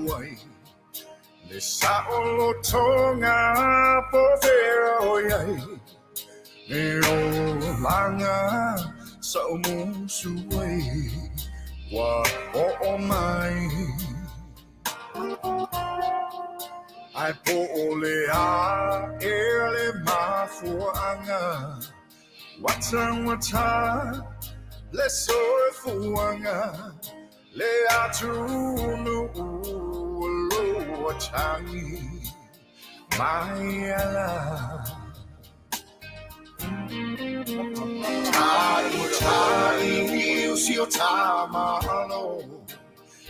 way. Le sao tonga povero yai. Le o langa sao musuway. Wa o mai. Ai pole a ele mafuanga. Wata le soe fuanga. Le atunu lo changi Mayala Chari usio tamalo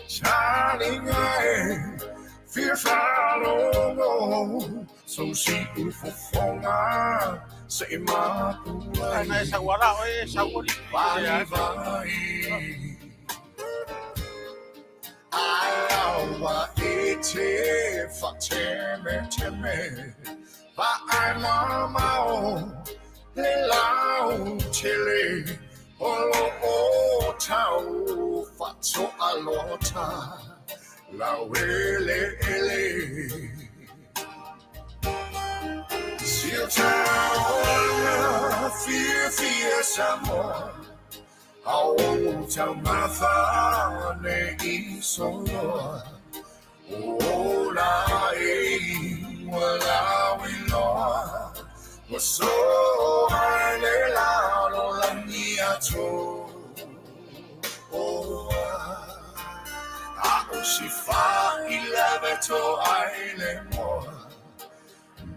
Chari ngai fear falo So si ufofonga Say mapulai Ana sa wala o sa wali vai Ayawa ete fateme teme Ba mama le lau chile Olo o tau fatso alota La wele ele Sil tau fear samor Au tau matha ne iso Ola e wala wilo Waso ale la lo langia to Ako si fa ilaveto aile mo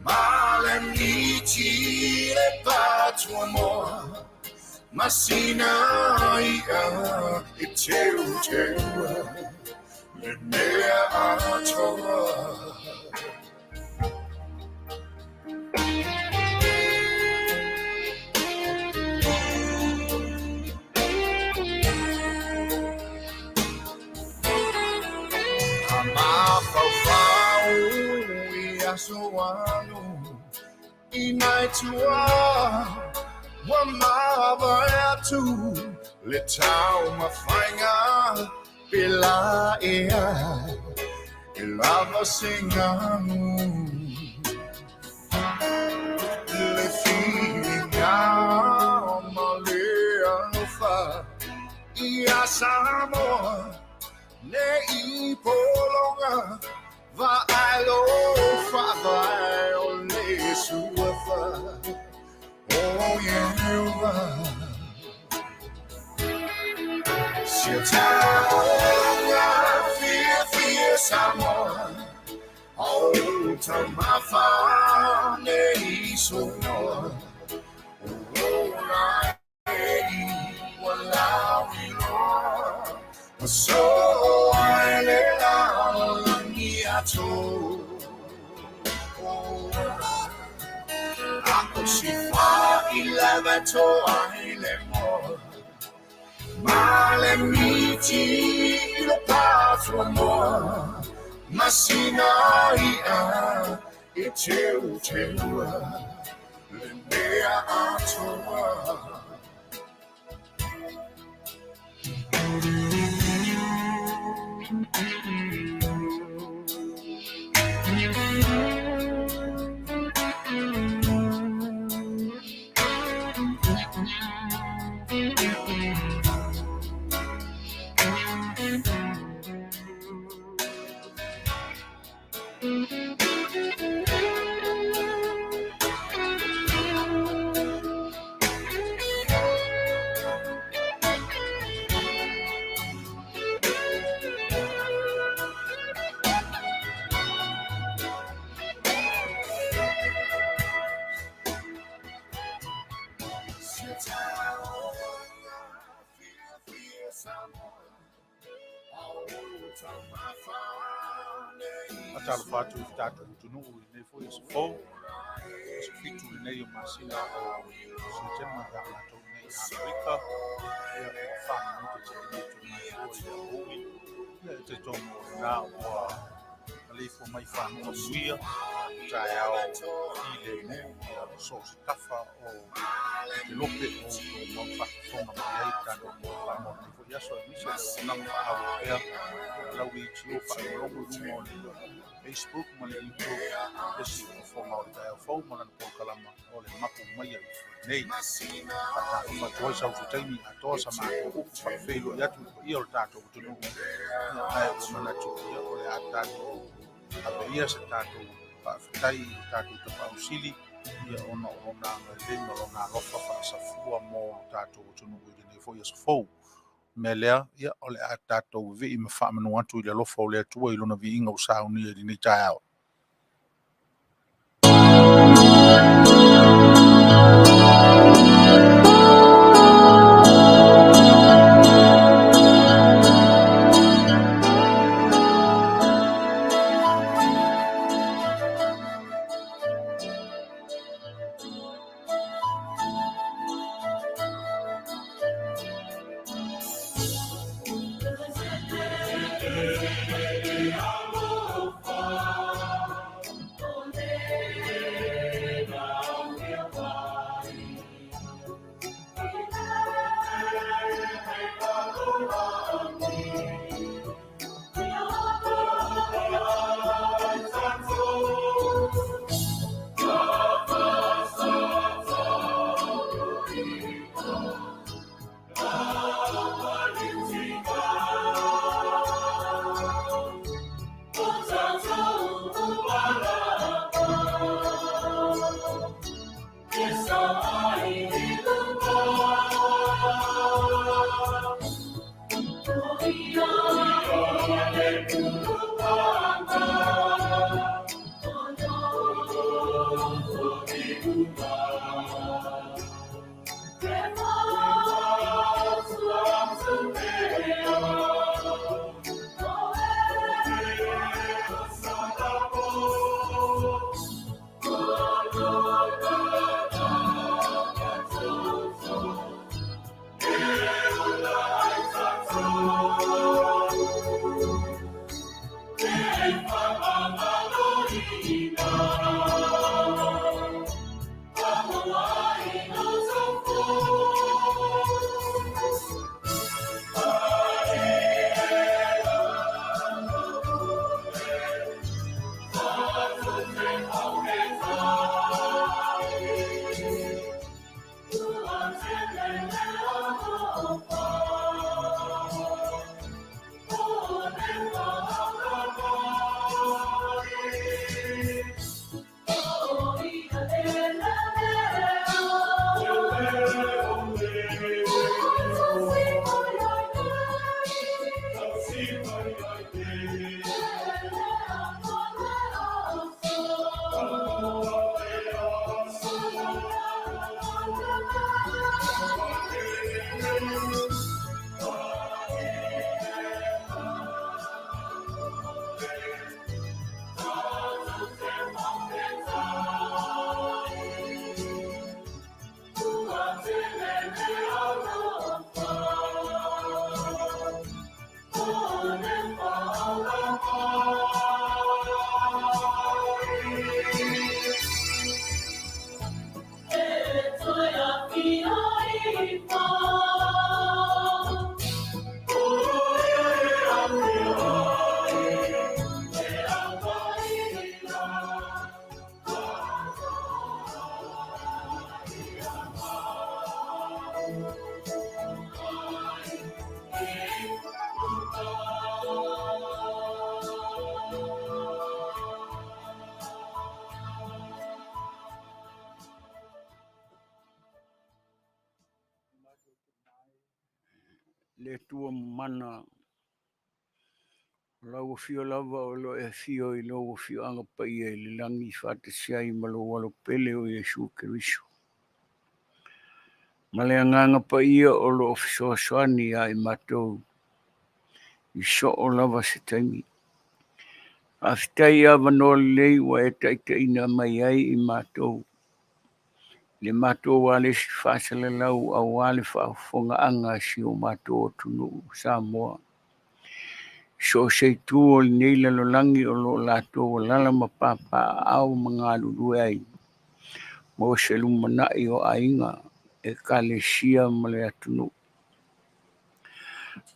Male miti le patu amor Masina ia iteu teu le mea atoa Amafafau ia soanu inaitua Wamava tu le tau mafanga pela ea ilava singanu le finga malea fa ia samo ne ipolonga va alo fa va ole suafa Oh yeah, fear someone. Oh, to my family, so no. Oh, so I let out me at all. Ako si fa ilaveto aile mo Male miti lo patro mo Masina ia iteu teua Le mea atoa Atal fatu tatu tunu ne fo is fo is fitu ne yo masina o sistema da to ne Afrika ya fa no te te mai o ya o te tomo na o le fo mai whanua muia, tae ao ki le mu, ia so se tafa o te lope o mau whakatonga mai ai tātou mo whanua. Ko ia so e misa le nanga au ea, lau i tio whakalongo runga o le Facebook, ma le YouTube, e si o whonga o le tae au whau, ma lana pōkalama o le mapu mai ai nei. Tātou whatuai sau tutaimi atoa sa mātou upu whakawhelo i atu i o le tātou tunu. Ia ai o mana tuki o le a tātou ia se tātou whawhitai, tātou tapausili, ia ona ngā lenga o ngā lofa whaasafua mō tātou tunu i nei fo ia sa fau. Me lea, ia o le a tātou vi i me whaamanu atu i le lofa o le atua i lona vi inga o sauni i ni tae au. Le tua mana lau fio lava o lo e fio I lo fio anga pai e le langi whate siai malo walo pele o Yesu Keriso. Male anganga pai o lo ofiso soani ai matou I so o lava se taimi. Aftai ava no lei wa e taitaina mai ai I matou. Le matou wale si whasale lau a wale whaafonga anga si o matou tunu Samoa. so se tu o nei la lolangi o lo lato o lala mapapa au mga lulu ai mo se lumana i o ainga e kalesia male atunu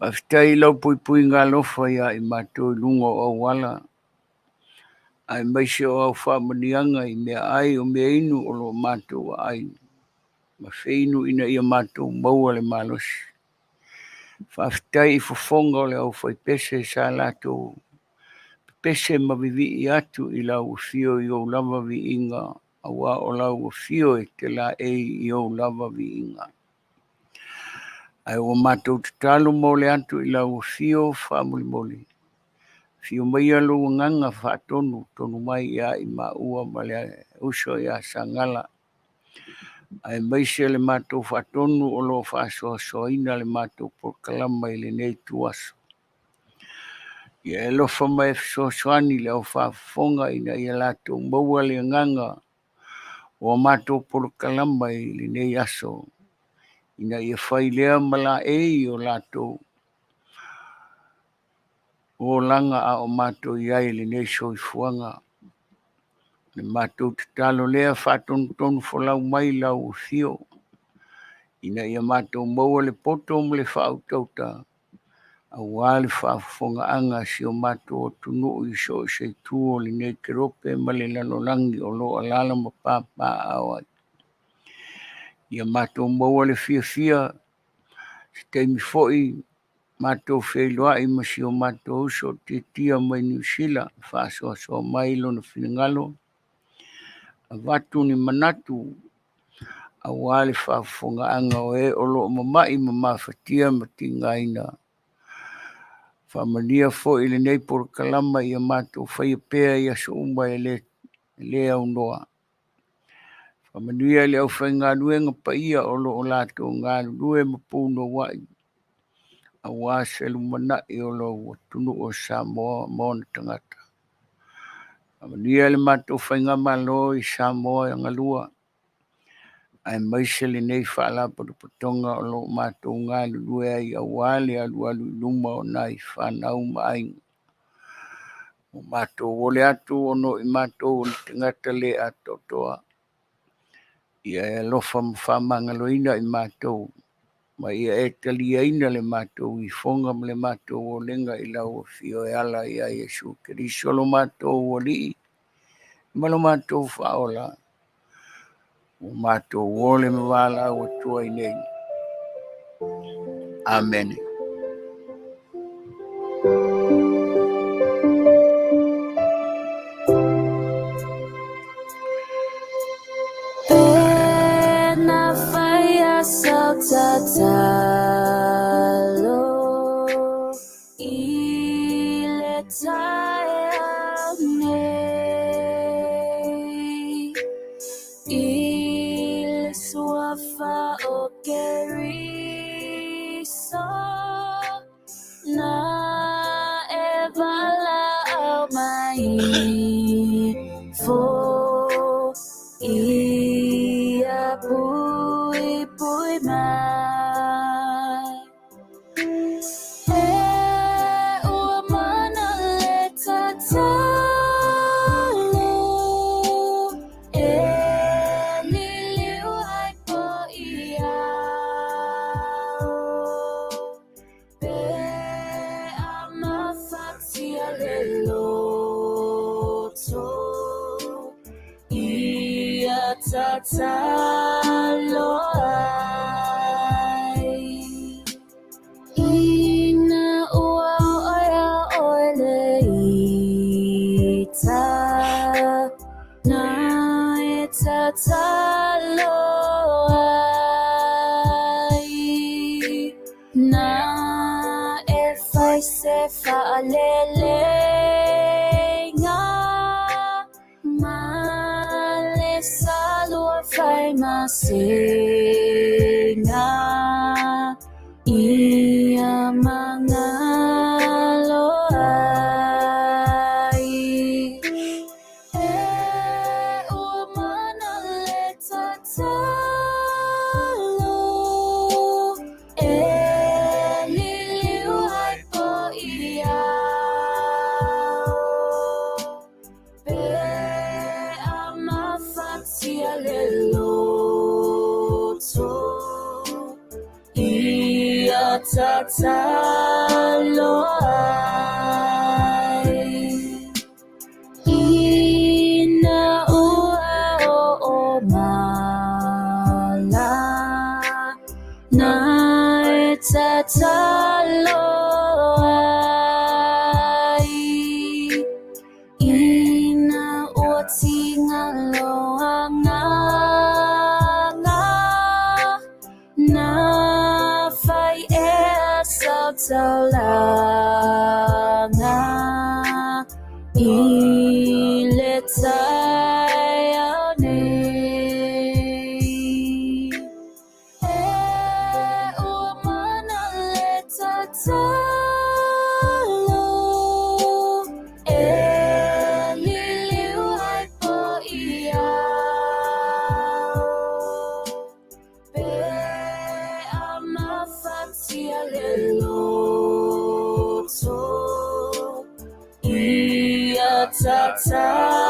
aftai lau pui ngā lofa ia i mato lungo o wala ai mai se o au whamanianga i mea ai o mea inu o lo mato ai ma feinu ina ia mato maua le malosi whaftai i fofonga o le au whai pese sa lato pese mavivi i atu i lau fio i o lava vi inga awa o lau fio e te la i o lava vi inga. Ai o matou te talo mo le atu i lau fio whamuli moli. Fio mai alo nganga whatonu tonu mai ia i maua ma le uso ia sangala. Ai mai se le matou whatonu o lo whasoa soina le matou por kalama i le nei tuaso. Ia e lofa mai soani le au whafonga ina ia lato maua le nganga o mato por kalamba i le nei aso. Ina ia whai lea mala o lato o langa a o mato iai le nei soifuanga. Le mato te talo lea whaton tonu whalau mai lau fio. Ina ia mato maua le poto mo le whautauta. A wale whaafonga anga si o mato o tunu i so se tuo li nei kerope ma le lanolangi o lo alala ma papa awai. Ia mato maua le fia se teimi foi mato whailoa i ma si o mato uso te tia mai New Zealand whaasoa so mai lo na whingalo. A watu ni manatu a wale whaafonga anga o e o lo mamai ma mawhatia ma tingaina. Whamania fo i le nei por kalama i a mātou whai pēa i a so umba e le au noa. Whamania le au whai ngā nuenga pa ia o lo o lātou ngā nue ma pūno wai. A wā se lumana i o lo tunu o Samoa mōna tangata. Whamania le mātou whai ngā malo i Samoa i ngalua. Ai mai se le nei whaala parupatonga o lo mātou ngā lue ai a wale alu luma o nai whanau maainga. O mātou wole atu o no i mātou o te ngata le atotoa. Ia e lofa mwhamangaloina i mātou. Ma ia e taliaina le mātou i whonga le mātou o lenga i lau o fio e ala i a Yesu Keriso lo mātou o li. Ma lo mātou whaola. O mātou wole me wala o tua i nei. Amen. Pena faya saltatalo ile il suafa o keriso na evala au mai fo ia pui mai o mana le tatalo liliu ai po ia pe ama fatia le loto ia tatalo ai ina ua oia oile ita na e tatalo ai na e fai se fa lele fai masinga ia mangalo ai o mana le tatalo liliu ai po ia tataloai ina ua o mala na tataloai ina ua tingaloanga na fai salanga iletayane umana letatalo liliwai po ia amafatia leloto ia tataloai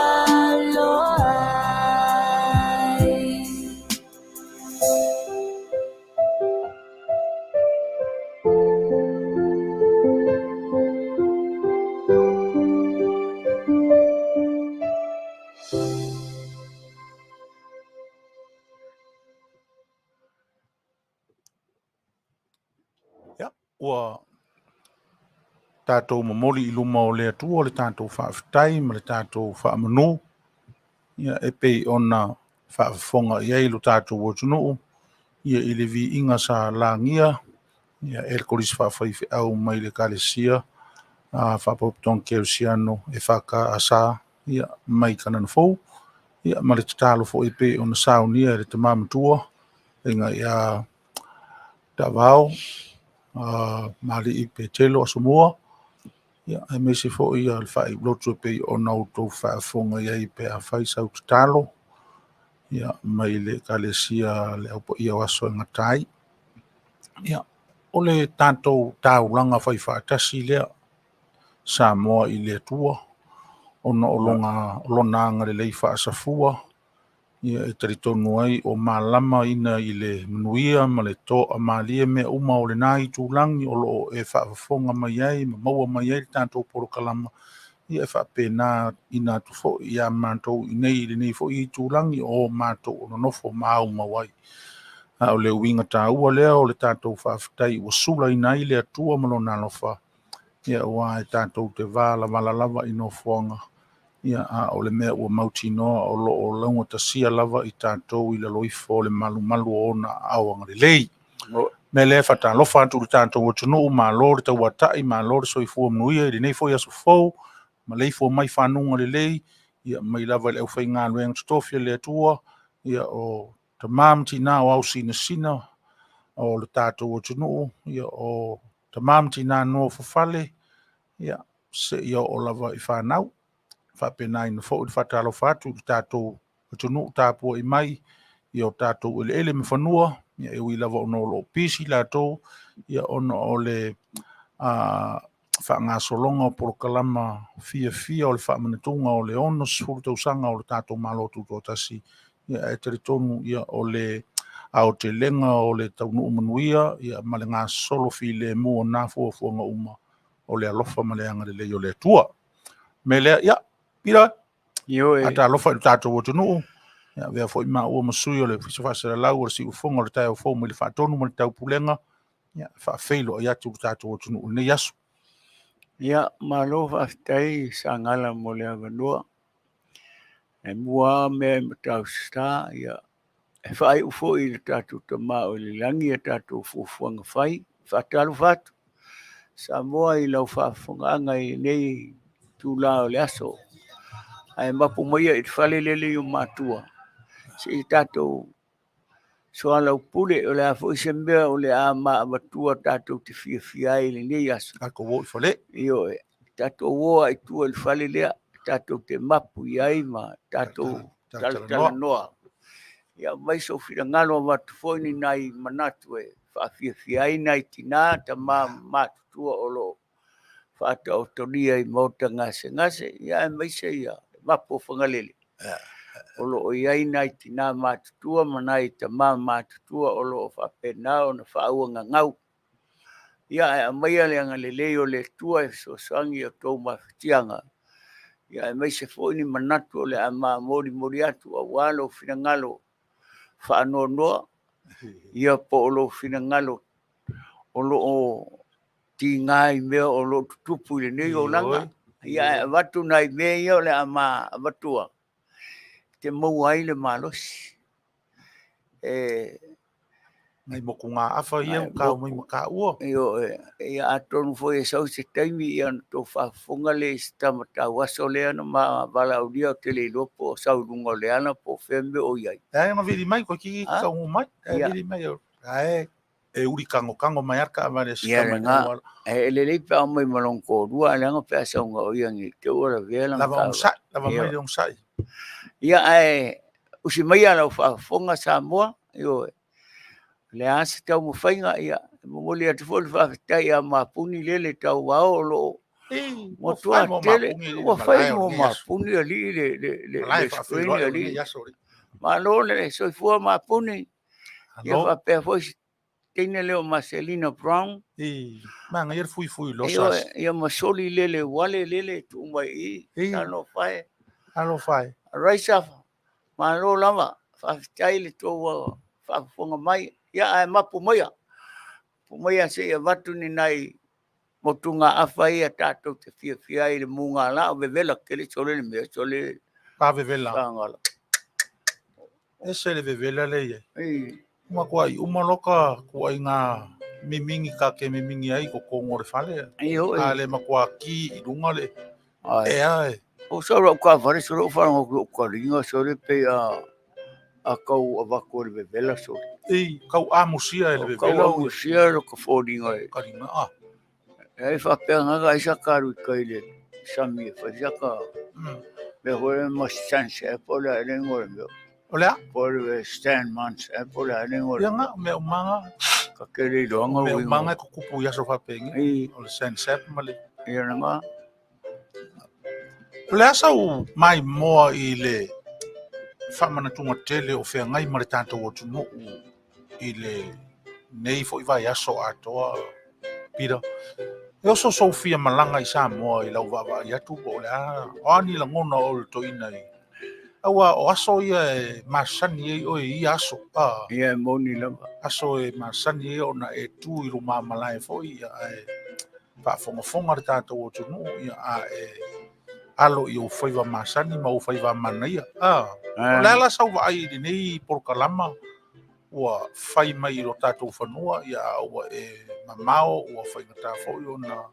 Ia, ua tātou mamoli I luma o le atua, le tātou whaafitai, ma le tātou whaamanu. Ia e pei ona whaafonga I eilu tātou o tunuu. Ia I le vi inga sa langia. Ia e koris whaafaife au mai le kalesia. Whaapopton keusiano e whaka asa. Ia mai kanan fau. Ia ma le tatalo fo I pei ona saunia le tamamatua. Inga ia Davao. Mali I pe telo asumua. Ia e me se fo ia le fai lotu pe ona auto whaafonga ia I pe a whai sau tatalo. Ia mai le kalesia le aupo ia waso ngatai. Ia o le tātou tāulanga whai whaatasi lea sa moa I le tua. Ona olona anga le lei whaasafua. Ia e taritonu ai o malama ina I le manuia ma le toa malia mea uma o le nai tūlangi o loo e whaafonga mai ai, ma maua mai ai tātou porokalama. Ia e whaapena ina tufo ia mātou I nei le nei fo I tūlangi o mātou o nofo mau mawai. O le uinga tā ua lea o le tātou whaafitai o sula I nai le atua malona alofa. Ia ua e tātou te wala lava I no fuanga. Ia o le mea ua mauti noa o lo o launga tasia lava I tātou I le loifo le malu ona awanga le lei. Me le whata lofa atu le tātou o tunu ma lor tau atai ma lor soifua mnuia I le nei foi aso fau ma leifo mai whanunga le lei ia mai lava le au whai ngā luenga tutofia le atua ia o ta mamti nā o au sina o le tātou o tunu ia o ta mamti nā no fufale ia se ia o lava I whanau whapena ina fo I whatalo whatu I tātou o tunu tāpua I mai ia o tātou ele me whanua ia e ui lava ono lo pisi lātou ia ono o le whaangasolonga o porokalama fia o le whaamanatunga o le ono sifuru tausanga o le tātou malotu tōtasi ia e taritonu ia o le ao te lenga o le taunu umanuia ia ma le ngā solo fi le mua nā fuafuanga uma o le alofa ma le anga le leo le tua me le ia pira ata alofa I tātou o tunu ia vea fo ima ua masui o le fisafasa lau o le si ufonga o le tai o fo me le whaatonu ma le tau pulenga ia whaafeilo ia tu tātou o tunu ne yasu. Ia malo whaftai sa ngala mo le avanua. E mua me matau sta ia e whai ufo I le tātou tama o le langi e tātou fuafuanga whai whaatalu whatu. Sa moa I lau whaafonga I nei tūla o le aso. Ai mapu maia I te whale lele o mātua. Se I tātou soala upule o le afo I se mea o le ama amatua tātou te fia I le nei aso. Ako wo I whale. Io e tātou woa I tua le whale lea, tātou te mapu I ai ma tātou tala noa. Ia mai so whira ngalo a matufoni nai manatu e whaafia ai nai tina ta mātutua o lo whaata o tonia I mauta ngase. Ia e mai se ia mapu o whangalele. O lo o iai nai tina mātutua manai ta mātutua o lo o whapena o na whaauanga ngau. Ia mai le anga le leo le tua so sangi o tō mawhitianga. Ia mai se fo ni manatu le ama mori mori atu a walo fina ngalo whaanoa noa. Ia po o lo fina ngalo o lo o ti ngai mea o lo tutupu le nei o langa. Ia watu nai mea ia o le ama watua. Te mau ai le malosi. Ngai mo kunga afa ia ka mai maka ua. Ia atonu foi sau se taimi ia to whafonga le stamata waso le ana ma wala uria o te le lopo sau lungo le ana po fembe o iai. Ai nga viri mai ko ki ka u mai. Viri mai o. Ai e uri kango mai arka amare skama nga. Le le pa mai malongo rua le nga pa sa nga o iangi te ora vela nga. Lava mai on sai. Ia usi mai ala whafonga Samoa yo. Le asa tau mo whainga ia, mo le atu fōle whakatai a mapuni lele tau wao lo. Mo tua tele, mo whai mo mapuni a li le screen a li. Ma lo le soifua mapuni. Ia whapea fōi teine leo Marcelina Brown. Ma ngai fui lo sas. Ia masoli lele wale lele tu mai i. Ano whae. Ano whae. Raisa, ma lo lama, whakatai le tō whakafonga mai. Ia mapu moia. Pumoia se ia watu ni nai motunga awhai a tātou te fia i le munga la o vevela kele sole ni mea sole. Pa vevela. Pangala. E se le vevela le ia. Uma kua i umaloka kua i ngā mimingi ka ke mimingi ai ko kongore whale. A le makua ki i runga le. E ai. O saura ka whare soro whanau o ka ringa sore pe a kau a wako le vevela sore. Kau amusia le vevela. Kau amusia lo ka whōringa e. Karinga, E whapea ngaga isa karu i kai le sami e whaisaka. Me hore ma stance e pola e rengore meo. Olea? Pore stand months e pola e rengore. Ia nga, me umanga. Ka kere i roanga wingo. Me umanga e kukupu iaso whapengi. O le stand sap male. Ia nga. Olea sau mai moa i le whamana tunga tele o whea ngai mare tātou o tunu i le nei fo i vai aso atoa pira. E oso Sofia malanga i Samoa i lau wawa i atu po lea. O ani la ngona o le toina i. Aua o aso ia e masani e o i aso. Ia e moni lama. Aso e masani e o na e tu i ruma malai fo i e whaafonga re tātou o tunu i a e alo i o whaiva masani ma o whaiva manaia. Lea la sau wa ai nei porkalama ua whai mai i ro tātou whanua ia ua e mamao ua whai ngata fo i o na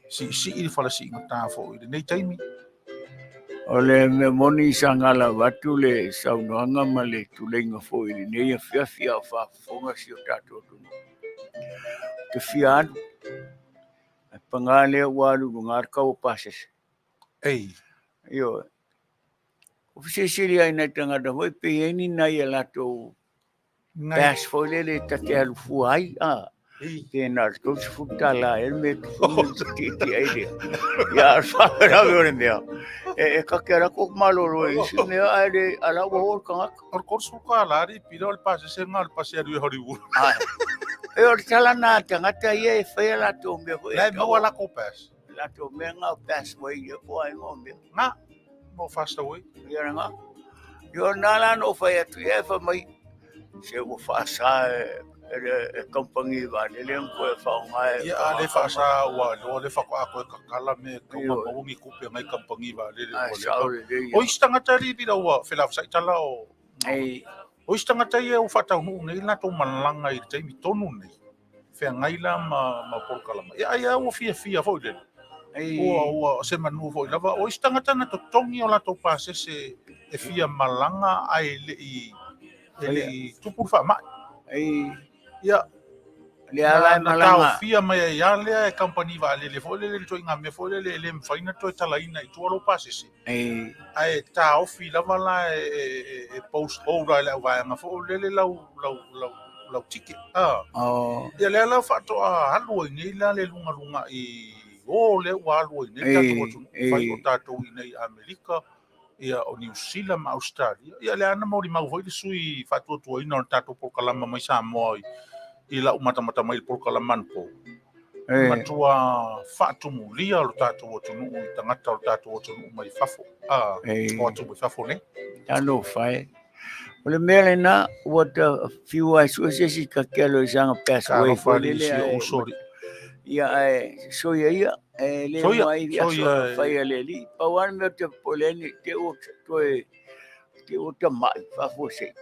si i whala si ngata fo i nei taimi. O le me moni sa ngala watu le saunoanga ma le tulenga fo i nei a whiawhia o whaafonga si o tātou tunu. Te whia anu. E pangale waru ngarka o pasese. Io. Ofisi siri ai nei tangata hoi pe eni nai e lato bash foi le tate alu fuai ke na ko futa la el me ti ai ya fa ra ve mea e ka kera ko malo lo isi me ai ala wo ka or su ka la ri piro el pase se ngal pase ru Hollywood e or tala na tangata ye fe la to me ho la mo la ko pas la to me nga pas mo ye ko ai mo me na mo fast away ya nga yo nala no fa ya tu ye fa mai se o fasa e compagnie va le ko fa ngai ya le fasa wa le fa ko ka kala me ko mo ngi ku pe ngai compagnie va le o istanga tari bi wa fela sa tala o o istanga tai o fata hu ngai na to malanga i tai mi tonu nei fe ngai la ma por kala ya o fia fo le o se manu fo lava o istanga tana to tongi o la to pase se e fia malanga ai le i ele tu por fama ia le ala malanga fia mai ia le company va le fole le to inga me fole le faina to tala ina i tu lo pase se ai ta o fi la vala e post ora la va nga fole le la ticket ia le la fa to halu ni la le lunga i o le wa lu ni ta to fai o ta to i Amerika ia o New Zealand ma Australia ia le ana mori mau foi sui fatu ina o tato por kalama mai Samoa i la umata mai por kalama po matua whaatumulia o tātou o tunu i tangata o tātou o tunu mai whafo. O atu mai whafo ne. Tano whai. O le mea le na, what a few I saw si ka kia lo isanga pass Ka away. rofa li si o usori. Ia soia ia, le mai ia soia whai a le li. Pawan mea te poleni, te o te mai, whafo se.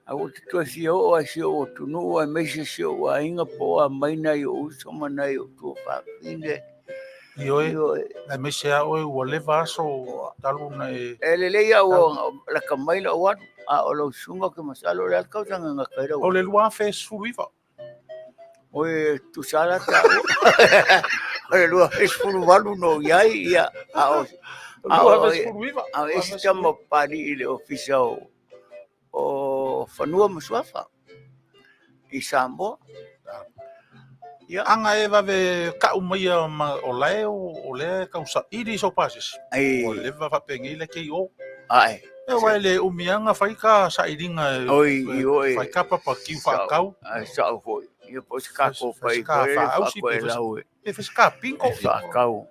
A o te toi fia o a si o tunu, a meise si o a inga po a maina i o usoma na i o tua whawhine. I oe, na me se a oe ua lewa aso talu na e... E le leia o la ka maila o anu, a o lau sunga ke masalo le alkautanga nga kaira o. O le lua fes fuiva. Oe tu sala ta o. O le lua fes furu walu no iai ia. A Lua fes fuiva. A esi tama pari i le ofisa o whanua masuafa. I Samoa. Ia anga e vave ka umaia o lae o le kausa iri so pasis. O le vapengi le ke o. Ai. E wai le umianga whai ka sa iringa. Oi. Whai ka papa ki whakau. Ai sa o hoi. Ia po se kako pai. Ka whaausi pe lau. E fes ka pinko. Whakau.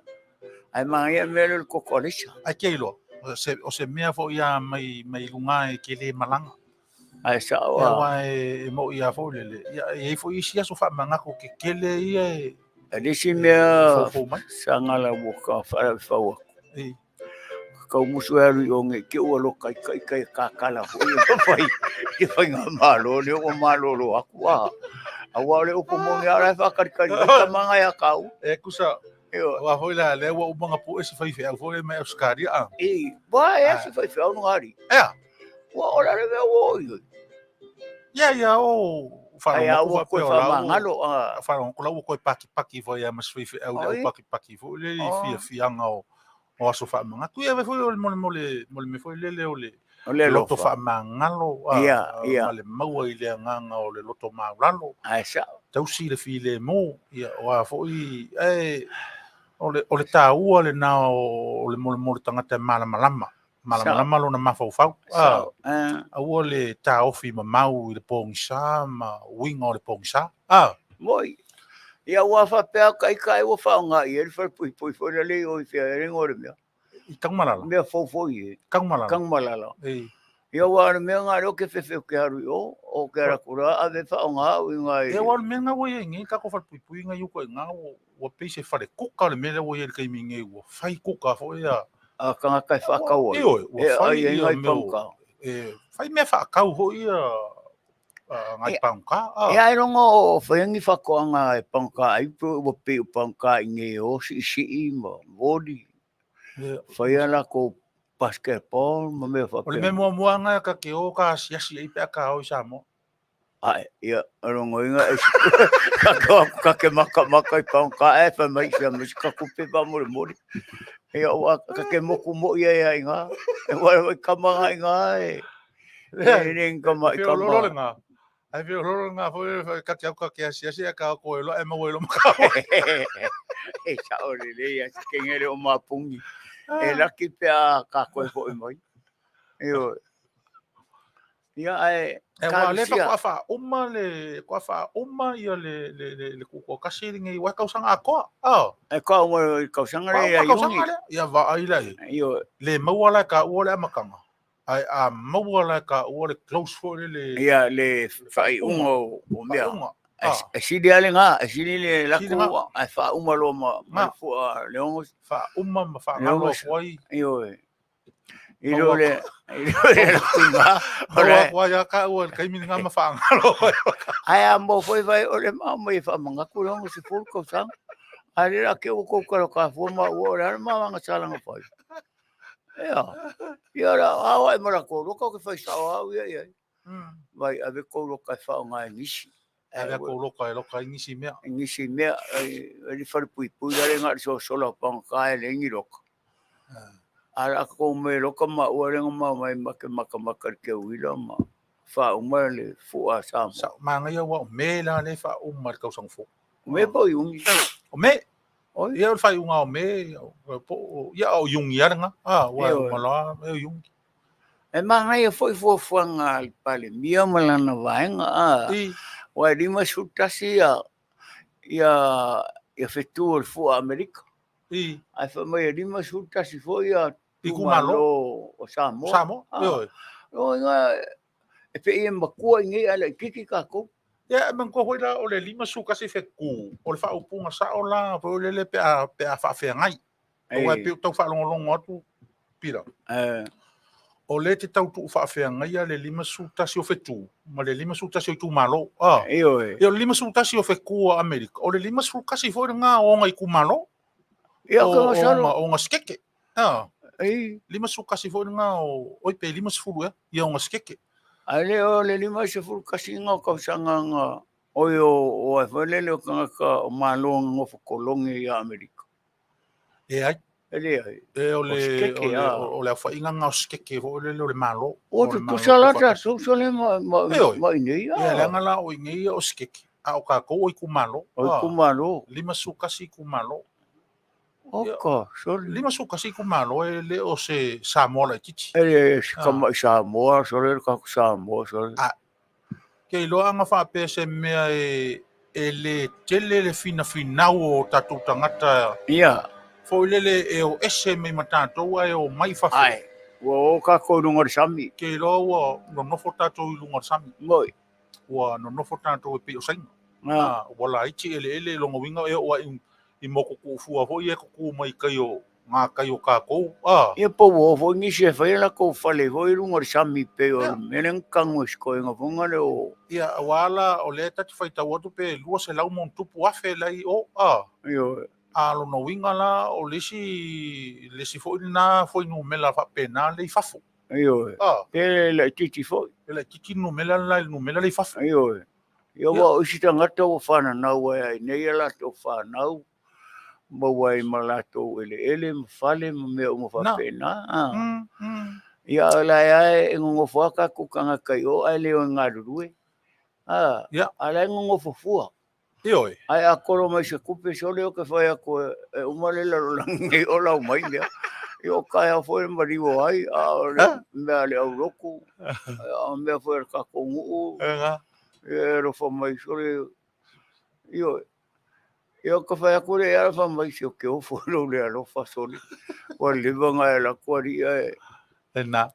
Ai mangia mele ko kolisa. Ai keilo. O se mea fo ia mai lunga e ke le malanga. Ai sa o. Wa e mo ia fo le. Ia e fo isia so fa manga ko ke kele ia. Adisi mea sangala woka whara whaua. Kau musu aru i o nge ke ua loka kai kakala hoi o whai. Ke whai ngā malo, leo o malo lo aku a. A wā leo po mongi arai whakarikari, ka manga ia kau. E kusa, wa hoi la leo wa umanga po e se whai whea, hoi mai auskari a. Wā e se whai whea unu ngari. Ea. Wā ora re mea o i. Ia o. Ai a ua koe whamangalo. Whanau kula ua koe paki foi a mas whai whea au leo paki foi. Le fianga o. O aso whaamanga. Tui awe foi o le mole me foi lele o le loto whaamangalo. Ia. Ma le maua i le nganga o le loto maulalo. Ai sa. Tausi le fi le mo. Ia o a foi. O le tā ua le nā o le mole tangata malamalama. Malamalama lo na mawhau. A ua le tā ofi ma mau i le pōngisa ma winga o le pōngisa. Moi. Ia ua whapea kai ua whaonga i eri whare pui na lei o i whia ringo re mea. I Kangmalala? Mea fōfoi e. Kangmalala. Ia ua ana mea ngā reo ke whewheo ke haru i o ke arakura a ve whaonga au i ngā e. Ia ua ana mea ngā ua i ngi kako whare pui ngā iuko e ngā ua peise whare kuka le mea ua i eri kai mingi ua whai kuka fo ia. A kanga kai whakau ai. Ua whai ia mea. Whai mea whakau ho ia. Ngai pangka. E ai rongo o whaingi whakoanga e pangka ai pu ua pe o pangka i nge o si ma vodi. Whaiana ko basketball ma mea whapea. O le mea muanga ka ke o ka siasi i pea ka hoi Samoa. Ai, ia, rongo inga e ka ke maka i pangka e wha mai sia misi ka kupe pa mori. Ia ua ka ke moku mo ia inga. E wai kamanga inga e. E ringa ma i kamanga. Ai veo loro ngā foi ka ke asia ka ko elo e mau elo maka. E sa ore le ia ke ngere o mapungi. E laki pea ka koe foi mai. Ia e ka le fa fa uma ia le ko kasi ringi wa ka usanga ko. E ka uma ka usanga le ia. Ia va ai la. Le mau ala ka o le makanga. Ai a maua ka o le close for le ia le fai ungo o mea e sidi ale nga e sidi le laku ai fa uma lo ma fu le ongo fa uma ma fa ngalo foi io le laku nga ora wa ya ka o kai mi nga ma fa ngalo ai a mo foi vai o le ma mai fa manga ku longo se fu ko sang ai la ke o ko ka fu ma o ra ma nga sala nga foi. Ia ra awa e mara ko roka ke fai sawa ia. Vai ave ko roka fa nga nisi. Ave ko roka e roka nisi mea. Nisi mea e far pui dare nga so sola pang ka e ngi roka. Ara ko me roka ma o renga ma mai maka ke uila ma. Fa uma le fu a sam. Sa manga ia wa me la le fa uma ka sang fu. Me po yungi. O me ia o fai unga o me ia o yungi aranga wa mala e yungi e manga ia foi fuanga pale mia malana vaenga wa rima sutasi ia ia fetu o fu Amerika. I Ai fa mai lima suta si fo ia I tu Kumalo. malo o Samoa. Samo. Yo. O nga e pe ia makua ngi ala kiki ka ko. Ya men ko hoila o le lima su kasi fe ku. O le fa upunga sa o la po le pe a fa fe ngai. O wa pe tau fa longo atu pira. O le te tau tu fa fe ngai le lima su tasi o fe tu. Ma le lima su tasi o tu malo. Iyo Yo lima su tasi o fe ku a Amerika. O le lima su kasi fo nga o ngai ku malo. Ia ka masalo. O nga skeke. Lima su kasi fo nga o pe lima su fu ia o nga skeke. Ale o le lima se fu kasi nga ka sanga nga o e falele o ka o malo ngo fo kolongi ya Amerika. Ai. Ele ai. O le fa inga nga skeke fo le malo. O tu salata tu sole ma nei. Ia le ngala o ngai o skeke. A o ka ko o ku malo. O ku malo. Lima su kasi ku malo. Oka, sole. Lima su kasi ku malo le o se Samoa la titi. Ele kama Samoa, sole ka Samoa sole. Ke lo anga fa pe se mea le tele le fina o tatu tangata. Ia. Fo lele o ese me matato o mai fa. Ai. Wo ka ko lungo sami. Ke lo no fo tato lungo sami. Moi. Wa no fo tato pe o sain. Wala ichi ele longo winga o I moko ku fua fo ia ku mai kai o nga kai o ka ko ia po wo fo ni se fa la ko fale fo I lungo sami pe o menen kango sko nga fonga le o ia wala o le tati fai ta wotu pe lua se lau mon tupu afe lai o io lo no winga la o lesi fo na fo no mela fa pena le fafo io pe la titi fo le titi no mela le fafo io wa o sita ngata o fana na wa nei la to fana ma wai malato ele fale me o fa pena ia la ia ngo foka ku kanga kai o ai le nga ruwe ala ngo fofua io ai a koro mai se kupe sole o ke fai ko o male la langi o la mai le io kai a foi mari o ai me ale au roku me foi ka ko ngu ero fo mai sole io ka fai ko le ala fa mai se o ke o fo lo le alo fa sole o le vanga la ko ri na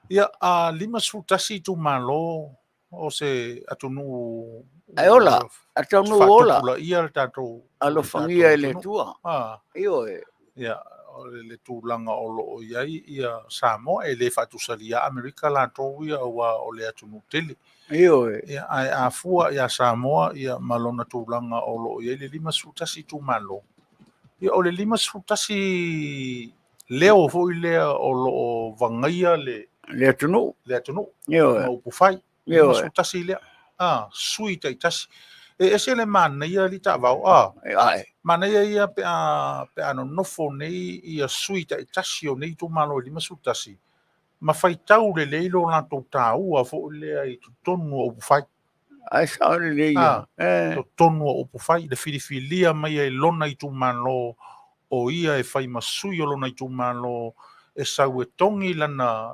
ia lima sutasi tu malo o se atunu ai ola atunu ola ia tato alo fangia ele tua io ia le tūlanga o loo ia Samoa le whatusalia Amerika la tō ia o le atunu tele. Ia ai a fua ia Samoa ia malona tūlanga o loo le lima sutasi tu malo. Ia o le lima sutasi leo fo lea o loo vangaia le atunu. Ma upufai. Lima sutasi lea. Sui taitasi. Ese le mana ia li tavau mana ia pe ano nofo nei ia suita tasio nei tu malo lima sutasi ma fai tau le leilo na to tau fo le ai tonu o fai ai sa le ia to tonu o fai le filifilia mai ai lona I tu malo o ia e fai masui o lona I tu malo e sau e tongi lana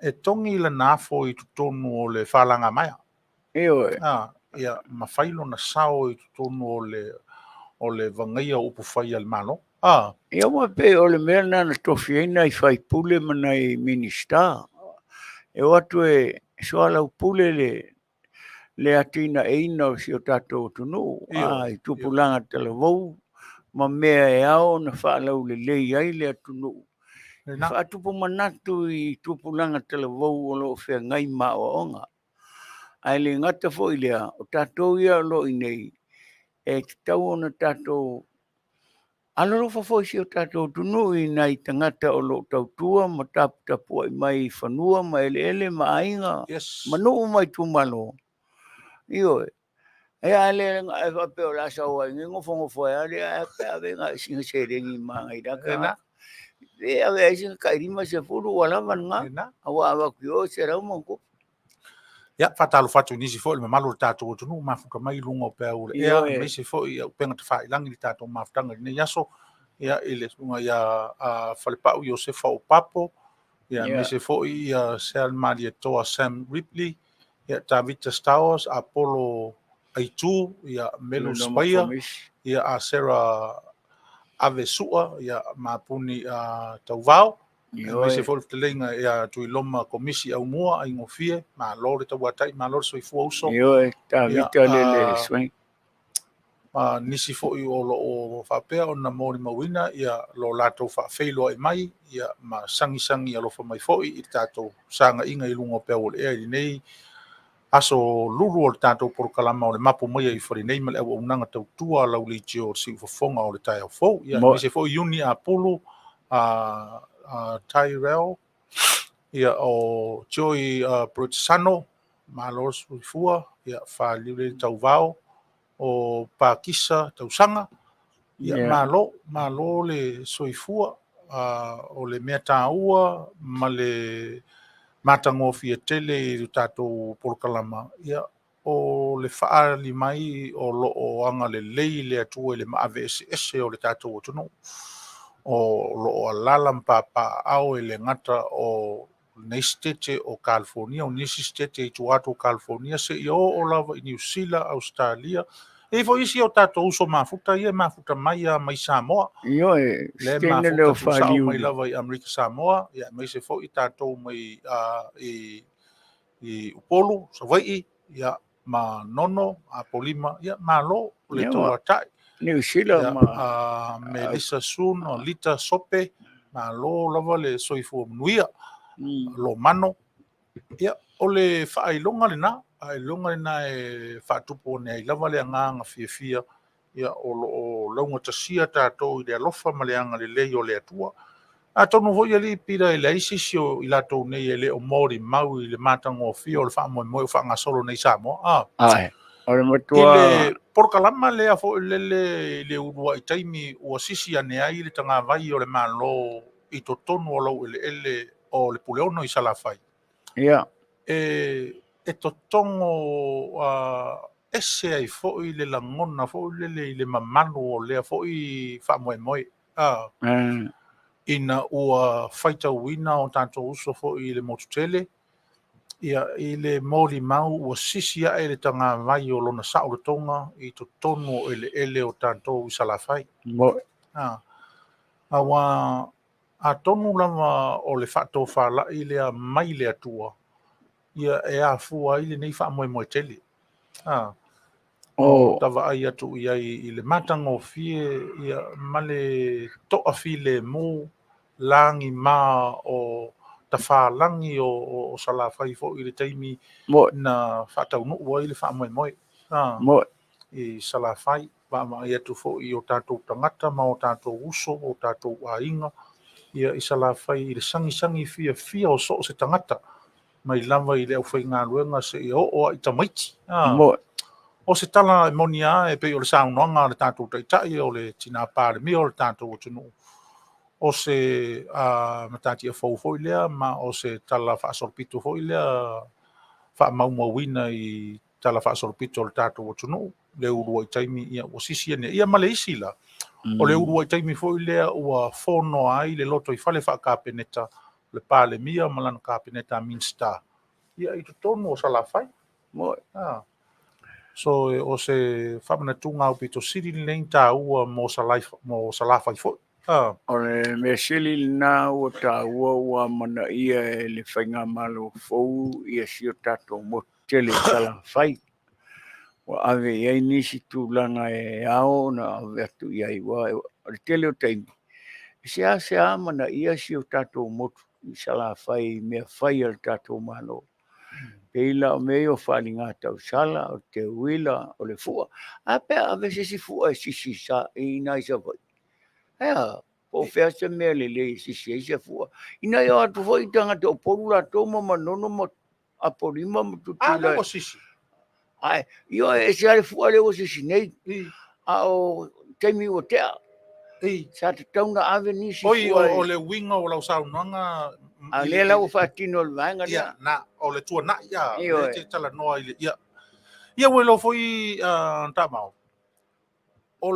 e tongi lana fo I tu tonu o le falanga mai ia mafailo na sao I tonu o le vangaia upu fai al malo. Ia mo pe o le mea na tofiena I fai pule mana I minista. E watu soala upule le atina eina o si o tato tunu. I tupulanga talavou. Ma mea ao na whaalau le lei ai le atunu. Whaatupu manatu I tupulanga talavou o lo whea ngai maa o onga. Ai le ngata fo I lea, o tātou ia lo I nei, e tau ona tātou, alaro fo si o tātou tunu I nei tangata o lo tautua, ma tapua I mai whanua, ma ele ma ainga, ma nuu mai tumalo. Io e ale nga e whapeo la saua, ngingo whongofo e ale, e pēa venga singa serengi mga I raka. E ave e singa kairima se furu walaman nga, awa awa kio se rau mongko. Ia fatalo fatu nisi fo le malo tato tunu mafuka mai lungo pe o ia me se fo ia penga te fai langi li tato mafutanga ni yaso ia ele sunga ia falpa o se fo papo ia me se fo ia Sel Malia Toa Sam Ripley ia Tavita Stowers Apollo ai tu ia melu Lolo spaia makomisi. ia a Sarah ave sua ia mapuni a tauvao e mai se Ioe. fol telenga ia tui loma komisi au mua ai ngofie ma lore tau atai ma lore soifua uso Ioe. Ta ia vita lele swing. nisi fo'i o lo'o fa'apea ona moli mauina ia lo latou fa'afeilo ai mai ia ma sangisangi alofa mai fo'i i tatou saga'iga i luga o pea o le'ea i lenei aso lulu o le tatou polokalama o le mapo maia i falinei ma le auaunaga tautua a lau leitio o le si'ufofoga o le taeaofou ia Mo. mai se fo'i iuni apulu a Tyrell ia o Joy Protsano ma lo soifua ia fa'aliu le tauvao o Pakisa tausaga ia Yeah. malo le soifua o le mea tāua ma le matagofia tele i le tatou polokalama ia o le fa'ali mai o lo'o aga lelei le atua i le ma'ave ese'ese o le tatou atunuu o lo'o alala ma papa'ao e le gata o nei stete o California o nisi stete i tuatu o California se'i o'o lava i New Zealand Australia e fo isi o tatou uso mafuta ia mafuta mai a mai Samoa Ioe. le Stena leo mafuta tusa'o mai whaliuri. lava i Amerika Samoa ia mai se fo'i tatou mai i upolu savai'i ia ma nono a polima ia malo le tau Ioa. atai New Zealand ia ma. Melissa Sun o Lita Sope malo lava le soifua manuia lo mano ia o le fa'ailoga lenā ailoga lenā e fa'atupu ona ai lava le agaga fiafia ia o lo'o lauga tasia tatou i le alofa ma le aga lelei o le atua a tonu ho'i ali pila i le aisisi o i latou nei e le o mori mau i le matagofia o le fa'amoemoe o fa'agasolo nei Samoa Ai. O le i matua. le polokalama lea fo'i lele i le ulua'i taimi ua sisi ane ai i le tagavai o le mālō i totonu o lau ele'ele o le puleono i salafai Ia. e totogo ese ai fo'i le lagona fo'i lele i le mamalu o lea fo'i fa'amoemoe ina ua faitauina o tatou uso fo'i i le motutele ia i le molimau ua sisi a'e le tagavai o lona sa'olotoga i totonu o ele'ele o tatou i salafai Mo. auā atonu lava o le fa'atofala'i lea mai le atua ia e afua ai lenei fa'amoemoe tele o tava'ai atu i ai i le matagofie ia ma le to'afi lemu lagi mā o tafalagi o salafai fo'i i le taimi Mo. na fa'ataunu'u ai le fa'amoemoe Mo. i salafai fa'ama'i atu fo'i o tatou tagata ma o tatou uso o tatou āiga ia i salafai i le sagisangi fiafia o so o se tagata mai lava i le ʻaufaigaluega seʻi o'o a'i tamaiti Mo. o se tala e moni a e pei o le saunoaga o le tatou taʻitaʻi o le tinā palemia o le tatou atunuu o se matati'a fou fo'i lea ma o se tala fa'asolopito fo'i lea fa'amaumauina i tala fa'asolopito o le tatou atunuu le ulu ai taimi ia ua sisi ane ia ma le isi la o le ulu ai taimi fo'i lea ua fonoa ai le loto i fale fa'akapeneta le palemia ma lana kapeneta Minster ia i totonu o salafai Mo. so o se fa'amanatuga au pitosili lenei tāua mo salafai fo'i O le mesili lina ua tāua ua manaia e le whainga malo fou ia sio tatou mo tele salafai. Wa ave iai nisi tūlanga e ao na ave atu iai wa le tele o taimi. Se a mana ia sio tatou motu i salafai mea whai al tatou malo. Peila o mei o whalinga tau sala o te uila o le fua. A pea ave se si fua e sisi sa i nai sa vai. Ea, po fea se mea le sisi e se fua. Ina ia atu fai tangata o poru la tau manono ma aporima ma tutula. lewa sisi Ai, io e se ale fua lewa sisi nei. A o teimi o tea. Sa te tauna ave nisi oi fua. o le winga o lau saunoaga A le lau whaatino le vanga ia na o le tuana ia Io le te tala noa i le ia ue lo foi tamao o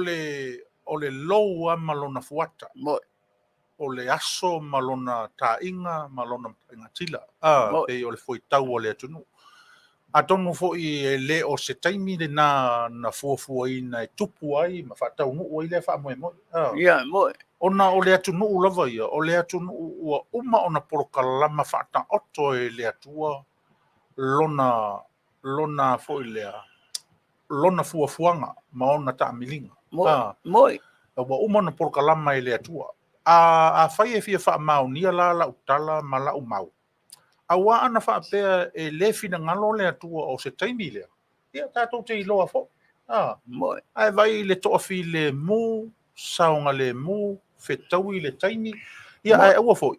le lou ama lona fuata Mo. o le aso ma lona taʻiga ma lona taʻiga tila Mo. pei o le foi tau o le atunu A tonu fo'i e le o se taimi le na fuafuaina e tupu ai ma fa'ataunu'u ai le fa'amoemoe. Ia, mo. Ona o le atunu'u lava ia, o le atunu'u ua uma ona polokalama fa'ata'oto e le atua lona fo'i lea, lona fuafuanga ma ona ta'amiliga. Mo. Ua uma ona polokalama e le atua. A fai e fia fa'amaonia la la'u tala ma la'u mau. Aua ana whaapea e le finagalo le atua o se taimi lea. Ia tātou te iloa fo. Ai vai le to'afi le mu, saonga le mu, fetaui le taimi. Ia ai aua fo.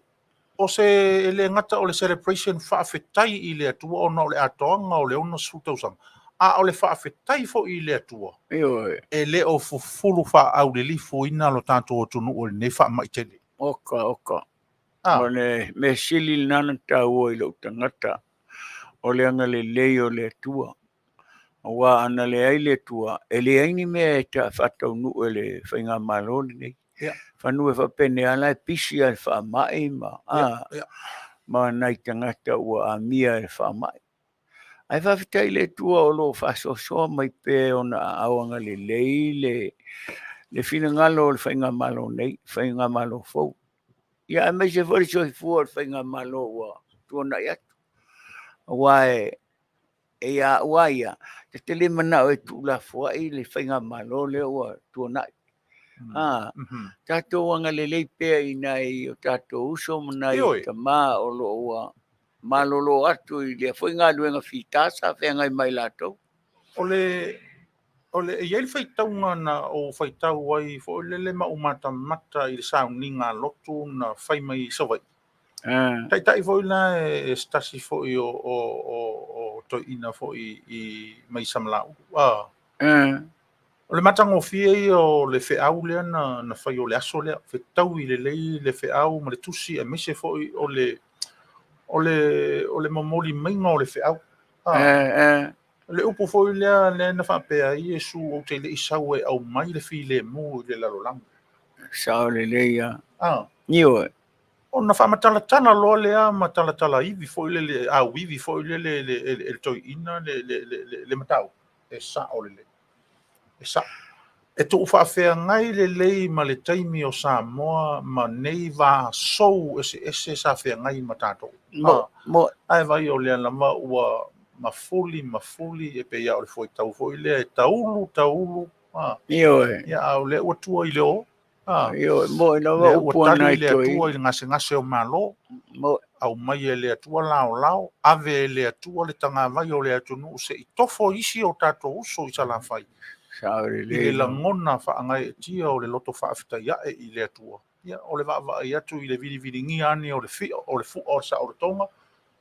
O se ele ngata o le celebration whaafetai i le atua ona o le atoanga o le ona sutausanga. A o le whaafetai fo i le atua. E le o fufulu wha au le lifo ina lo tātou o tunu o le ne wha maitele. Oka. O le me sili nana tau i lo tangata. O le anga le lei o le atua. Wa ana le ai le tua. E le aini mea e ta whatau nu e le whainga maloni nei. Whanua whapene ala e pisi al whaamai ma. Ma nai tangata ua a mia e whaamai. Ai whawhitai le tua o lo whasosoa mai pe o na awanga le lei le whinangalo o le whainga malo nei. Whainga malo fau. Ia e mai se whare soi fua le whainga malo ua tuana i atu. Wae e a waia. Te le mana o e tula fua i le whainga malo le ua tuana i. Tātou anga le leipea i nei o tātou uso mana i ta maa o lo ua malolo atu i le whainga luenga whitasa whenga i mai lātou. O le iei whaitaunga na o whaitau ai fo le maumata mata i le sauninga lotu na whaimai sawai. Tai fo ina e stasi fo i o toina fo i mai samlau. O le matango fie i o le whiau lea na whai o le aso lea. Whetau i le lei le whiau ma le tusi e mise fo i o le momoli mainga o le whiau. Le upo fo i lea na whapea i e su o te le isau e au mai le fi le mu i le lalolangu. Sao le leia. Nio e. O na whamatalatana loa lea ma talatala iwi fo i le au iwi fo i le toi ina le matau. E sa o le le. E sa. E tu whaafea ngai le lei ma le taimi o Samoa ma nei wā sou ese sa whea ngai ma tātou. Ai vai o lea lama ua mafuli e pe ia o le foi tau foi lea e taulu. Io e. Ia au le ua tua i leo. Io e. Mo e na wa upua nai toi. Le tua i ngase o malo. Au mai e le tua lao. Ave le tua le tanga vai o le atunu se i tofo isi o tātou uso i sala whai. I le langona whaangai e tia o le loto whaafita iae i le atua. Ia, o le waa i atu i le viri ngi ani o le fu o sa o le tonga.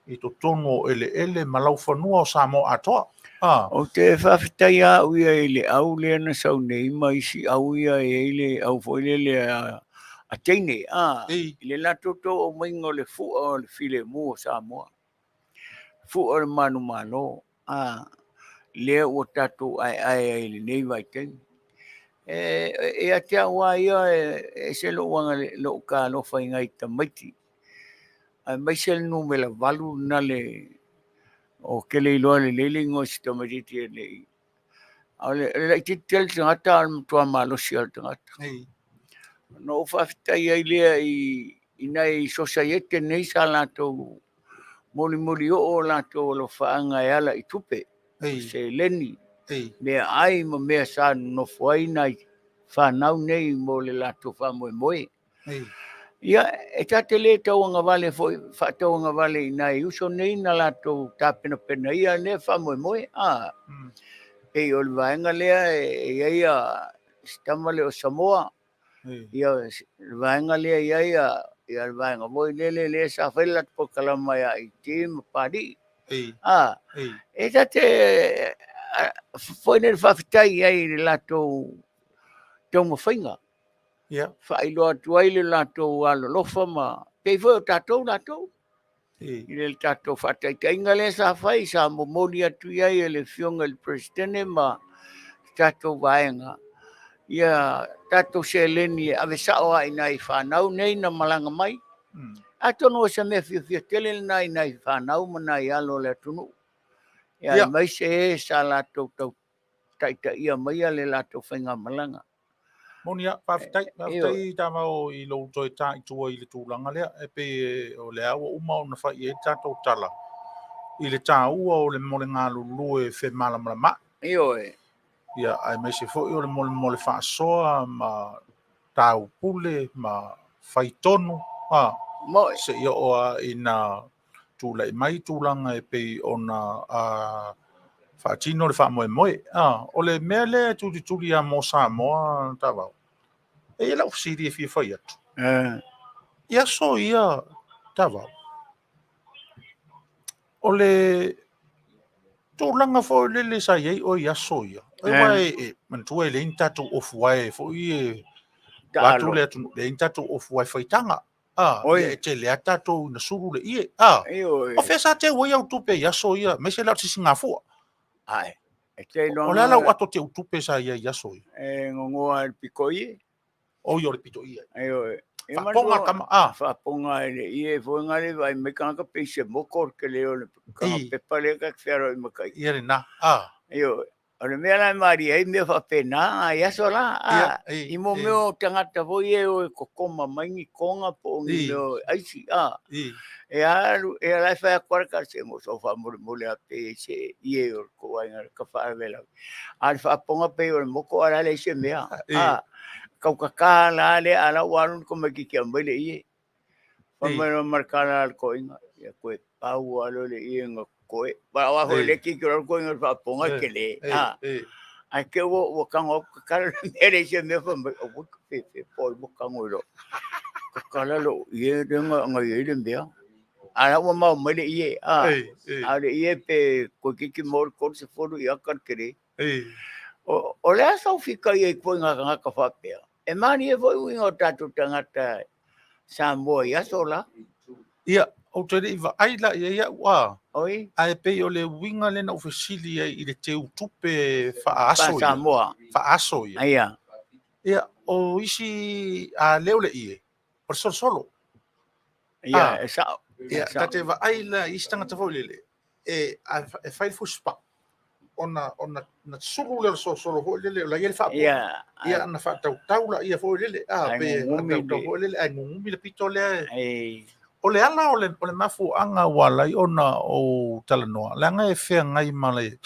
I to tono ele malau whanua o Samoa atoa. O te whaafita ia uia i le au lea na sau nei ma isi au ia i le au foile le a teine. I le latoto o maingo le fu o le file mu o Samoa. Fu o le manu malo. Lea o tatou ai le nei vai teng. E atea wā ia e se lo wanga lo ka lo whai ngai ta maiti. Mai se nu me la valu na le o kele iloa le lele ngo si ta maiti e nei. Le iti tel tangata al tua malo si al tangata. No whawhita ia lea i nei societe nei sa lato moli o lato lo whaanga e ala i tupe. Se leni. Mea ai ma mea sa no fuai nai whanau nei mo le lato whamoe. Ia, e tate le tauanga vale foi, whatauanga vale i nai uso nei na lato tāpena ia ne whamoe. E o le vaenga lea e ia stamale o Samoa. Ia le vaenga lea ia le vaenga moi le sa whailat po kalama ia i tīma pari. E tate foi nel whawhitai ai le lato taunga whainga. Whailoa tuai le lato alo lofa ma. Pei foi o tātou. I le tātou whatai. Ka inga le sa whai sa momoli atu iai e le fionga le presidente ma tātou vaenga. Ia tātou se leni ave saoa i nai whanau nei na malanga mai. Atono sa mea fia tele nai whanau ma nai alo le atunu. Ia mai se sa latou tau taita ia mai le latou whainga malanga. Monia, whawhitai tāmau I lo toi tā I tua I le tūlanga lea, e pe o le awa uma o na whai e tātou tala. I le tā ua o le mole ngā lulu e whe malamala. Io e. Ia, ai mai se fo I o le mole whaasoa, ma tāu pule, ma whai tonu, Moi. se ia oa I nā tūlai mai tūlanga e pe o na whaatino le wha moe. O le mea le tūtituri a mo Samoa tāwau. E lau siri e fia whai atu. Ia so ia tāwau. O le tūlanga fo le sa iei o ia so ia. E wai mantua e le intatu ofu wai fo I e watu le intatu ofu wai whaitanga. E te lea tātou na suru le ie. O whesa te wai au tupe ia so ia. Me se lau tisi ngā fua. Ai. O le alau ato te utupe sa ia ia so ia. E ngongoa le piko ie. O i o le pito ia. Whaponga kama. Whaponga e le ie. Fōinga le vai me kanga peise mokor ke leo le kanga pepa le kak whiaro I makai. Ia re nā. O le mea lai maari ei mea whapena. Ia so la. I mo meo tangata voi e o e kokoma maingi konga po ngi meo aisi. E alu, e lai whai akwaraka se mo so wha mole a pe se ie o ko wainga ka whaavela. A le whaponga pe o le moko ala le se mea. Kau kaka la le ala warun ko maki kia mbele ie. Whamero markana al koinga. Ia koe pau alo le ie nga koe. Ba wa ho le ki kiro koinga whaponga ke le. Ai ke wo kanga o kakara mere se mea whamai. O wika pepe po mo kango ilo. Kakala lo ie renga nga ie le mea. Ala wa mau mele ie ale ie pe ko kiki mor ko se foru ia kan kere o le asa fika ie ko nga ka fa pe e mani e voi wingo tatu tangata Samoa ia sola ia o te iwa aila ia wa oi ai pe o le winga le na ofisili I le te utupe fa aso Samoa fa aso ia o isi a leo le ie por solo ia sa ia tate va aila istanga te foi lele e fai fuspa ona na suru le solo foi lele la ia fa ia na fa taula ia foi lele pe tau foi lele ai ngumi le pitole o le ala o le mafu anga wala ona o talanoa la nga e fe ngai male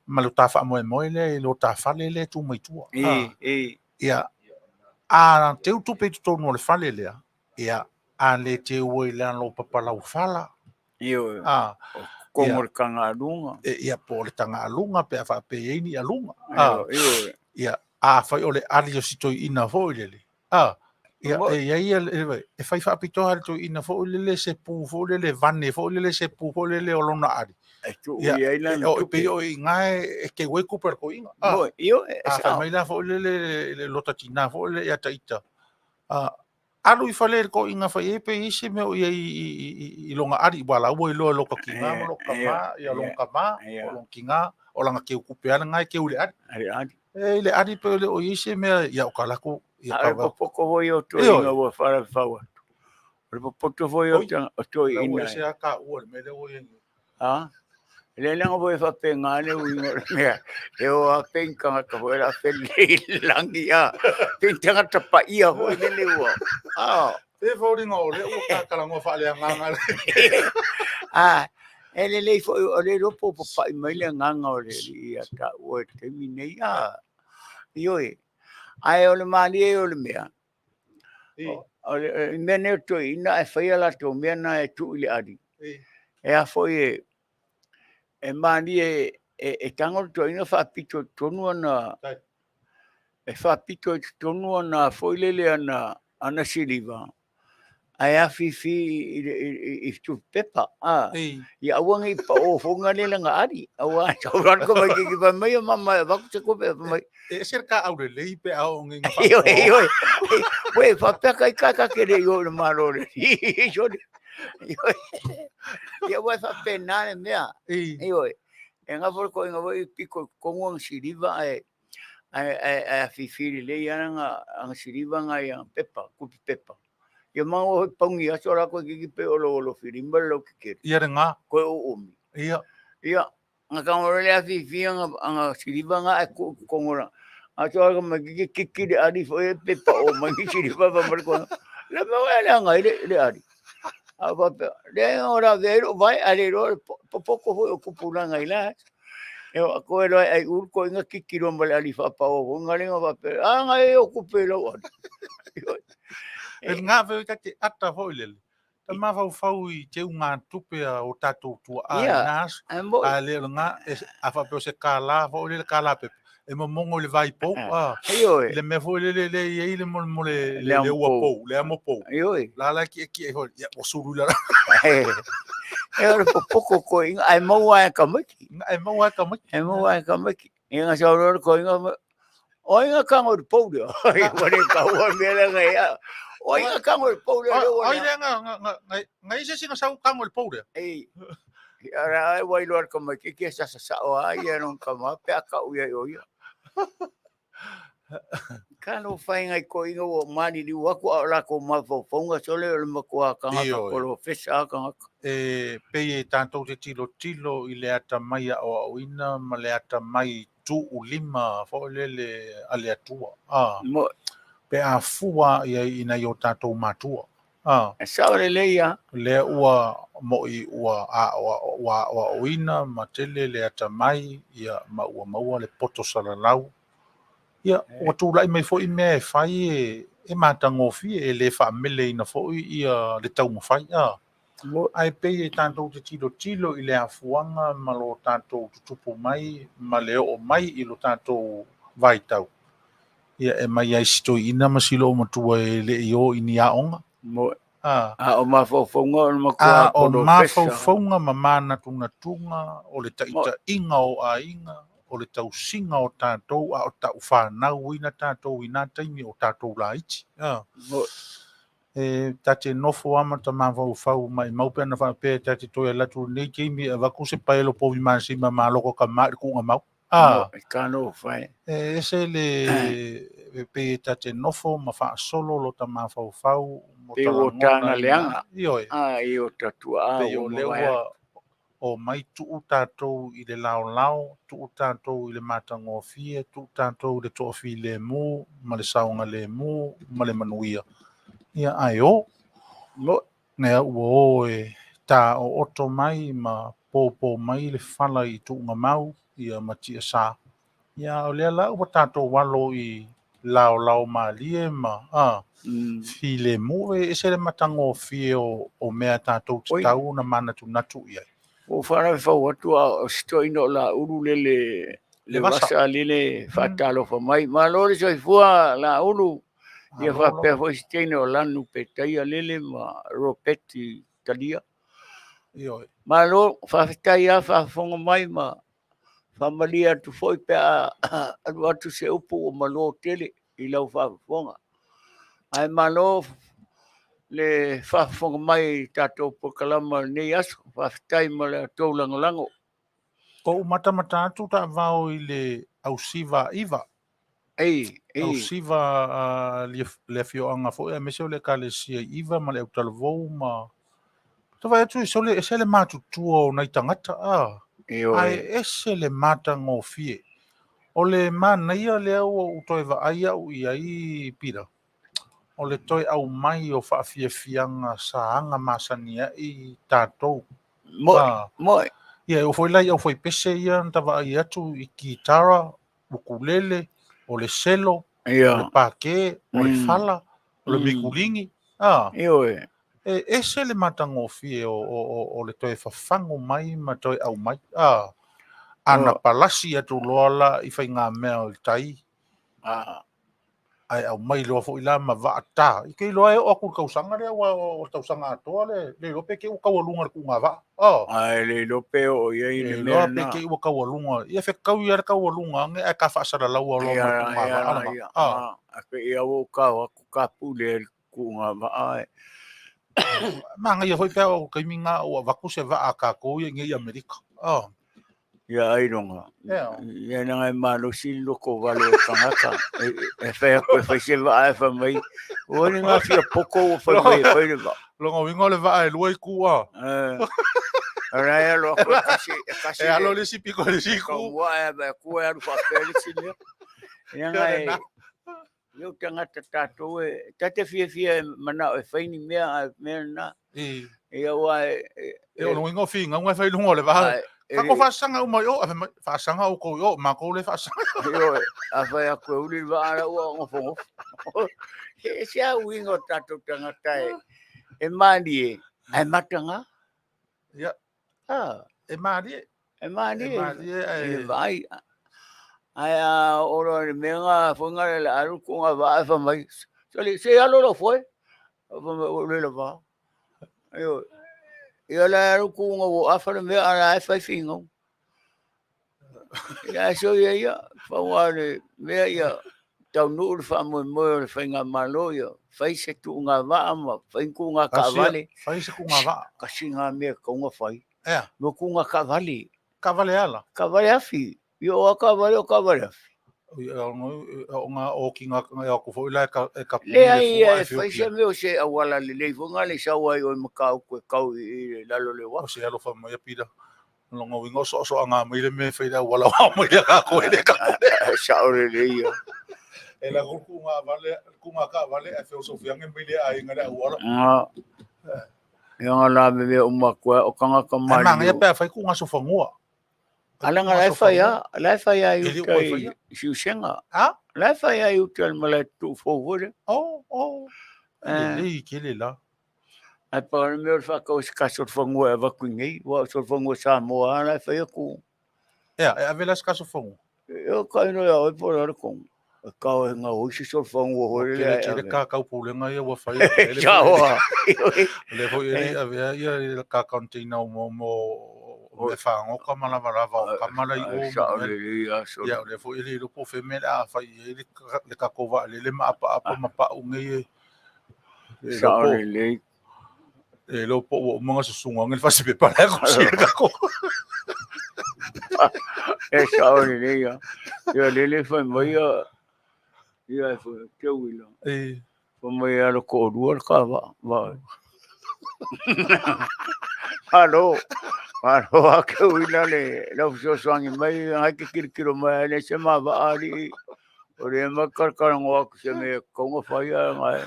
maluta fa mo le lo ta fa le tu mai tu ia a te tu pe tu no le fa lele ia a le te oi la lo papala ufala io como kanga lunga ia po le tanga lunga pe fa pe ni alunga ia a fa o le ali o sito ina fo le ia e fai fa pito al to ina fo le se pu fo le vanne fo le se pu fo le o lona ari ia o pe o ngai ke we ku per ko inga io fa mai la fo le lotatina fo le ya taita alu I fale ko inga fa e pe isi me o I longa ari wala o I lo ka kinga mo ka ma ia longa ma o longa kinga o langa ke ku pe ngai ke ule ari le ari pe le o isi me ia o kala ko ia ka va poco voi o to inga o fara fa o poco voi o to ina se ka o me le o le langa voi fa pe ngale o me e o a penka ka voi la fe langia penka ta pa ia ho le o e voting o le o ka kala ngo fa le nganga ele fo o le ropo pa mai le nganga o le ia ta o te mine io ai o le mali o le mea o le mene to ina e fa la to mena e tu le adi e a foi e mani e tango to ina fa pito tonu ana e fa pito tonu ana foi lele ana siliva ai a fifi I tu pepa ia wangi pa o fonga le nga ari awa tauran ko mai ki ba mai mama va ku ko pe mai e cerca au le pe au ngi nga io we fa pe ka ke le yo maro le ia wa fa pena le mea io e nga por ko nga voi pico con un siliva a fifi le ia nga ang siliva nga ia pepa ku pepa ia mau pangi a sora ko ki pe o lo firimba lo ki ke ia nga ko o umi ia ngakangora le afi anga siliva nga ko kongora ato ga magi kiki de ari foi pepa o magi siliva ba mar ko le ba le nga le ari aba le ora vero vai ari ro poco foi okupula nga ila eu ko lo ai ur ko nga kiki ro mal ali fa pa o nga le nga pa nga e okupelo e nga ve ka te ata foi le ta ma fau I te unga tupe o tatou tua a nas a le nga a fa pe se kala fo le kala pe e mo mongo le vai po le me fo le le mo le ua po le amo po la ki ho ya o suru la e ora poco ko ai mo wa ka maki ai mo wa ka maki nga sa ora ko nga o nga ka ngor po de ai wale ka wa me la nga ya o nga ka ngor po de o nga ise singa sa ka ngor po de ei ara ai wai lor ka maki ke sa o ai era ka ma pe ka u ya yo Kano fai ngai ko inga o mani ni waku a la ko ma fo fonga sole o ma ko ka ko lo fesa ka pe e tanto te tilo I le ata mai o ina ma le ata mai tu ulima fo le ale atua mo pe a fua ia ina yo tato matua sa le ia le ua mo I ua wa oina ma tele le ata mai ia ma ua le poto salalau ia o tu lai mai foi me fai e matangofi e le fa mele ina foi ia le tau mo fai ai pe e tanto te tilo I le afuanga ma lo tanto tutupu mai ma le o mai I lo tanto vai tau ia e mai ai sto ina ma silo mo tu e le io ini a onga mo o ma fo fonga o ma ko o ma fo fonga ma mana tunga o le taita inga o a inga o le tau singa o tātou a o tau whanau ina tātou ina taimi o tātou la iti. Tate nofo ama ta mawau fau mai maupena whapea tate toi latu nei keimi a waku se paelo povi maasima ma loko ka maari kunga mau. Kano whai. Ese le pe tate nofo ma wha solo lo ta mawau fau. Pe o tāna leanga. Ioe. I o tatua. Pe o lewa o mai tuu tātou I le lao, tuu tātou I le matangofia, tuu tātou I le tofi le mu, ma le saunga le mu, ma le manuia. Ia ai o, nea ua e tā o oto mai ma pōpō mai le whala I tuunga mau, ia matia sā. Ia o lea lau wa tātou walo I lao maalie ma, fi le mu e se le matangofia o mea tātou te tau na mana tu natu iai. O whara whau atu a stoi no la uru le wasa le whatalo wha mai. Ma lori soi fua la uru ia whapea hoi stene o lanu pe taia lele ma ropeti talia. Ma lo whawhetai a whawhonga mai ma whamalia tu foi pe a anu atu se upu o ma lo tele I lau whawhonga. Ai ma lo le whawhonga mai tātou pokalama nei aso, whawhitai ma le tau langolango. Ko mata atu ta vau I le ausiva iwa. Ausiva le fioanga fo e meseo le kalesia iwa ma le autalavou ma. Tawa atu ese le matutua o nei tangata Ai ese le mata ngofie. O le mana ia le au utoe wa aia u I pira. O le toi au mai o whaafiafianga saanga masania I tātou. Moi. Ia, o foi lai au foi pese ia ntawa ai atu I kitara, ukulele, o le selo, o le pake, o le fala, o le mikulingi. Ese le matangofie o le toi whawhango mai ma toi au mai. Ana palasi atu loala I whai ngā mea o tai. Ai au mai loa fo ila ma vaata I kei loa e o aku kausanga rea o tausanga atoa le lope ke u kawalunga ku ngā va ai le lope o iei le loa pe ke u kawalunga ia fe kau ia kawalunga nge a ka whaasara lau alo ma ku ngā va a ke ia o kau aku kapu le ku ngā va ai manga ia foi pe o kaiminga o vaku se va a ka ko ia nge Amerika ia ai ronga ia ngai malo si loko vale kangaka e fe ko fe se va fa mai o ni nga fia poko o fa mai fa le va longa wingo le va e loi ku Ora lo ko kasi E alo le sipi ko le ko siku. wa e ba ku e fa pele sile. Ia ngai yo tangata tatou e tate fia mana e faini mea na E ia wa e o ngo finga ngo fai lungo le va. Ka ko fa sanga o mai o fa sanga o ko yo ma ko le fa sanga. yo a fa ya ko uli va ara o ngo fo. E sia wingo tatou tangata e mani ai matanga. Ya. Ah, E mari. e mani. E mari E vai. Ai ora me nga fonga le aru ko nga va fa mai. Se alo lo foi. Fa le va. Yo ia la aru ko nga wo afa me ara fa fingo. Ya so ia fa wale me ia tau nur fa mo le finga malo ia. Fai se tu nga va ma fai ku nga ka vale. Fai se ku nga va. Ka singa me ko nga fai. E. Mo ku nga ka vale. Ka vale ala. Ka vale afi. Yo ka vale afi. O nga o ki nga ko fo ila ka Le ai fai se me o se awala le fonga le sa wa o makau ko kau I lalo le wa. O se alo fa mai pida. Longa wingo so anga mai le me fai da wala wa mai ka ko le ka. Sa ore le ia. E la ku nga vale ku nga ka vale e filosofia nge mai le ai nga wala. Yang ala me o makua o kanga ka mai. Manga ia pe fai ku nga so fangua. Ala nga la fa ya yu kai siusenga. Ha? La fa ya yu tel mala tu fo vole. Oh. Le ke le la. Ai pa me o fa ko ska so fangua va kungi, wa so fangua sa mo ala fa ya ku. Ja, e avela ska so fangua. Eu kai no ya o por ar ko. Ka o nga o si so fangua ho le. Ke ka ka pulenga ia wa fai. Ciao. Le fo ia avea ia ka container mo le fango ka mala o ka mala I o ya le fo ile lo po femela fa ile le ka kova le ma apa ma pa unge e lo po mo nga sunga ngel fa se pe para ko si ka ko e sa le ya le fa mai ia fo ke wila fo mai ala ko duar ka va Alo ke wila le lo so sangi mai ha ke kirkiro mai le se ma va ali o le ma kar ngo ko se me ko ngo fa ya mai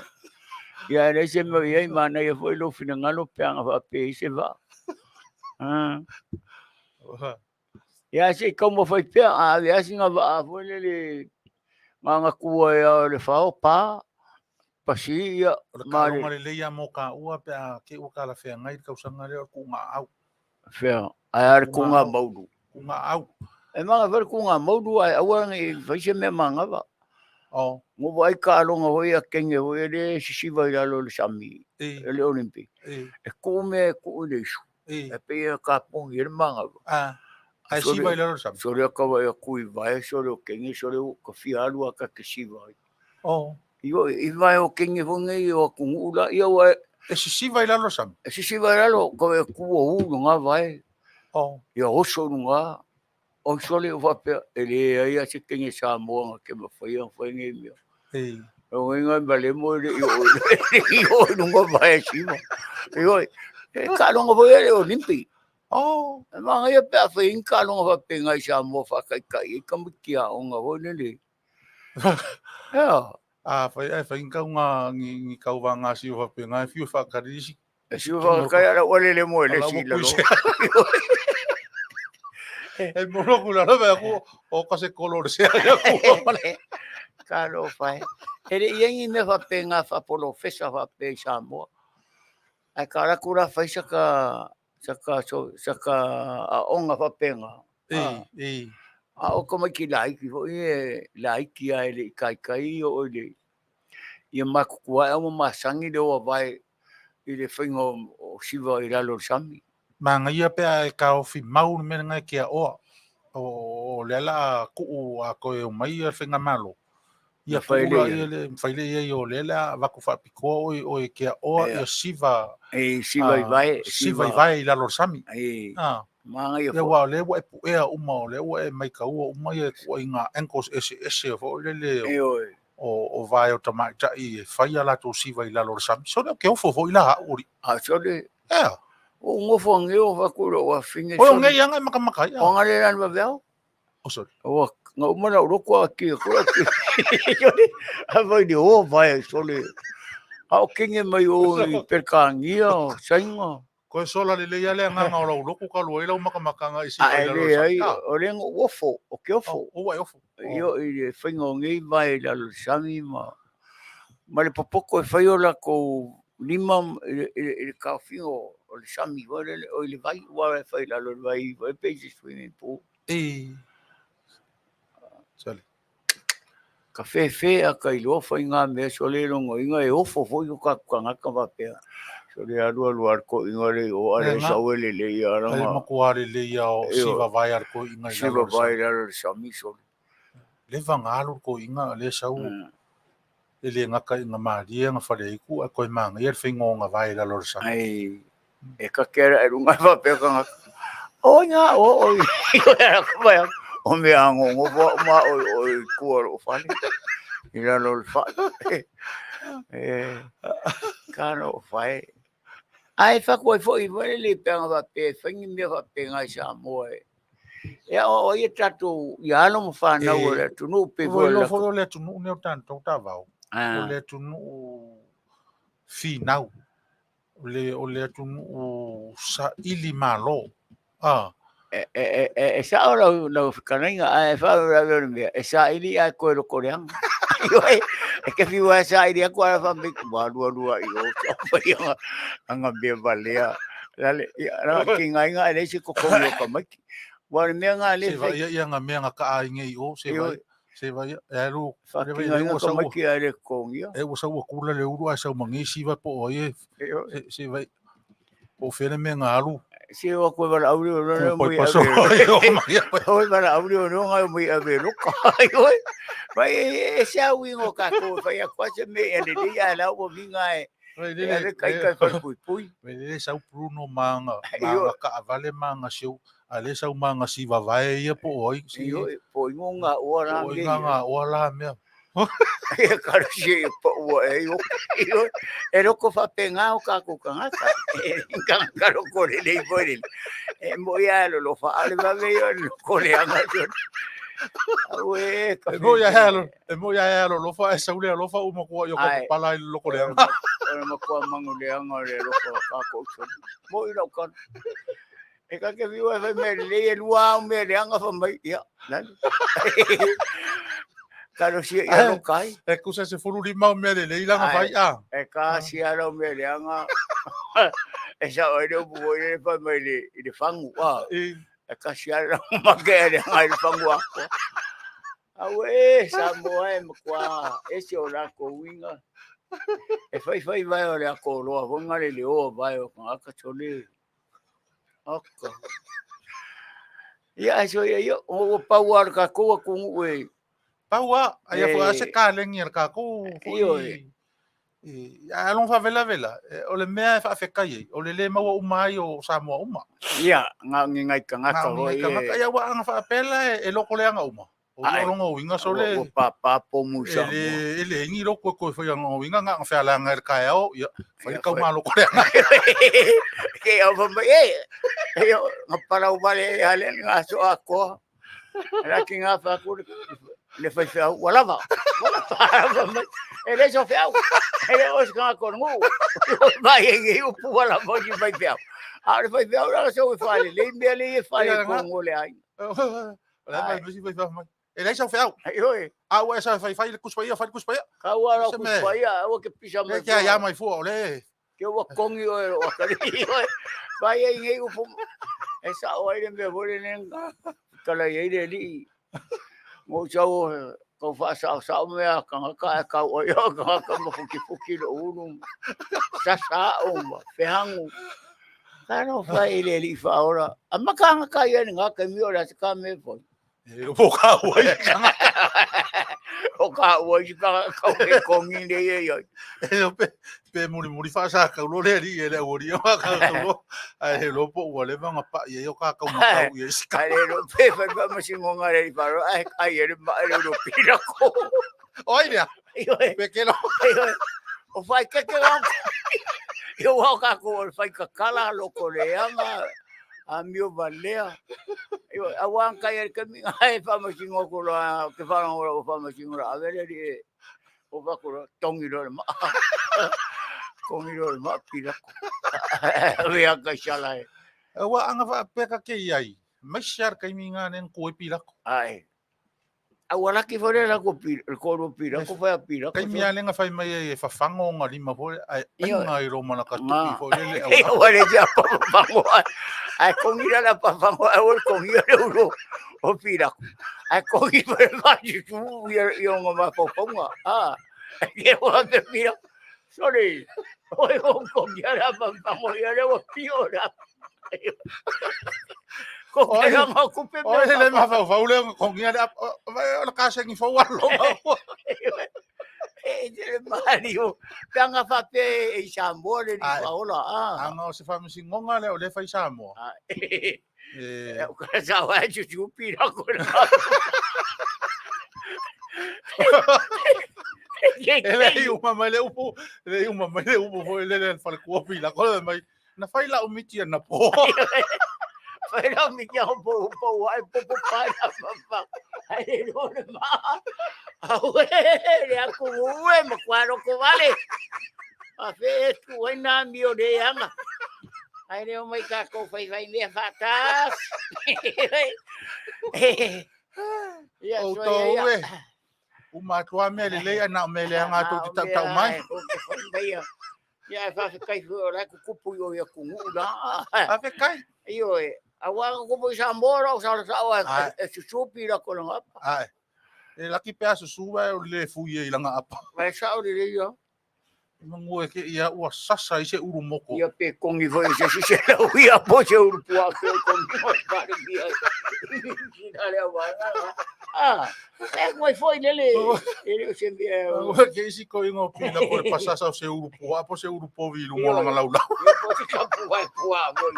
ya le se me ya mana ya foi lo fina ngalo peanga va pe se va ya se como foi pe a ya singa va foi le manga kua ya le fa pa pasia ma le ia mo ka ua pe ke o ka la fe ngai ka usanga le ku nga au Fea, ai ar kunga maudu. Kunga au. E manga ver kunga maudu ai awangi faise me manga ba. Oh. Mo vai ka longa hoi a kenge hoi le sisiva I lalo le sami. Le Olympic. E kume ku le su. E pe ka pongi le manga ba. Ai siva I lalo sami. So le ka vai kui vai so le kenge so le ka fialu ka ke siva. Oh. I vai o kenge hongi o kungula I o E si vai lalo sam. E si vai lalo ko e ku o nga vai. Oh. Ia oso nga. O sole o vape ele ia se kenge sa mo ke ma foi nge mi. O nga bale mo le o nga vai si mo. E ka longa voi le Olympic. Oh. Ma ia pe fa in ka longa vape nga sa mo fa kai ka mo kia o nga ho le. Ja. Fa inga nga ngi ka wa nga si wa pe nga fiu fa ka risi. Si wa ka ya o le mo le si lo. E mo lo kula no ba ko o ka se color se ya ko. Ka lo fa. Ele yengi me fa pe nga fa polo fesa fa pe sa mo. Ai ka ra kura fa saka a onga fa pe nga. O como que like like ia ele kai o le ia makua e mo masangi le o vai I le whainga o siva I lalo sami. Manga ia pe e ka o fi mau me nga ke o le la ku a ko e mai e whainga malo. Ia whaile ia o le la vaku whapiko o e ke o ia siva. Siva I vai. Siva I vai I lalo sami. Manga ia wa le wa pu e uma le wa mai ka u uma ia ku inga ankles ese fo le o vai o tamai I fai ala to si vai la lor sam so ke o fo la uri so le O ngofo ngeo va kulo wa finge. O ngai anga makamakai. O ngale ran va veo. O sorry. O nga umana uroko aki kula ki. Ava ni o vai sole. Ao kinge mai o i perkangia o sainga. Ko sola le le ale nga o loko ka lo ila makamakanga isi Ai le ai o le ngofo o ke ofo. O wa ofo. Io i fingo ngai vai la sami ma. Ma le popoko e fai ola ko lima i ka fingo o le sami o le vai wa e fai la lo vai vai peji swimming pool. Sale. Ka fe a ka ilo fai ngā mea so le rongo inga e ofo fo i ka ngaka wa pea. So le alu ko inga le o ale sau le le i aranga. Ale makuare le ia o siva vai ar ko inga. Siva vai la sami so. Le vangalo ko inga le sau. Ele ngaka inga maria nga fale iku a koe manga ia whingo nga vai la lor sa. Ai, e ka kera e runga wa pea ka ngaka. O nga, o era ka vai o me ango ngopo ma o kua o fale. I la lor fale. Kano o fai. Ai whakua i fo i wale le pea nga wa pea, whingi mea wa pea ngai sa moe. E o i tatu i alo mo whanau o le tunu pe Voi lo fo le tunu ne o tanto ta vau. O le tunu fi nau. O le tunu o sa ili malo. E sa ora no kanainga e fa ra me e sa ili a ko ro koreang. E ke fi wa sa ili a ko fa me wa lua i o fa ia anga be valea. Dale ra kinga inga le si ko ko ka mai. Wa me nga le se ia nga me nga ka ai ngai o se vai e lu fa kinga ka mai ki ale ko ia. E o sa o kula le uru a sa mangisi va po e se vai o fere me nga alu. Si o ko va audio no moi paso o mai o va audio no nga moi a ver ko ai vai e se au ingo ka ko vai a quase me e le dia la o vinga e e kai fa pui le sa Bruno manga ka vale manga show ale sa manga si va vai e po oi si po inga ora nge nga ora me e cara si po e e ro ko fa penga o ka ko ka ka ka ro ko le foi e mo ya lo fa ale va ve yo ko le anga we e mo ya halo lo fa esa ule lo fa uma ko yo ko pala lo ko le anga mo ko mangu le anga le lo ka ko mo i lo kan e ka ke viu e me le lua me le anga fa mai ya Karo si ia no kai. E kusa se furu lima me le ilanga vai a. E ka si aro me le anga. E sa o le bu e fa me le fangu a. E ka si aro ma ke le anga le fangu a. Awe sa mo e kwa e si ora ko winga. E fai vai o le ko lo vonga le o vai o ka chole. Aka. Ia so ia o pawar ka ko we. Paua, ai a se ka lengi ka ko. A long fa vela. O le mea fa fe kai. O le mau umai o Samoa uma. Ia, nga ngai ka ngaka ho. Ia wa nga fa pela e loko le nga uma. O longo winga so le. O papa po musa. Ele ngi loko ko fa nga winga nga fa la nga ka o. Ia, fa ka ma loko le nga. Ke o fa e. Yo, nga para o vale ale nga so ako. Era que nga fa ko le fai feo wala ele so feo ele os ka con mu vai ngi u wala mo di fai feo le fai feo la so fai le me le fai con le ai la mai si fai feo ele so feo ai wa sa fai kuspaia ka wala kuspaia o ke pisa mai ke ya mai fu le ke o con yo o ka vai ngi u esa o ele me vole nenga kala ye li mo chau ko fa sa me ka o yo ka mo fuki lo unu sa o fehangu kano fa ile li fa ora amaka ka ye nga ka mi ora ka me fo e o ka o ka ko ngi le ye yo pe muri fa sa ka lo le ri ele o ri ka lo ai lo po o le va pa ye yo ka ma ye ska le lo pe fa ma si ngonga le fa ai ye ma le lo pira ko oi ya pe ke lo o fa ke Yo wa ka ko fai ka kala loko leanga a mio valea. Yo awan kai ka mi ai fa ma singo ko la ke fa no fa ma singo la avere di o va ko tongi ro ma. Kongi ro ma pira. Vea ka shala. Wa anga fa peka ke ai. Mai shar kai mi nga nen ko pila ko. Ai. Awala ki fore la ko pira ko fa pira. Kai mi ale nga fai mai e fa fango nga lima po ai nga i ro mana ka tuki fo le Ai wale ja pa fango. Ai kongi la pa fango ai kongi le ulo. O pira. Ai kongi pa ka ju yo nga pa fonga. Ah. Ke wa ke pira. Sorry. Oi kongi la pa fango ya le o pira. Ko era nga ku pe. O le ma fa le kongi ada o ka se ngi fo wa lo. E Mario, tanga fa pe e sambore di paola. Anga o se fa misi ngonga le o le fai samo. O ka sa wa ju pira ko na. Le uma mai le upo fo le fa ko pila ko mai na fai la o miti na po. Fai la miti o po ai po pa pa. Ai no ma. Awe, le aku uwe makwaro ko vale. A fe tu na mio de anga. Ai le mai ka ko fai me fatas. Ya O to uwe. Uma tua me le ana me le anga to ta mai. Ya fa kai fu la ku kupu yo ya ku na. A fe kai. Yo awa ko po sambora o sa wa supi la ko nga. Ai. E laki pe aso suwa o le fuie i langa apa. Vai sa o le yo. Mangoe ke ia ua sasa i se uru moko. Ia pe kongi foi se la uia po se uru pua ke kongi mo pare dia. Dale a moi foi lele. Ele se via. Mangoe ke isi ko ingo pina por pasasa o se uru pua po se uru po vi lungo langa laula. Ia po se kapu vai pua moi.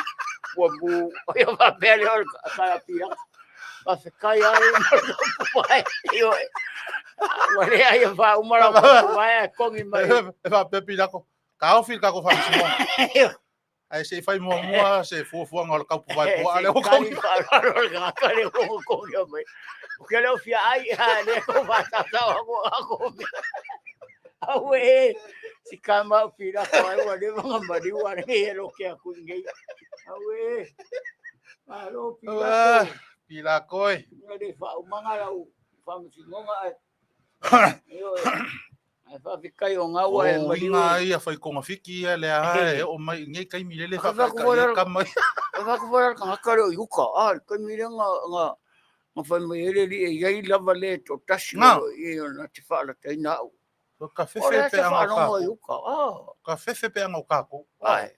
Pua bu. Ia va pele o kala pia. Va se kai ai pua. Io Wale ai va umara vai kongi mai. Va pepi lako. Ka ofil ka ko fa simo. Ai se fai mo se fu ngol ka pu vai po ale o kongi. Ka le kongi mai. O que le ofia ai le ko va ta ako. Awe si kama pira ko ai wale mga mari wale lo ke aku ngai. Awe. Alo pira. Pila koi. Ngade fa umanga lau. Fa msingonga. Ai fa fikai o nga wa e mai nga ia fai ko ngafiki le ai o mai ngai kai mi le fa ka mai fa ko volar ka ka o yuka kai mi nga fa mai le li ai lava le to tashi i na te fa la te na o ka fefe pe anga ka yuka ka fefe pe anga ka ko ai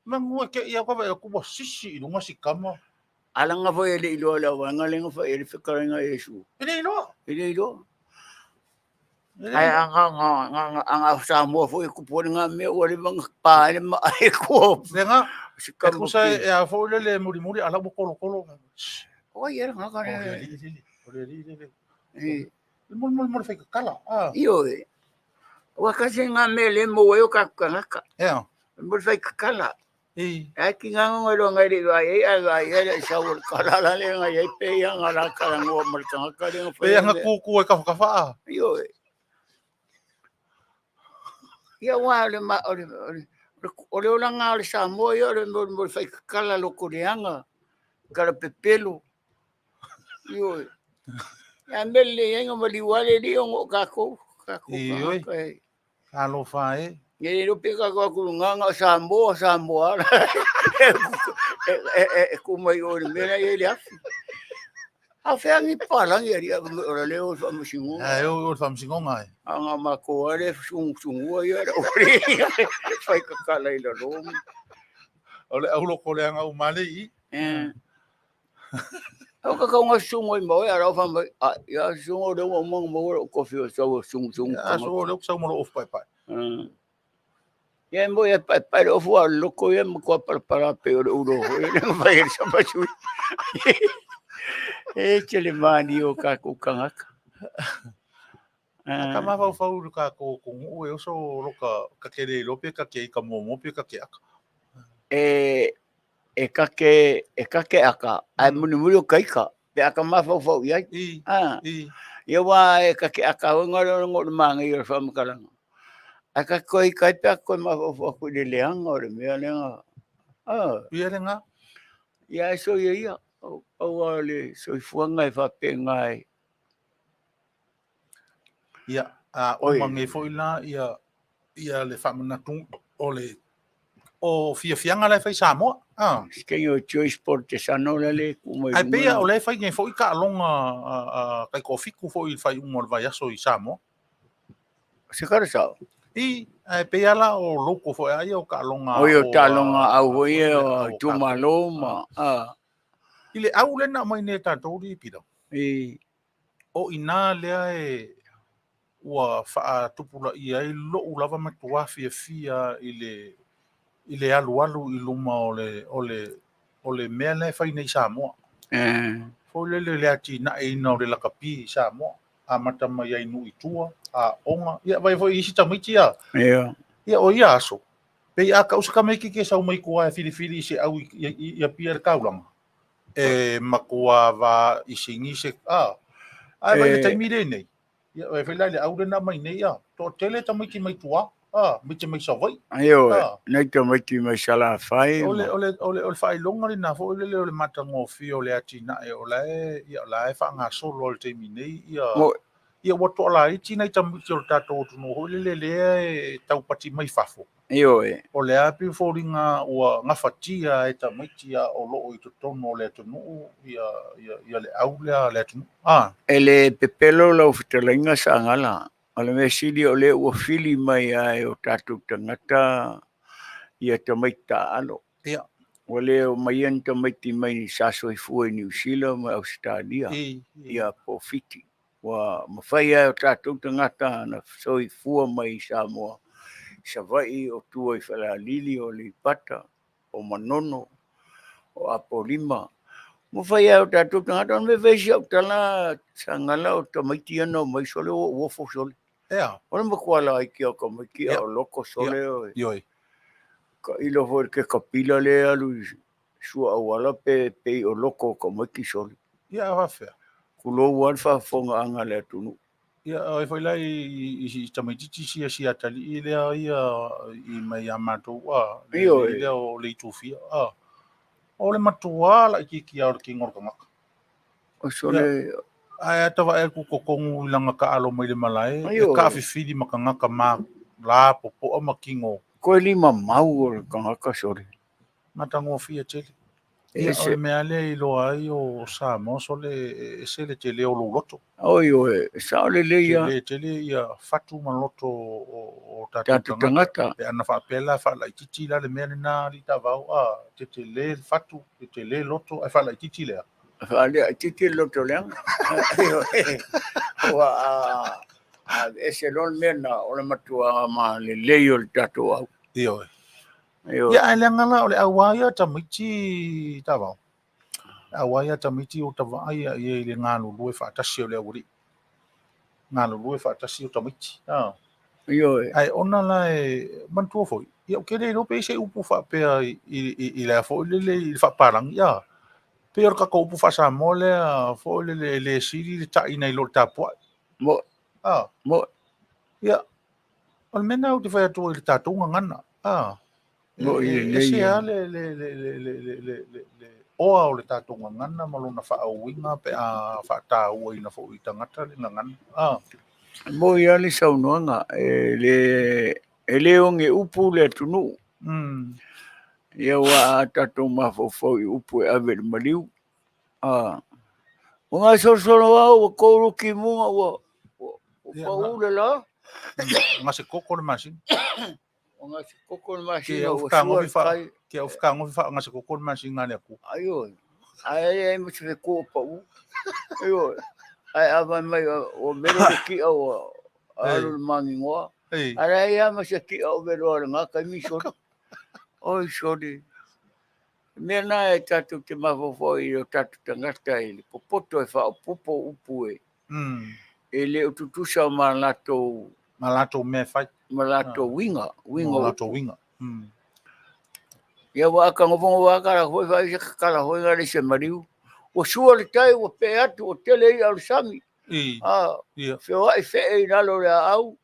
mangu ke ia ko ko sisi no ngasi kama ala nga foi le ilo la wa nga le nga fa ele fikara nga yesu ile ilo ai anga Samoa foi ku pone nga me o le mga pa le ma ai ko nga ka ku sa e a fo le muri ala mo kolo o ia nga ka le mo fe kala io wa ka se nga me le mo yo ka ka mo fe kala ai ki nga ngo nga ri ai ai sa o kala la le nga ai pe ya nga la ka ngo mo ka le pe nga ku ka fa io ia wa le ma ole ola nga le Samoa ia le mo fai kala loko leanga kala pepelo io ya mele nga mali wale li ngo kako io alo fa ye lo peka ko nga Samoa ku mai o le mena ye le a fe ngi pala ngi ria ora le o fa msingo o fa msingo ngai anga mako ale sung ia ori fai ka kala ila lo ole au ko le anga umale i au ka nga sung oi mo ia ra fa ya sung o de mo ko fi so sung a so le ko mo of pai ya mo ya pai o fu lo ko ya mo ko para pe o ro e vai sa pa chu chele mani o ka ku kangaka Ka mawhau ka ko ngu e oso roka ka kere lope ka ke ka momope ka ke aka. E kake aka. Ai muni o kaika. Pe aka mawhau iai. Ia wā e kake aka o ngoro manga i o whamakaranga. A ka koi kai pe a koi mawhau ku le leanga o le mea leanga. Ia renga? Ia e so ia. Au ale so i fuanga e whape ngai. Ia, o mange fo ila ia le whamanatu o le o fianga le whai Samoa. Skei o choice sport te sano le kumai. Ai pea o le whai ngai fo i ka alonga kai kofiku fo i whai umor vai aso i Samoa. Se kara sao? Ai pea la o loko fo ai o ka alonga. O ta alonga au hoi o tumaloma. Ile au le na mai ne tātou ri pira. O ina lea e ua wha tupula i ai lo ulava matua fia ile alu i luma o le mea le whai nei Samoa. Fo le ati na e ina o le lakapi i Samoa. A mata mai ai nui tua, a onga. Ia vai fo i isi tamiti ia. Ia o ia aso. Pei a kausa ka meki ke sau mai kua e fili se au ia pia kaulanga. E makua va i singi se ai vai le taimire nei. Ia vai lai le au na mai nei ia. To tele tamiti mai tua. Mi te mai savai. Aio, nei tamiti mai sala fai. Ole fai longa na fo le mata ngofi o le ati na e ole ia la e fa nga solo le taimine ia wato la i tina i tamiti o tato tunu ho le tau pati mai fafo. Io o le api foringa ua ngafatia e tamiti o loo i totono le tunu ia le au le tunu. Ele pepelo lau fitalinga sa ngala. Ole me sili o le ua fili mai ai o tatu tangata ia tamaita alo. Ia. Ole o maian tamaiti mai ni saso i fua i New Zealand mai Australia. Ia po fiti. Wa mawhai ai o tatu tangata na soi fua mai Samoa. Savai o tua i whalalili o li pata, o manono, o apolima. Mawhai ai o tatu tangata me veisi au tala sangala o tamaiti ana o mai sole o uofo sole. Ea. Ole makuala ai kia ka mai kia o loko sole o. Ioi. Ka ilo hoi ke kapila le alu sua awala pe o loko ka mai ki sole. Ia whawhea. Kulo wan whafonga anga le atunu. Ia ai foi lai i tamaiti si atali i lea ia i mai amato le o le tufia. O le matua la ki au ki ngor kanga. O sole ai atawa e ku kokongu langa ka alo mai le malai e ka fifidi makanga ka ma la popo o makingo ko lima mau o kanga ka sore matango fia tele e o me ale i lo ai o Samoa sole se le tele o loto oi sa le ia le tele ia fatu maloto o tatu tangata pe ana fa pela fa la titi la le mena na li tavau tele fatu tele loto e fa la titi le Fale titi loto lang. Wa ese lon mena o le matua ma le leo tatu au. Io. Ya ale ngala ole awaya tamiti tava. Awaya tamiti o tava ia le ngalo lue fa tasi o le uri. Ngalo lue fa tasi o tamiti. Io. Ai ona la mantua foi. Ia ke le lope se upu fa pe i la fo le fa parang ya. Pero ka ko upu fa sa mole fo le siri ta ina lo tapo. Mo. Mo. Ya. Al mena o te fa to i tatu ngana. Mo le oa o le tātou ngangana malona whaauinga pe a whaatau ina fo i tangata le ngangana. Mo ia le saunoanga e le onge upu le tunu. Ia wa tātou mawhawhau i upu e ave le maliu. O ngā sosoro au o kouru ki munga o paule la. Ngā se koko le masin. O ngā se koko le masin o suar kai. Ke au whakango wha ngā se koko le masin ngā le aku. Aioi. Ai mo se ko pa u. Aioi. Ai ava mai o mero ki au alu mangi ngoa. Ai ia mo se ki au mero ngā kai mi so. Oi sori. Mena e tatu te mawhawhau i o tatu tangata i le popoto e wha pupo upu e. ele ututusa malato Malato me fai. winga Malato winga. ia wa ka ngongo wa ka ho vai se kala ho ngale se mariu o sua le tai o pe atu o tele ia o sami Ia. fe wa fe e na lo la au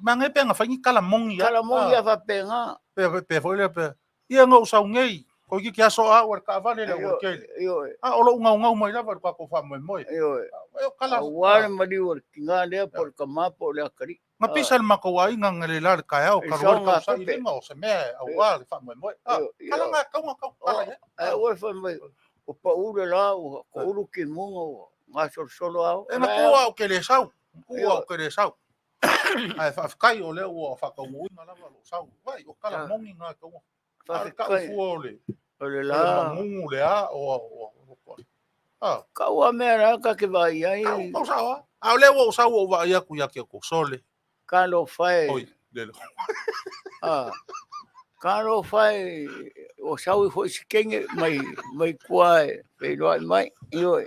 Mangai pe nga fai kala mongi kala mo ia fa penga Pe foi le pe. Ia ngau sau ngei. Ko ki kia so a war ka vale le o kele. yo O lo ngau mai la war ka ko fa moi. yo Kala. wa mariu o kinga le por ka mapo le akari Nga pisal makawai nga ngalila ka yao ka ro ka sa ile nga o se me wa fa moi. Kala nga ka kala ya. o fa mai o pa ule la o ko ulu ki mungo nga solo au E nga kua o kele sau. Kua o kele sau. Ai fa kai o le o fa ka ngui nga la lo sau. Vai o kala mongi nga ka o. Fa ka fu le. ole la Mungu le a o. ka wa mera ka ke vai ai Ka sa. A le o sau o va ia ku ya ke ko sole. ka lo fai Oi, le. ka lo fai o sau foi skenge mai kuai pe lo mai yo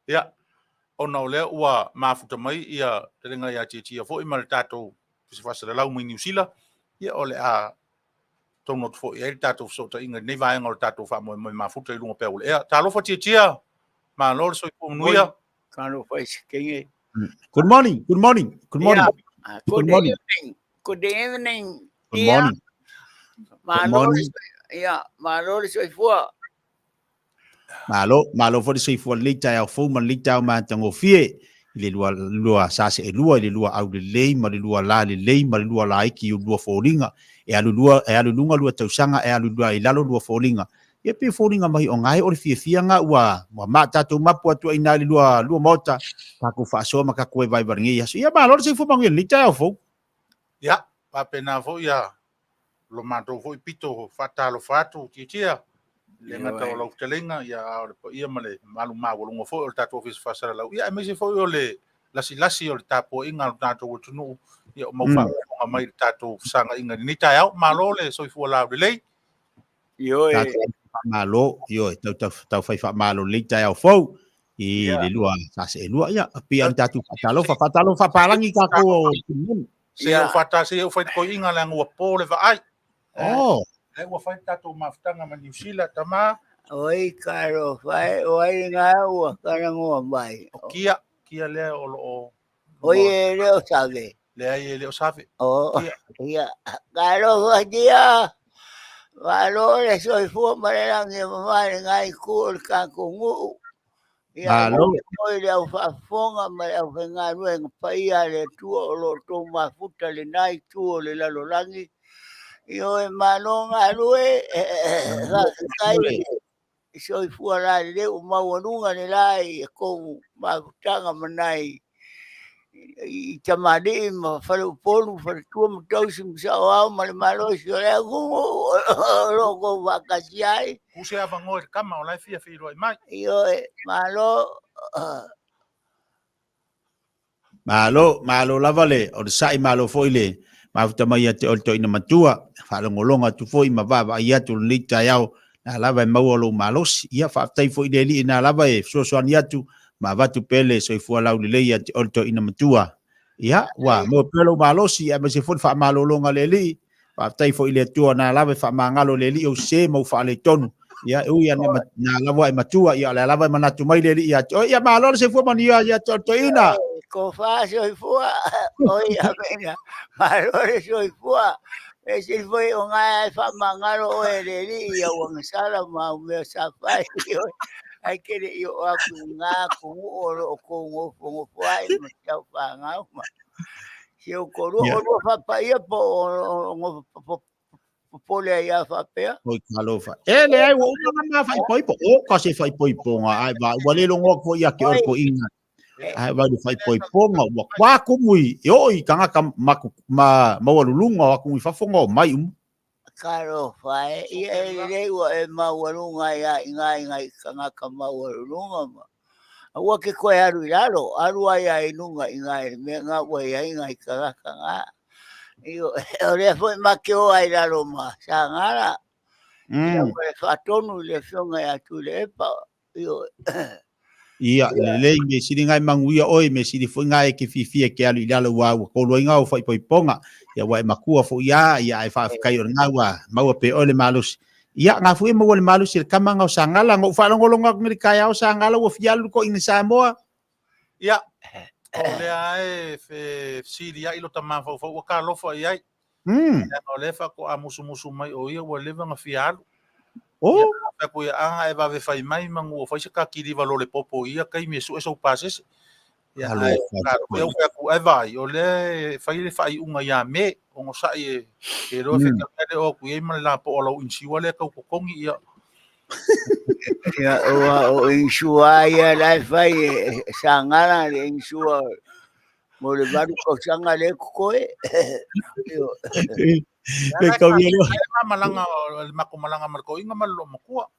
Ia. Ona ole ua mafuta mai ia terenga ia chichi fo i mal tato se fa sala lau mai New Zealand ia ole a tono fo ia tato so ta inga nei vai ngol tato fa mo mafuta i lunga pe ole ia talo fo chichi ma lor so i nuia ka lo fai skenge Good morning. Good morning. Good morning. good morning. evening good evening Good morning. ma lo so fua Malo for the safe for later au fo man later ma tango fie le lua sa se lua le lua au le lei ma le lua la le lei ma le lua la iki lua foringa e alu lunga lua tausanga e alu lua i lalo lua foringa e pe foringa mai o ngai o le fie nga ua ma tatu mapu atu ina le lua mota ka ku fa so ma ka ku vai barngi ya ia malo se fo mangi later au fo ia pa pena fo ia lo mato fo i pito fatalo fatu chichi le ngata o lau telenga ia ia male malu mawolungo fo o tato office fa sala lau ia me se fo o le lasi o le tapo inga tato o tunu ia o mau fa mai tato sanga inga ni tai malo le so i fu la le yo malo yo tau fai fa malo later au fo i le lua sa se lua ia pi an tatu fatalo fa parangi ka ko se o fata se o fai ko inga la ngua pole va ai oh e o fai tato maftanga ma New Zealand tama oi karo fai oi nga o kana ngo mai o kia le o lo oi le o sabe le ai le o sabe oh ia karo dia valores soy fu manera que mamá ngai kul ka kungu ia oi le fa fonga ma au nga no paia le tuo lo to ma futa le nai tuo le la lo langi io e malonga lui la kai soy fu ala le o ma wonunga le lai ko ma tanga manai i tamari ma falu polu falu tu mo tau sim sa o ma le malo si le lo ko vacaciai ku se ava ngoi kama o lai fia roi mai io e malo lava le o le sai malo foile ma futa mai ate o to ina matua fa lo ngolonga tu foi ma va ia tu lita yao na lava mau lo malos ia fa tai foi le li na lava e so so ania tu ma va tu pele so i fu la le ia o to ina matua ia wa mo pelo malos ia ma se fu fa malo longa le li fa tai foi le tu na lava fa mangalo le li o se mo fa le tonu ia u ia na lava e matua ia la lava mana tu mai le li ia ia malo se fu mania ia to ina ko fa soy fu oi a venga malo soy fu e se foi o ngai fa mangalo o le li ia o sala ma me sa fa ai que yo a nga ku o ko ngo fai ma tau pa nga ma se o ko ro fa pa ia po po le ia fa pe oi kalofa ele ai wo na fai poi po o ka se fai poi po nga ai va wale lo ngo ko ia ke or ko inga ai va fai poi po nga wa ku mui oi kanga ma walulunga wa ku fa fonga mai karo fai ia le wa e ma walunga ia inga kanga ka ma walunga ma wa ke ko aru ai nunga inga me nga wa ia inga kanga io ore foi ma che o ai la Roma sangara io fa tonu le fionga ya tu le pa io Ia le me siri ngai manguia oi me siri foi ngai ke fifia ke alu ila wa ko lo inga o foi ponga ia wa makua fo ia e fa kai o nga wa mau pe ole malus ia nga fui mo le malus il kamanga o sangala ngo fa ngolonga ngi kai o sangala o fialu ko ina Samoa Ia. O lea e fe siri ai lo tama fo fo ka lo fo ai. O le fa ko amusu mai o ia wa le vanga fialu. oh Fa ko ia anga e va ve fai mai mangu o fa se ka kiri va lo le popo ia kai me su eso pases. Ia ai ka eu fa e vai o le fai unga ia me o ngo sa e ro fe ka le o ku e man la po lo insi wa le ka ko kongi ia. Ia o insua ia lai fai sangala le insua mo le baru ko sanga le koe. ke ka vielo Malanga mako malanga marko inga malo makua.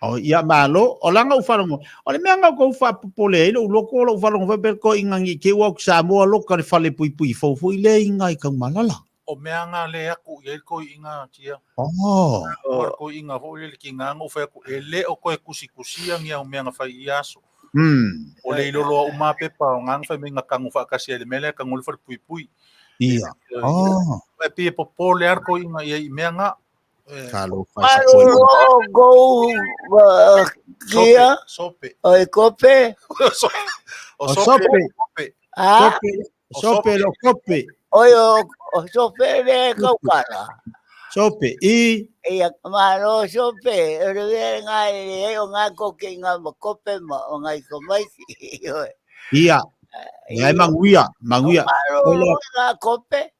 o ia malo o langa u falongo o le menga ko fa popole lo loko lo falongo fa per ko inga ngi ke wa Samoa lo ka fale pui fo le inga i ka malala O mea ngā le aku i ko inga tia. oh Marko inga ho le ki ngā ngō whai e le o koe kusia ngia o mea ngā whai i aso. O le ilolo o mā pepa o ngā whai me ngā kangu whakasi e le mele kangu le whai pui. ia oh E pie popo le arko inga i mea ngā. Kalo Malo go kia Sope. o kope. O sope. Ah, sope lo kope o sope le kaukara. sope i Ia malo sope o le ngai o ngā koke ngā kope ma o ngai ko mai. ia ngai manguia Malo ngā kope.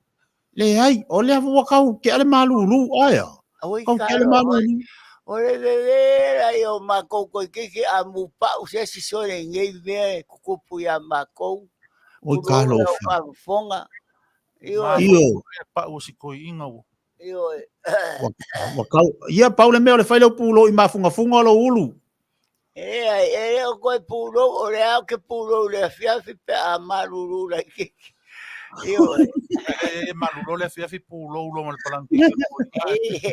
le ai o le wa kau ke ale malulu aya kau ke ale malulu O le vevera i o mako ko kiki a mupa o se si sore ngei me kukupu ya mako. o kalo Fonga. io Pa o si ko inga o. Io wa kau ia paule me o le failo pulo i mafunga lo ulu e o ko pulo o le au ke pulo le fiafi pe a malulu la kiki. Io E malulo le fia fi pulo lo mal palanki.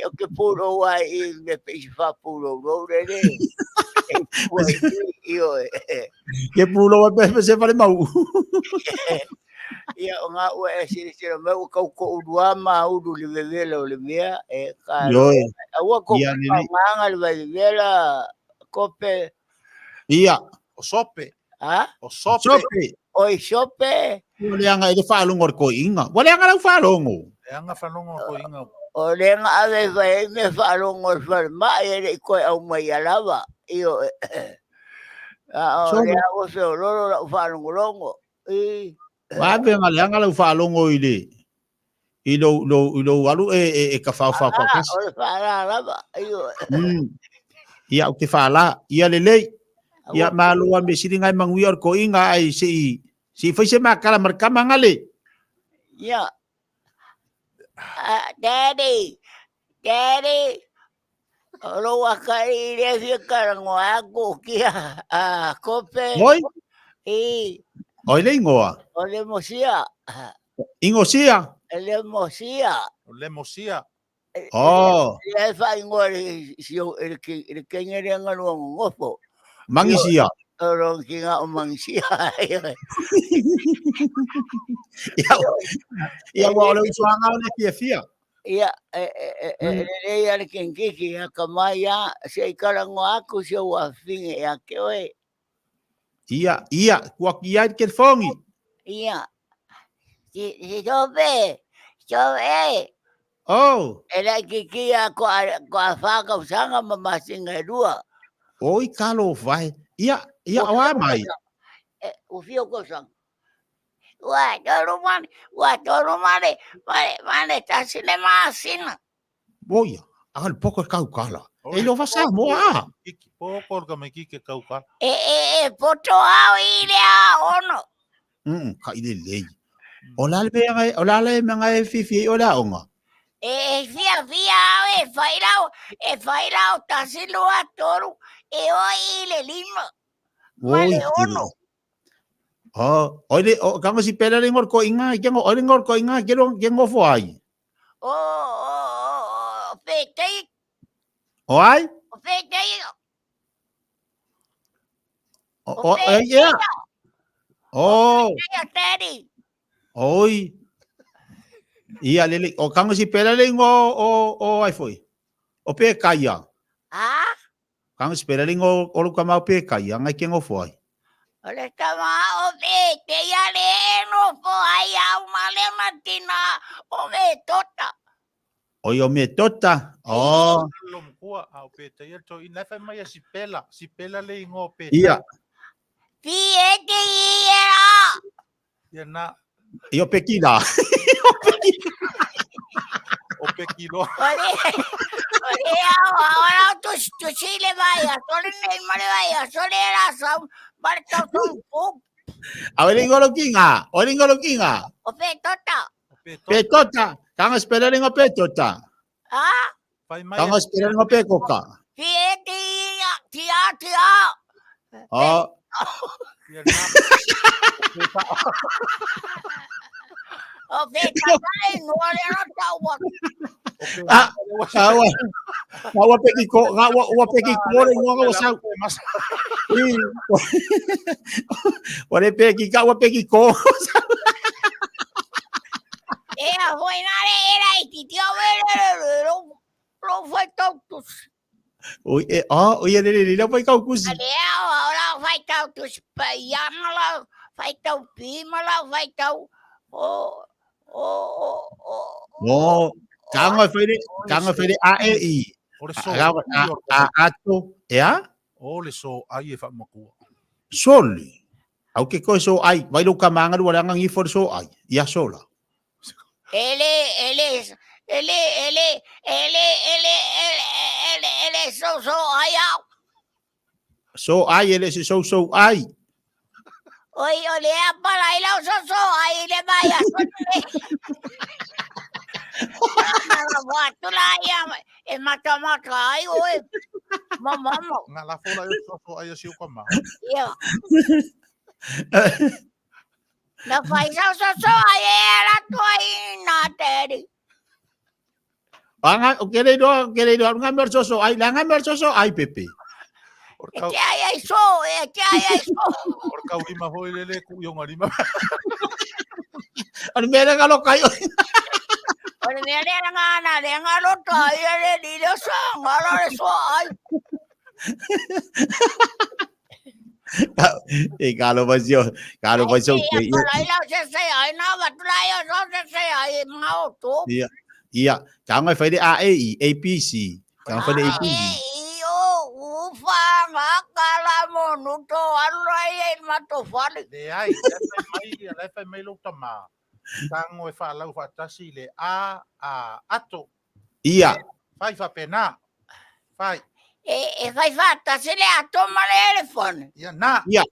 o ke pulo wa i me pe fa pulo lo le. Io ke pulo pe se fale mau ia o ngā ua e siri me o kau ko urua ma uru le vevela o le mea e ka ua ko nganga le vevela kope ia O sope. ha O sope. o i sope o le anga e falongo ko inga wa le anga la falongo E anga whanonga ko inga. o le nga ave vai me whalongo whalma e le koe au mai alawa io o le au se o loro la whalongo longo wa be nga le anga la falongo i lo walu e ka fa o le whala alawa io ia o te fala ia le ia malo me siri ngai mangui or ko inga ai si foi se makala markama ngale ia daddy olo wakari le fia karango aku kia kope oi oi le ngoa o le mosia ingosia le mosia O le mosia. oh le fa ngore sio el kengere ngalo ngofo mangisia oro kinga o mangisia ia wa le suanga le fia ia ia le kengeki ya kamaya se karango aku sio wa finge ya kewe ia kwa kia ke fongi ia si sobe oh era kikia ko faka usanga mamasinga dua oi kalo vai ia wa mai o fio cosa wa toro mane ta sinema sina boia al poco kala e lo va sa mo a Kiki poko ka me kiki kauka. poto au ile ono ka ile le ola le me ngai fifi ola onga fia fairao ta silua toru o ile lima oi ono oi kanga si pela ngor ko inga ke ngor ko inga ke ngo fo ai petei oi Yeah. Oh, Kaya Teddy. oi. Ia lele o kanga si pera le o ai foi. O pe kaia. Ah, Kanga si pera le o lu kama o pe kaia ngai ke ngo foi. ole tama o te ya le no po ai au male matina o me tota. O yo me tota. Oh, Lom kua au pe te ia to ina fa mai si pela le ngo pe. ia. Fi e te ia. Ia na Io pe kila. o pe kilo. Ole ahora tu chile vaya, solo en mare vaya, solo era son barta son pop. A le ngolo kinga. O le ngolo kinga. O pe tota. O pe to. Pe tota. Kanga si pera le ngo pe tota. Ah, Fai mai Kanga si pera le ngo pe koka. fi e te ia, tia. Oh, ia na. O pe tai no le no tawa. ah, awa. Awa pe ki ko, awa pe ki ko le ngo sa. O le pe ki ka, awa pe ki ko. Era foi na era e ti tio lo foi todos. Oi, oi le le pai ka kusi. Alea ora vai todos paiamala, vai tau pimala, vai tau o No, kanga fere a e i. O le so. A ato, ea? O le so ai e fa makua. Soli. Au ke ko so ai, vai lo kamanga lu wala ngi for so ai. Ia sola. ele so aya. So ai ele so ai. Oi, ole para ir ao so aí le vai a tu la ia e mata ai oi. Mamma. Nga la fola yo so ai si ko ma. Ia. Na fai so aí era tu aí na teri. Anga o kele do nga mer so ai, la nga mer so ai pepe. Que aí so, que aí so. Or ka uri ma hoi lele ku yo ngari ma. Ano mera ka lo kayo. Ora me era ngana, de ngalo to aí le di so, ngalo so ai. E kalo ba so ke. Para ir ao se aí na batlaia so se aí mau tu. Ia, kanga fere a e i, APC. Kanga fere APC. Ufa ngakala mo to alai e mato fale. Le ai, le fa mai lo tama. Tango e fa lau fa tasi le a ato. Ia. Fai fa pena. Fai. E fai fatta se le a tomare elefone. Ia na. Ia.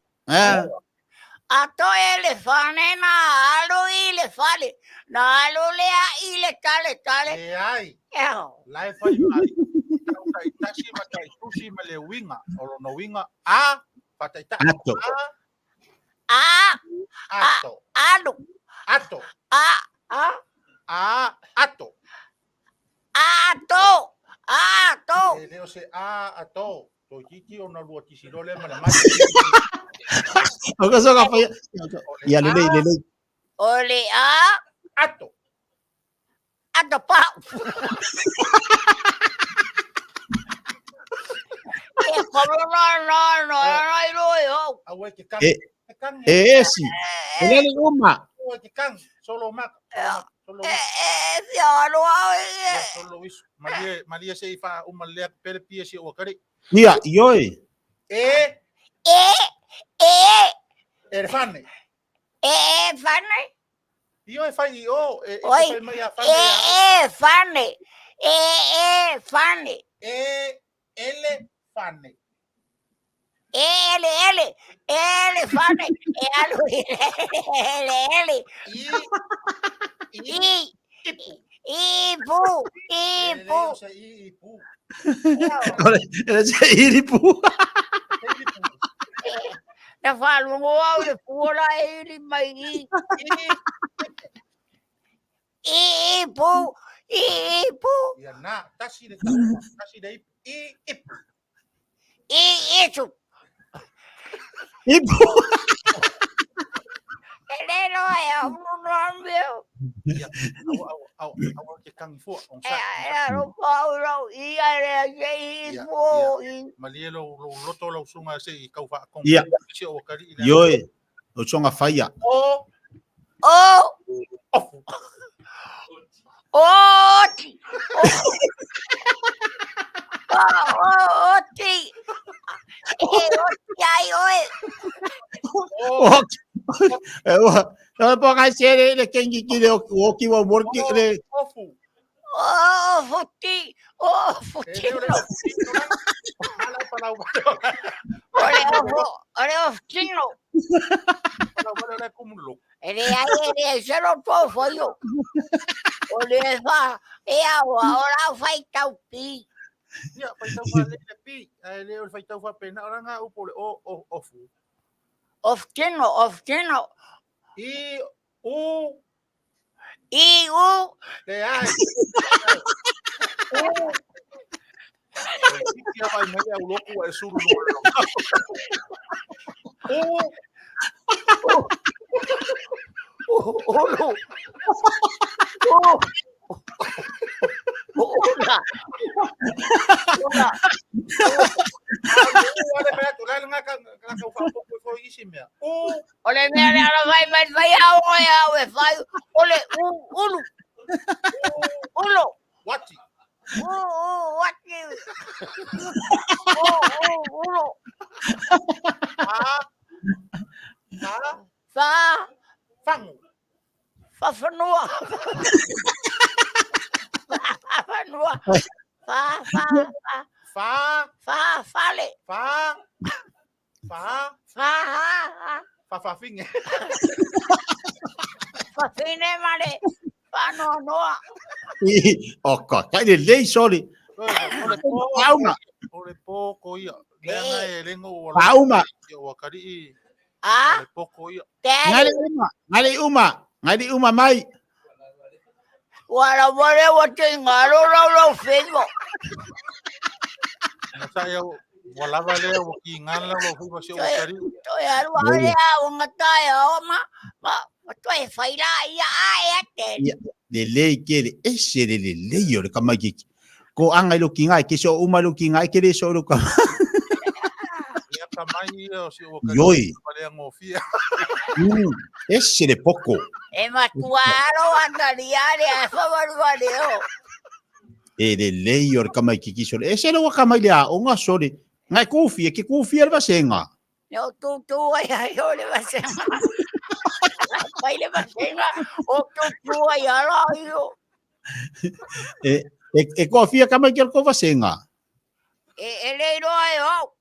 A to elefone na alu ile fale. Na alu le a ile tale. Le ai. Lai fai mai. Tai tasi ma tai tusi ma le winga. Olo no winga a patai ta. Ato. Ato. Alu. Ato. Ato. Ato. E leo se ato. To kiki ona lua kisiro le mana mai. Oka so ka fai. Ia lele. Ole Ato. Ato pa. No. Awe ke kang. Si. Ele uma. Awe ke kang. Solo mak. Solo wis. Maria se fa uma le pele pia si o kari. Ia, ioi. Fane. Fane. Io e fai io e fai mai a fane. Fane. Ele fane. Ele fane. Ele. Ipu. Ele se iripu. Na falo ngau le pula ele mai. Ipu. Ya na, tasi de ipu. Isso. Ipo. Ele no é um nome meu. Au ke kangi fo on sa. É o Paulo e a gente foi. Malie lo loto lo sunga se I kau fa kong. Ia. Si o kari ila. Ioe. O songa faia. O Oh, oh, ti. Ai, oi. O po ka sere le kengi ki le o ki wa morki le. Ofu. Oh, futi. Oh, futi. Ala para Olha o fino. para kumulo. Ele aí, se não tô, foi eu. Olha, ora vai tal pi. Ia fai tau fa le pi. Le o fai tau fa pena ora nga upo le o ofu. Of tino. I u E o le ai. Ia vai me le loku e suru no. Olo. Olha, ela vai olha, ulo. What? What you? Ulo. Fango. Fafanua. Fale. Fafinge. Fafine mare. Fanonoa. Oka, kai le lei sori. Pauma. Ole poko ia. Lenga e lengo. Pauma. Yo wakari. Ah, Ole poko ia. Ngali uma mai. Wala wale wote ngalo fengo. Saya wala vale o kingala lo fu ba si wakari. To ya wale ngata ya ma to e faila ia aete. Le lei kere ese le lei o ka mai ki. Ko anga lo kinga ke so uma lo kinga ke le so lo ka. Ia kamai o si wakari. Yoi. Vale ngofia. Ese le poco. E matuaro andariare a favor valeo. E le lei o ka mai ki so. Ese lo ka mai le a o nga sori. Ngai kufi ke kufi el basenga. No tu ai yo le basenga. Vai le basenga. O tu ai ala yo. E kufi ka mai ko basenga. E le ro ai o.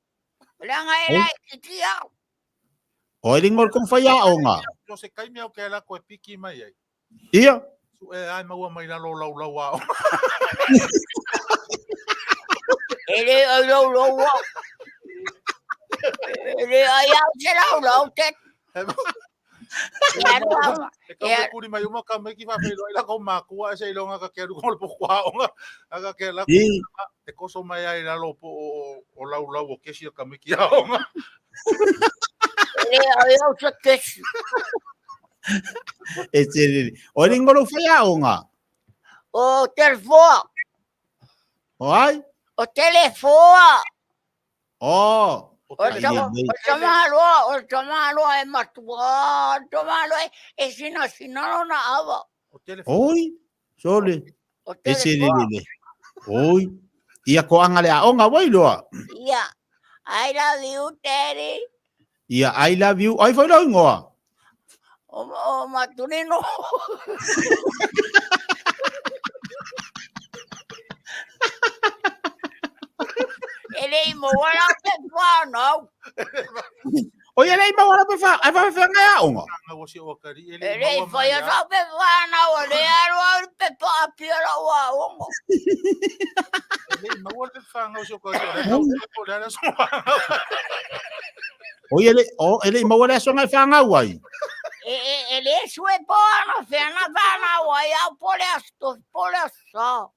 Langa era kia. O ring mor kon fa ya o nga. Yo se kai me o ke la ko piki mai ai. Ia. Su e ai mau mai la lo wa. Ele lo. Ele ai au se lo te. E kuri mai uma ka me ki fa felo ila ko makua se longa ka ke ru ko po kwa onga. Aga ke la te koso mai ai la lo po o lau o ke si ka me ki onga. Ele ai au se kesu. Ese o ring mor fa ya o nga. O telefone. Oi? O telefone. Oh. O chamalo é matua, chamalo é se não na ava. Oi? Sole. O Ese telefone. le. Oi. Ia ko anga le a o nga wai loa. Ia. I love you, Daddy. Ia I love you. Ai foi lo ngoa. O maturino. Ele mo wala te no. O ia nei ma ora pe fa. Ai fa nga ya o nga. Nga si wakari Ele foi a só pe na o le aro pe pa pira wa o. Ele ma wa te fa nga si wakari. Ora so. O ele ma ora so nga fa nga wai. Ele sue bono fena bana wa ya por esto, por eso.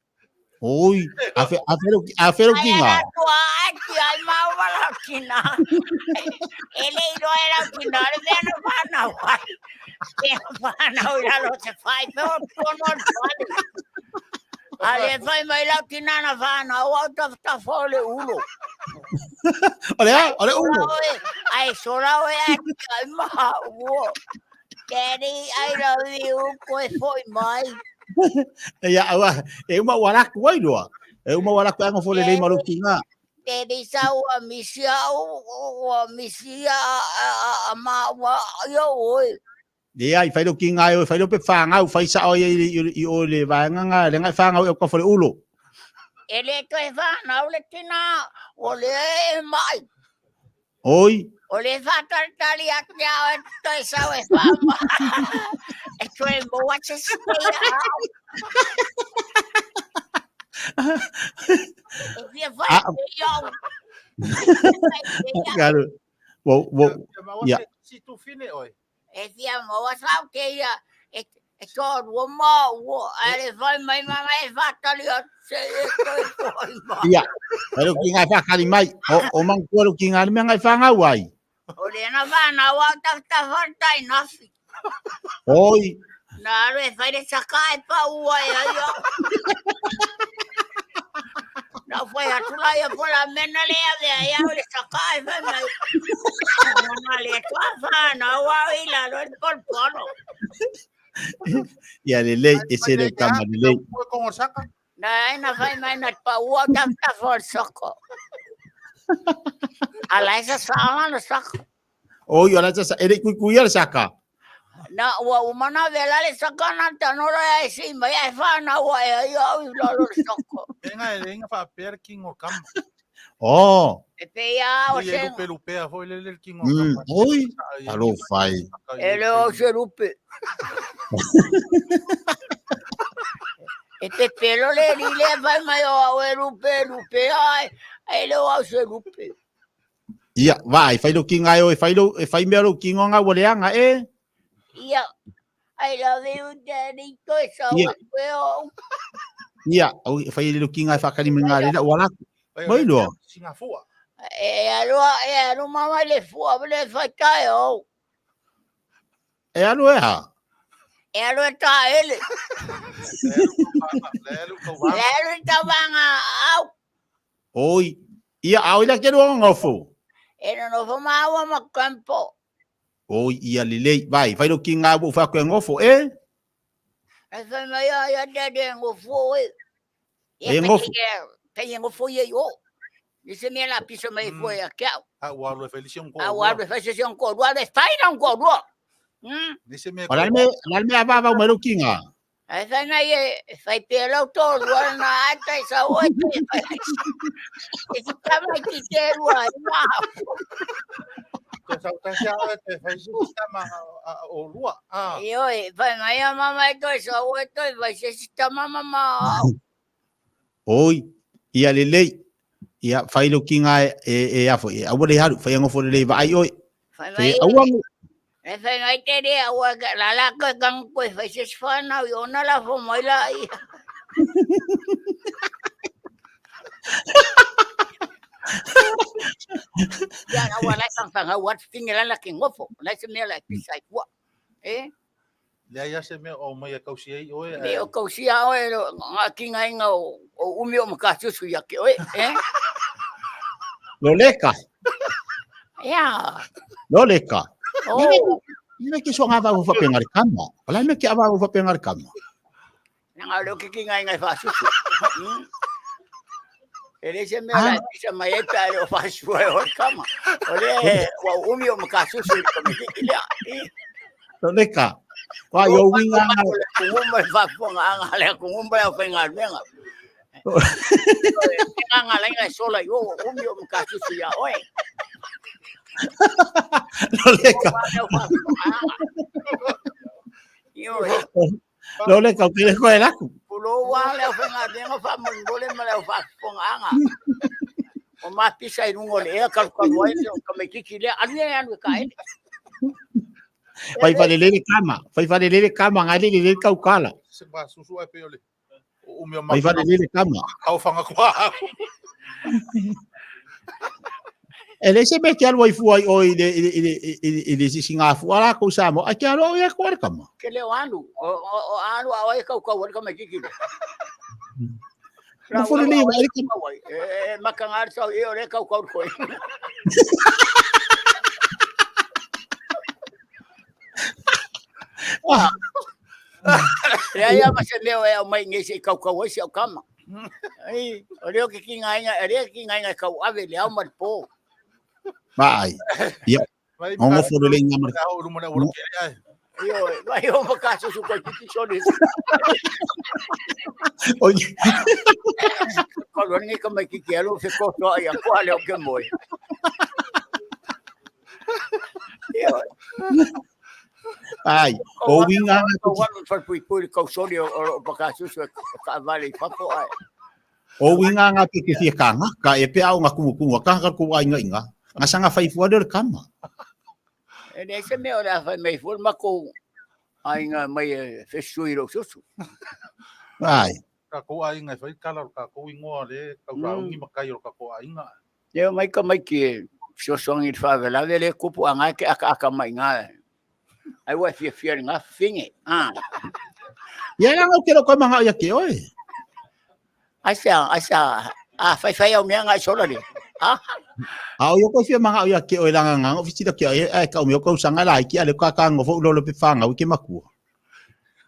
Oi, a fero kinga. Ai tua ati ai mau wala kina. Ele iro era kina le mena pana wai. Pena pana ora lo se fai pero tono vale. Ale fai mai la kina na pana o ta fole ulo. Ole uno. Ai sola o ai mau. Daddy, I love you. Koi foi mai. Ya awa, uma wala ku wai loa. Uma wala ku anga fole le malu kinga. Daddy sa wa misia ama wa yo oi. Dia i fai lo kinga o fai lo pe fanga o fai sa o i o le va nga le nga fanga o ko fole ulo. Ele to fa na ole tina ole mai. Oi, Ole fa tali atnya to sa we fa. E to e mo wa se If you fight young, claro. Ya. Si tu fine oi. if you was out there, it's all one more. And if I my fatally, Ya. Pero kinga fa kali mai. O man ko kinga me ngai fanga wai. Olena vana wata tafarta inafi. Oi, Na re fai sakai pa uai yo. Na foi a tula ya pola menale ya le sakai fa mai. Na le tua na wa ila lo por pono. ya le ese le kama le. Con Osaka. Na fai mai na pa ua ta for soko. Ala esa sala na sako. Oi, ora sa ele ku ya saka. Na wa umana vela le saka na tanora ya si mai fa na wa yo lo soko. Venga fa per king o cam. Oh, Pe ya o E se ele pelo pé foi ele king o cam. oi. Alo fai. ele o se rupe. Este pelo le vai mai o rupe ai ele o se rupe. Ia, vai, fai lo kinga o fai me lo kinga nga woleanga Ia I love you daddy to so well. Ia, au fai lo kinga fa kali minga le wala. Mai lo. Singapura. Alo mama le fu le fa kai o. E alo ha. Alo ta ele. Alo ta banga au. Oi, ia au ila ke lo ngofo. Ele no fa ma ma campo. Oi, ia lile, vai, fai lo kinga bu fa ko ngofo Ai fa mai ya dede ngofo e. ngofo. Tem ngofo ye yo. Dice me la piso mai foi a cao. Ah, o Feliciano com. A wa fa se un ko wa de fai na un ko do. Dice me. Ora me ava va lo kinga. Ai fa mai fai pelo to wa na ata sa o. Esse tá mais que ter wa. O lua. Ah. Yo, vai mai mama to sa o to vai se sta mama. Oi, ia lile. Ia fai lo kinga e afo e awole haru fai ngofo le vai oi. Fai awang. E fai mai te re o la ka gang ko fai se fa na yo na la fo mai la. Ya na wala sang sang wat tingala la king ngofo. La se me la pisai wa. Le ia se me o mai kausi ai oi. Me o kausia o nga kinga nga o umi o makasusu ya ke oi. Lo leka. Ya. Lo leka. Oh. Ina ki so nga va fa pengar kama. Wala me ki ava fa pengar kama. Nga lo kinga nga fa susu. Ele se me la pisa mai pero fa susu o kama. Ole o umi o makasusu ko me ile. Lo leka. Wa yo winga Kumumba fa ponga ngale kumumba ya pengar menga. Nga la sola yo umi o makasusu ya oi. lo leka. Lo leka ke le ko era ku. Pulo wa le pengar menga fa mongole mala fa ponga nga. O ma pisa i ngole e kal ko wai ko me kikile ani anu kai. Fai fa le kama, fai fa le kama ngai le kau kala. Se va susu ai pe ole. Umia Mai fale lele kama. Au whanga kua. Ele se me ke alwa i fuai o ile singa fuara ko sa mo. A ke alwa ia ko kama. Ke leo anu. O anu a e kau ka mai kiki. Mo fole le mai kama. Makangar sa e o le kau ko. Ia ma se leo e mai ngesi kau ese o kama. Ai, o leo ki ngai kau ave le au marpo. Vai. Ia. Ngo fole le nga mar. Au rumana ora kere ai. Io, vai o makaso su ko ki soni. Oi. Ko lo ni ka mai ki alo se ko to ai ko ale o ke moi. Io. Ai, o winga ko wan fa pui ko soni o makaso su ka vale papo ai. o winga nga pe ke fia kanga ka e pe au nga kumu ka ku ai nga nga sanga fai fu der kama E ne se me ora fa mai fu ma ko ai nga mai fesuiro susu. ai Ka ko ai ngai fai kala ka ko ingoa le ka raungi makai o ka ko ai nga. Eu mai ka mai ki so song it fa vela vele kupu anga ke aka mai nga. Ai wa fia nga finge. ya nga ke ko manga ya ke oi Asa fai au mea ngai sola ni. au yo ko fia manga ya ke oi langa nga ofisi da ke ai ka o ko sanga lai ki ale ka ngo fo lo pe fanga o ke maku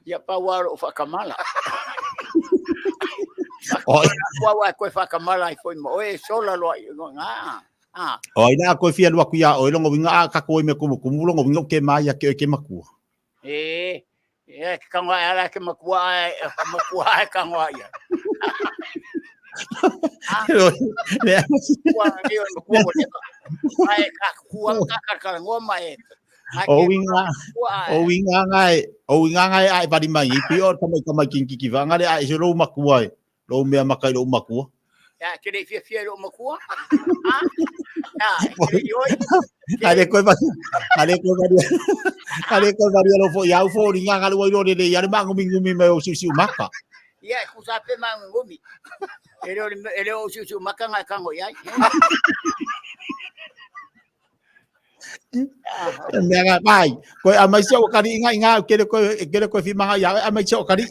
Ya pa waro fa kamala. oi Wa ko fa kamala I foi mo e sola lo nga. oi na ko fia lo ku ya oi lo winga ka ko me kumu lo winga ke ma ya ke maku E ka nga ala ke makua ka nga ya. le Wa ni o ko mo le. Ai ka kuang ka ngoma e. o winga ngai ai pari mai pi o ka mai kinki vanga le ai lo maku ai lo me makai lo maku Ya ke le fia lo makua. ale ko varia lo fo ya fo ringa ngalo lo le ya mangu ngumi me o siu maka Ya ku sa pe mang ngumi. Ele o siu maka nga ka ngo ya. Nga mai ko amai se o kari inga kele ko fi manga ya amai se o kari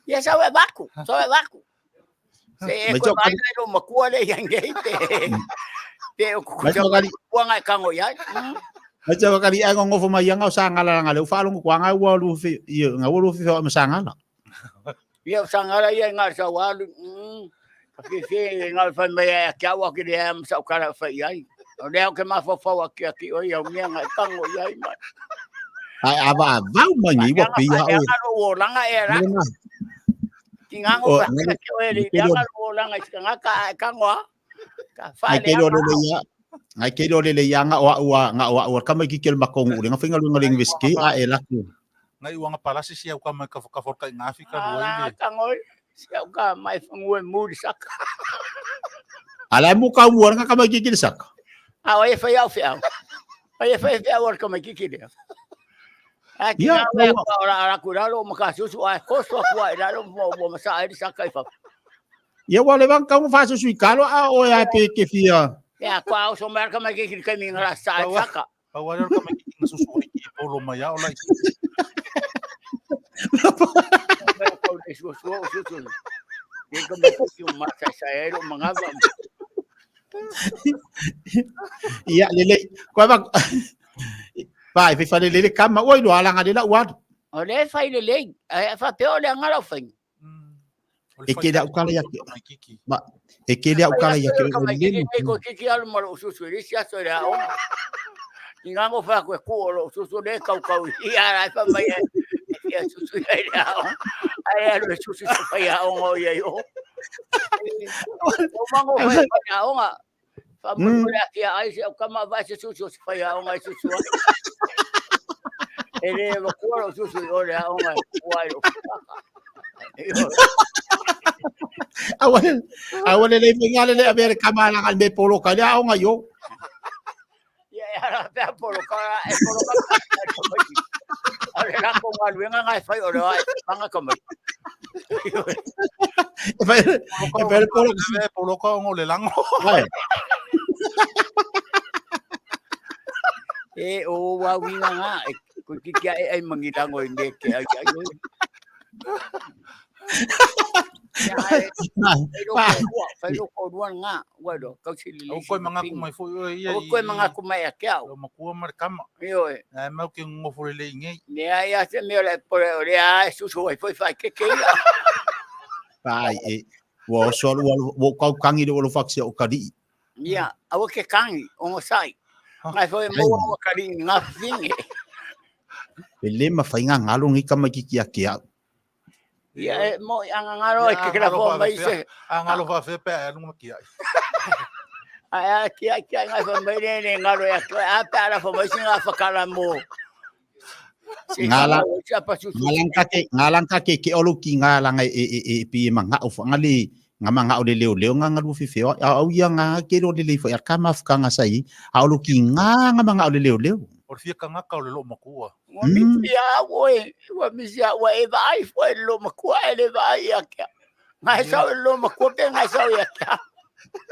Ya sabe baku. Se ko mai lo makua le yang geite. Te o ku nga ka ngo ya. mai se o kari ai ngo fo mai nga sa ngala ngale fa lo ko nga wo lu fi nga wo lu fi ma sa ngala Ya sangala ya nga sa walu. Ke nga fa mai ka wa ke le am sa kala fa ya. O leo ke ma fo ki o ya mea nga ka ngo ya mai. ai ava mangi wa pi ya Ya lo langa era. Kingango pa ke o ele ya lo langa ka ngo. Ka fa ai ke lo le ya nga wa ka mai ki kel makong u nga finga lu ngaling whisky a elaku Ngai uanga palasi si au ka mai ka forka in Afrika ruai le. Ka ngo siya ka mai fangwe mood sak. ala mu ka mu nga ka mai ki kel sak Oye fa ya fa. Oye fa war ka mai ki dia. Aqui Ya, não é para curar o macaco, a costa a ir o masa ai sakai fa. ya wa le bang ka mu fa su kalo a o ya pe ke fia Ya kwa o so merka mai ki mi ngara sa saka. Pa wala ka mai ki susuri ki polo mai au lai. Dia kembali ke masa saya itu mengapa? Iya lele ko ba vai fa lele kama oi lo ala ngade la wa Olha, faz lele, fa pe olha ngara fa. e ke da ukala ya ba e ke da ukala ya ke Ko kiki al malo susu ri sia so ra o. Ingango fa ko lo susu de kau ia ra fa mai. Ya susu ya. Ai lo susu fa ya o ya yo. O mango fa ya o nga. Fa mo ki ai se kama va se susu fa ya o nga susu. Ele lo lo susu o ya o nga wai lo. awal le ngale le aber kamala kan be polo ka ya o nga yo Ya era pe polo ka Ahora con algo nga fa o ra manga como. Pero polo polo ko ngo le lango. O wa winga nga ko kiki ai mangilango inde ke ai Fai loko ruan nga, wado, kau sili. O koe mga kumai fo ia. O koe mga kumai a kiao. O makua marikama. Io e. Mau ke ngofo le ingei. Nea ia se mea le pore o rea susu ai foi fai ke ia. Pai e. Wo so wo kau kangi de wo faksi o kadi. Ia, awa ke kangi o ngo sai. Ngai foi mo o kadi nga finge. Pele ma fai nga ngalo ngi kama kiki a kia. Ia mo anga ngaro e ke la fo mai se. Anga lo fa fe pe no kia. Ai kia ngai fo mai ne ngaro e a pa la fo mai singa fa kala mo. Ngalang kake ke olu ki ngalang e pi manga o ngali ngamanga o le leo nga lu fi feo au ia nga ke ro le fo ya kama fa nga sai olu ki ngamanga o le leo. O fia ka ngaka o le lo makua. Wa misia wa e vai foi lo makua ele vai akia. Ngai sa lo makua pe ngai sa ya kia.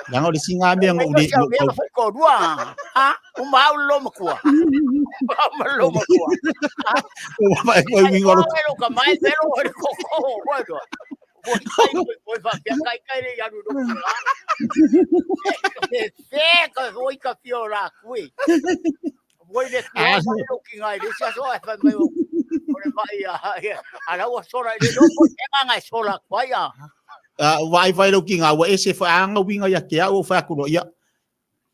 Yang o le singa me ngo le ko dua. Ha, o mau lo makua. Ma lo makua. O vai ko mi ngolo. Lo ka mai pero ko bueno. Voi fa kai re ya no. Se voi ka fiora qui. Voi le lo ki ngai le sa so fa mai o le vai ala o sora le lo ko ngai sola kwa ya. Vai lo ki nga wa ese fa anga winga ya ke o fa ku no ya.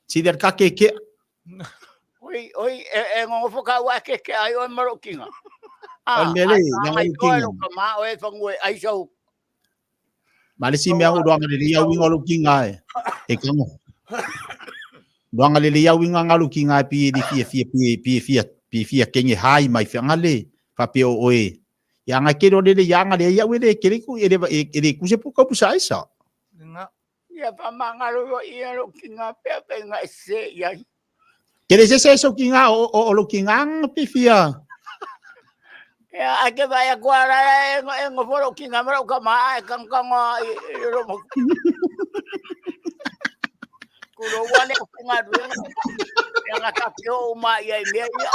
Si der ka ke. Oi ngo fo ka wa ke ai o maro ki nga. Al mele ngai ki nga. Ka ma o e fa ngoi ai so. Malisi me o doanga le ya winga lo ki nga e kamo. Doanga le ya winga ngalu ki nga pi di fia kenge hai mai fa ngale fa pe o e. Yang akero le yang ale ya wele keriku ere ku se puka pusa isa. Nga. Ya pa mangalo yo ia lo ki nga pe nga se ya. Kere se so ki nga o lo ki nga pi fia. Ya ake vai agora ngo foro ki nga mara ka ma kan ro mo. Kulo wale ku nga du. Yang akakyo ma ya me ya.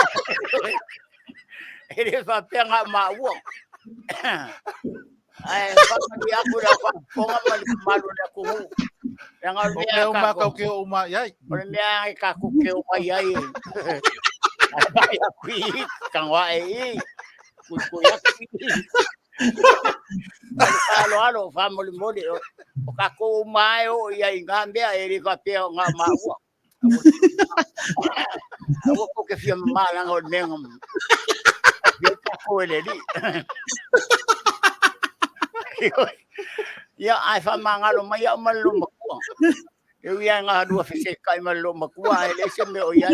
Ele fa pe nga ma wo. Ai pa dia aku dah ponga malu dah kuhu. Yang armia ka ke uma yai. Armia ka ku ke uma yai. Ai aku kan wa ai. Ku ya ki. Alo family mode o ka ku mai o yai ngambia ele fa pe nga ma wo. Aku ko ke fia malang o nengam. Ya ai fa mangalo mai ya malu makua. Eu ia nga dua fise kai malu makua ele se me o ia.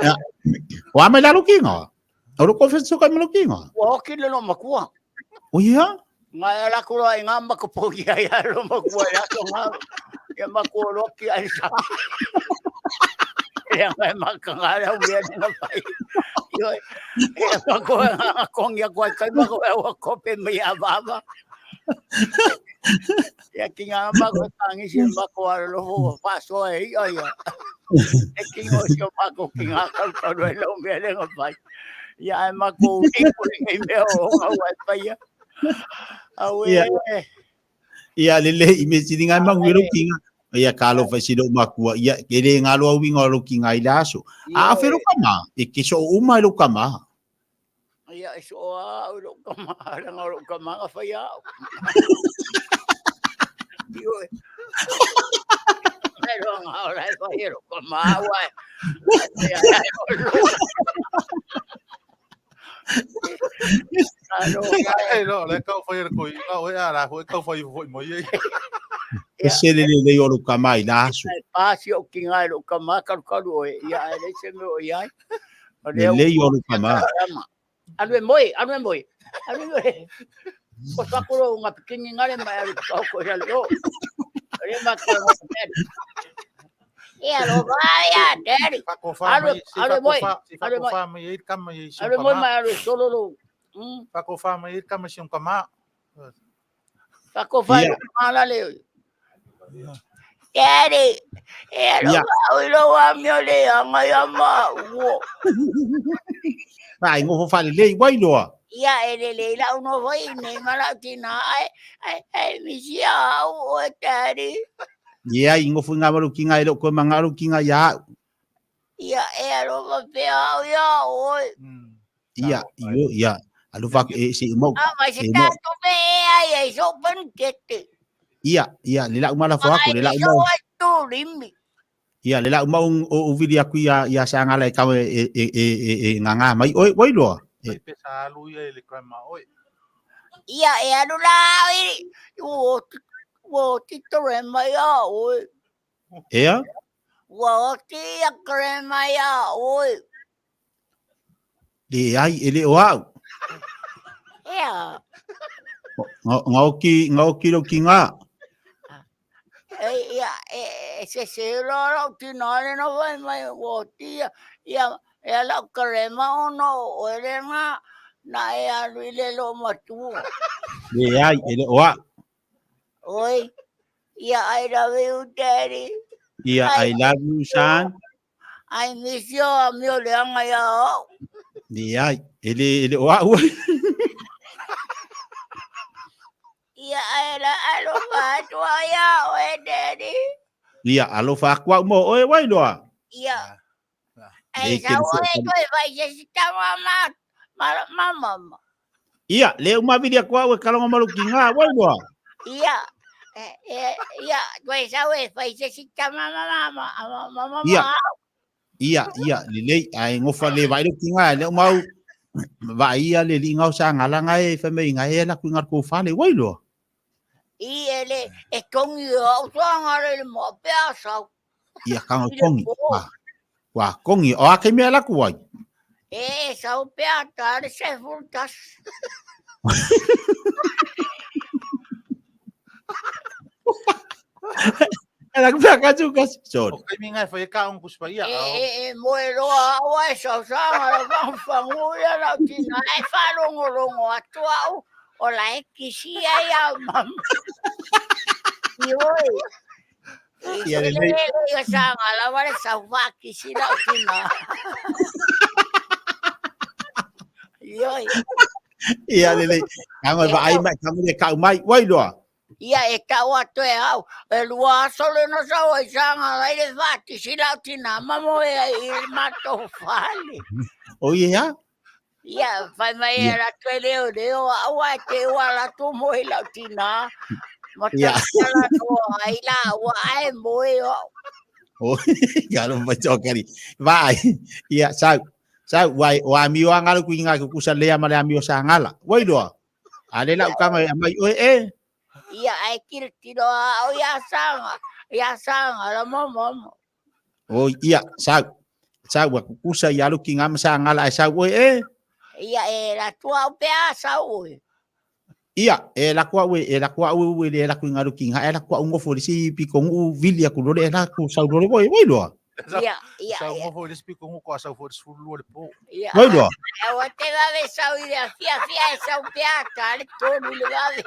Ya. Wa me la lukinga. Oro confesso kai lukinga. Wa ki le no makua. O ia? Nga la ko ai nga makupogi ai lo makua ya to nga. Ya makua lo ki ai sa. Yang memang kengara umian na pai. Yo, ako kong ya kwa kai mako e ko pe me ababa. Ya kinga mako tangi si mako lo paso e ya. E kingo yo mako kinga ka lo umian na pai. Ya mako iko ni me o wa pai ya. Awe. Ya lele imagine nga mangwiro kinga. Ia kalau fasido makua ia kere ngalo winga lo ki ngai laso a fero kama e ke so uma lo kama ia so lo kama lang lo kama ka fa ya yo pero ahora fa lo kama wa lo le ka fa ko o ya la ko ka fa mo ye. Ese le o kama laso. Pasi o ki ngai lo kama ka o ia ele se me o ia. Le o kama. Anu moi. Ko sakuro nga pikini ngale mai ko ya lo. Ele ma ka Ia lo vaya, daddy. Alo moi. Kama ye Alo moi mai solo lo. Pako fama ir kama si kama. Kako fai mala leo. Daddy, Iya. ilo wa mio le anga ya ma wo. Ai ngo fa le wai lo. Ia ele la uno vai ne mala tina ai mi sia o daddy. Ia ngo fu nga malu kinga ilo ko mangalu kinga ya. Ia ero va pe ya o. Iya, iyo ya. Alu fa si mo. Mas está tu be ai so pen kete. Iya, lila umala fo aku lila umau. Tu rimbi. Iya, lila umau o vidi aku ya sa ngala ka nganga mai oi lo. Pe sa lu ya le krama oi. Iya, anu la wo ti krema ya oi. Iya? Wo ti krema ya oi. Di ai ele wow. Iya. Ngau ki lo kinga. Iya, se lo ti no le no vai mai wo ti ya la crema no ore na ya le lo matu. Di ai ele wa. Oi. Yeah, I love you, Daddy. Iya, I love you, son. I miss you, mio le anga ya. Di ai ele wa. Iya, I love you, ya, Daddy. Iya, alo fa kwa mo oi wai lo. Iya. Sa oi vai se ta mama. Iya, le uma vidi kwa we kalonga malu kinga wai lo. Iya. Iya, gue sawe vai se ta mama. Iya, le ai ngofa le vai lo kinga le mau vai ia le li ngau sa ngala ngai fa me ngai la ku ngar ko fa le wai lo. Ele con yo son le mo peso. Iya kang kong. Wa kong o a ke me la ku wai. Sa peata se furtas. Era que pra cá juga sor. O kai minga foi ka un kuspa ia. Moero a so sa va fanguya la tina e fa longo atua o la kisia ya mam. Yoi. Iya le. Yo sa la va sa va kisia la tina. Yoi. Iya le. Kang ba ai mai kang le ka mai wai lo. Ia e ka wa to e au e lua sole no sa o sanga la ile fatti si la tina mamo e il matto fale. O ia? Ia fai mai era to le o wa te wa la to mo e la tina. Mo ta la to ai la wa ai mo e o. O galo ba chokari. Vai. Ia sa wai wa mi wa ngalo ku inga ku sa le ama le ami o sa ngala. Wai lo. Ale la ka mai oi Ia ai kirtiro o ya sanga la mama. Oh iya sa wa kusa ya lu kinga sa ngala sa we Ia e la tua peasa we. Iya la kwa we le la ku ngalu kinga la kwa ungo fo si pikongu vilia ku le la ku sa lo we lo. Ia. Sa mo fo le speak ko sa fo lo le po. We lo. E o te va ve sa ida fia sa peata le todo le va ve.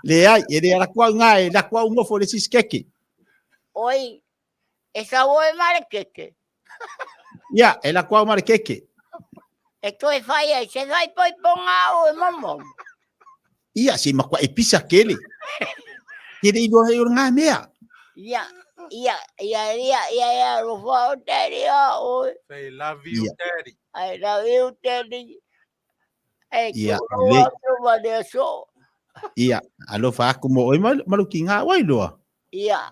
Le ai la kwa ngai la kwa ungo fo le si skeki. Oi, esa voe mare keke. Ya, la kwa mare keke. E tu e fai se vai poi ponga o mammo. Iya si makwa episa kele. Kede ido he nga mea. Ia, lo fa daddy o. Say love you, daddy. I love you, daddy. Iya, le so. Iya, alo fa aku mo malu kinga wai lo. Iya.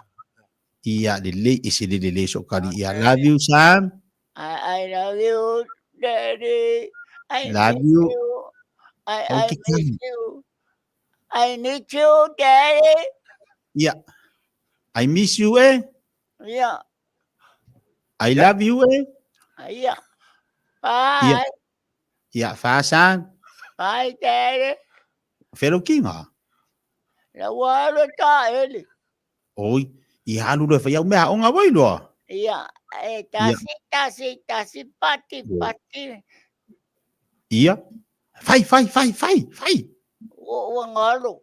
Iya, le isi le so kali. Iya, love you Sam. I love you, daddy. I love you. I need you. I need you, daddy. Iya. I miss you Yeah. I love you Yeah. Bye. Iya, fa Sam. Bye, daddy. Fero kinga. La wala ta ele. Oi, i halu le fa ya me onga wai lo. Ia, tasi pati. Ia. Fai. Ua ngalo.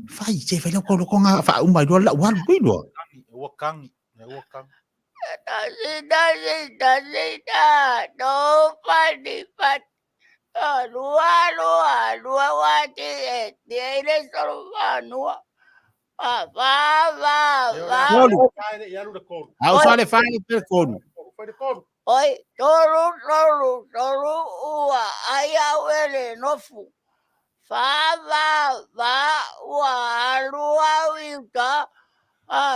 Fai, se fai loko nga fa umai do la wan bui do. Wakang. Tasi no pati. Lua wati tiene solo nua. Va. Au sale fai per con. Oi, toru ua aya wele nofu. Va ua lua wiuta.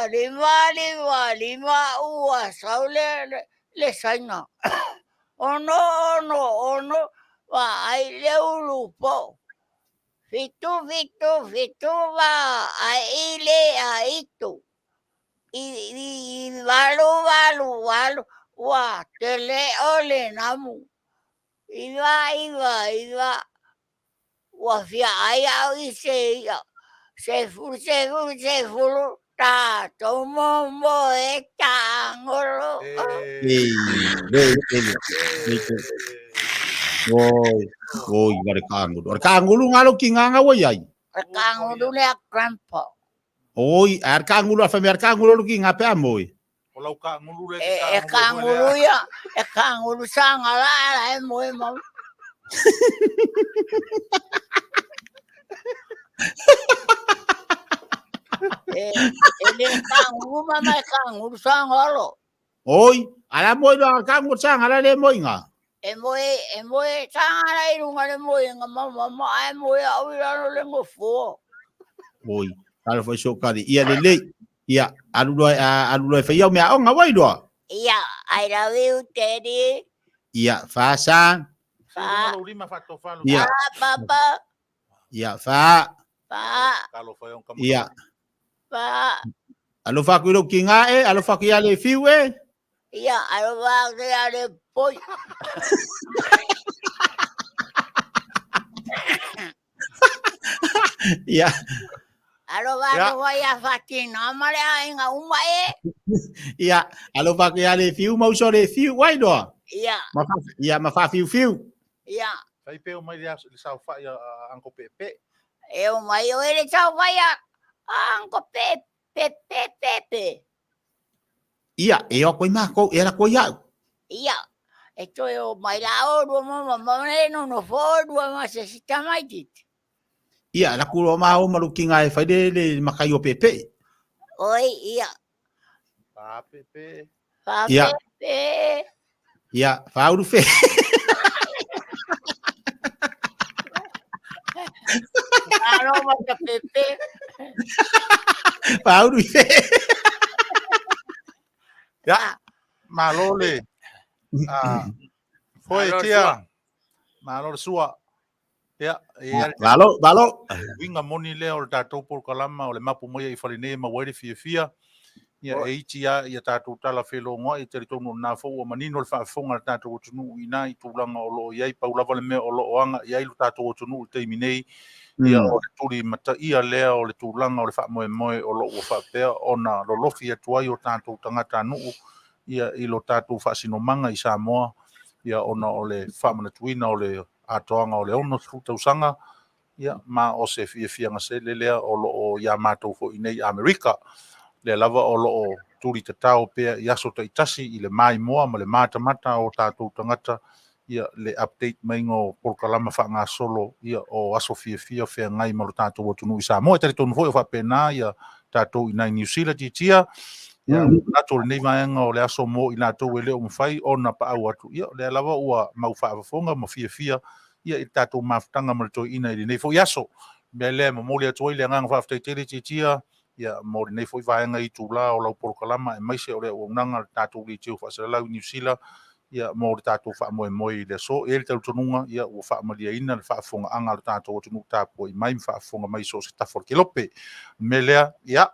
Lima ua saule le saina. Ono wa ai leu po. Fitu va ai le aitu. I valu wa tele ole namu. Iva wa fia aya ise ya. Se fulu ta tomo mo ngolo. Oi, gare kanguru. Kanguru ngalo kinganga wo yai. Kanguru le grandpa. Oi, kanguru fa mer kanguru kinga pe amoi. Olau kanguru le Kanguru ya, kanguru sanga la moi mo. Ele kanguru mama kanguru sanga lo. Oi, ala moi do kanguru sanga la le moi nga. Emoe sanga la irunga le moi nga mama ai moi au ira le ngofo. Oi, kala foi sokari ia le. Ia, alu do fa ia me o nga wai do. Ia, I love you, Teddy. Ia, fa sang. Ia, Papa. ia fa. Ia. Pa. Alo fa ku ro kinga alo fa ku ia le fiu Ia, alo fa ku ia le poi. Ia. Alo va ko ia fatina male ainga uma Ia, alo fa ku ia le fiu mau so le fiu wai do. Ia. Ma fa fiu. Ia. Fai pe o mai le sa fa ia anko pepe. E o mai o ele sa fa ia anko pepe. Ia, e o koi ma ko era ko ia. Ia. Esto é o mai la o do mama no fo do ma se sta mai dit. Ia, la ku ro ma o malu kinga e fai le makai o pepe. Oi, ia. Pa pepe. Ia. Pepe. Ia, fa u fe. Alo ma pepe. Fa u fe. Ya, malole. Foi tia. Malole sua. Ya, Valo. Winga moni le o tatou por kalama o le mapu mo i faline ma wari fia. Ia eitia ia tatou tala felo ngo i teritono na fo o manino le fa fonga tatou tunu ina i tulanga o lo ia i paulava le me o lo anga ia i tatou tunu te minei. Ia o le turi mata ia lea o le tulanga o le fa moe o lo o fa pea ona lo lofi atuai o tatou tangata nuu. Ia i lo tatou fa sinomanga i Samoa. Ia ona o le fa manatuina o le atoanga o le ono tausanga. Ia ma o se fianga se le lea o lo o ia matou fo i nei Amerika. Le lava o lo o turi tatao pea i aso ta itasi i le mai moa ma le mata o tatou tangata. Ia le update maingo por kalama fa nga solo ia o aso fia fe ngai ma lo tatou tunu i Samoa. Tari tonu foi o fa pena ia tatou i nai New Zealand tia. Ia nato le nei vaenga o le aso mo i natou e leo mawhai o na pa au atu. Ia le lava ua mau whaafafonga ma fia ia i tatou mawhtanga ma le toi ina i nei fo i aso. Mea le ma moli atu i le ngang whaaftai tere tia. Ia mo le nei fo i vaenga i tūla o lau porokalama e maise o le uaunanga le tatou li tiu whaasalalau i New Zealand. Ia mo le tatou whaamoe i le so. E le tau tonunga ia ua whaamalia ina le whaafonga anga le tatou o tunu tāpua i mai whaafonga mai so se tafo ke lope. Me lea, ia,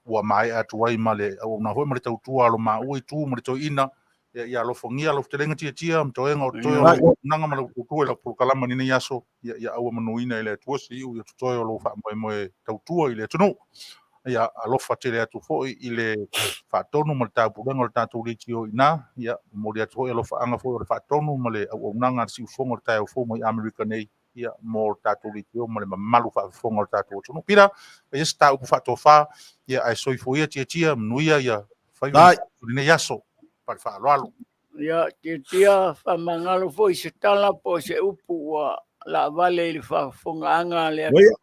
ua mai atu ai ma le au na hoi ma le tautua alo ma ui tu ma le toi ina ia lo fongia lo telenga tia mtoenga o toi nanga ma le kutua la por kalama ni yaso ia au manuina ile tuosi u ia toi lo fa mo tautua ile tunu ia alofa tele atu fo'i i le fa'atonu ma le tapulega o le tatou litio ina ia mo le atu fo'i alofa'aga fo'i o le fa'atonu ma le auaunaga le siufoga o le taeaufou mai amerika nei ia mo le tatou litio ma le mamalu fa'afofoga o le tatou atunuu pila ia se tāupu fa'atofā ia ae soifoia tiatia manuia ia fai lenei aso pale fa'aloalo ia tia whamangalo fo i se tala po se upu wa la vale i whafonganga le atu.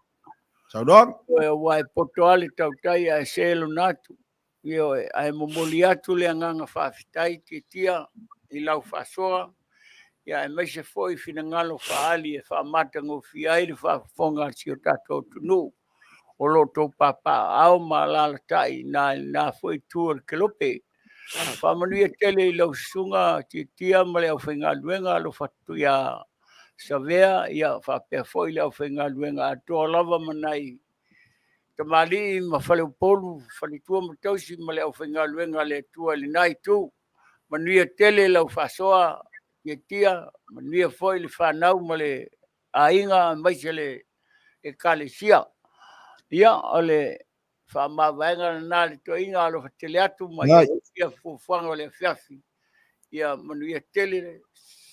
Saudon. Wai poto ale tau tai a selo natu. Io ai momoli atu le anganga whawhitai tia i lau whasoa. Ia e meise fo i whinangalo whaali e whamata ngō whiai le whafonga si o tato tunu. O loto papa au ma lala tai na fo i tua ke lope. Whamanuia tele i lau sunga tia ma leo whenga luenga lo whatu ia savea ia whapea fo i leo whenga luenga atoa lava manai tamali ma whale upolu whale tua matausi ma leo whenga luenga le tua li nai tu manuia tele lau whasoa tia manuia fo i le whanau ma le ainga maise le e kalesia ia ole whamawanga na le to inga alo tele atu mai ia fuanga le fiafi ia manuia tele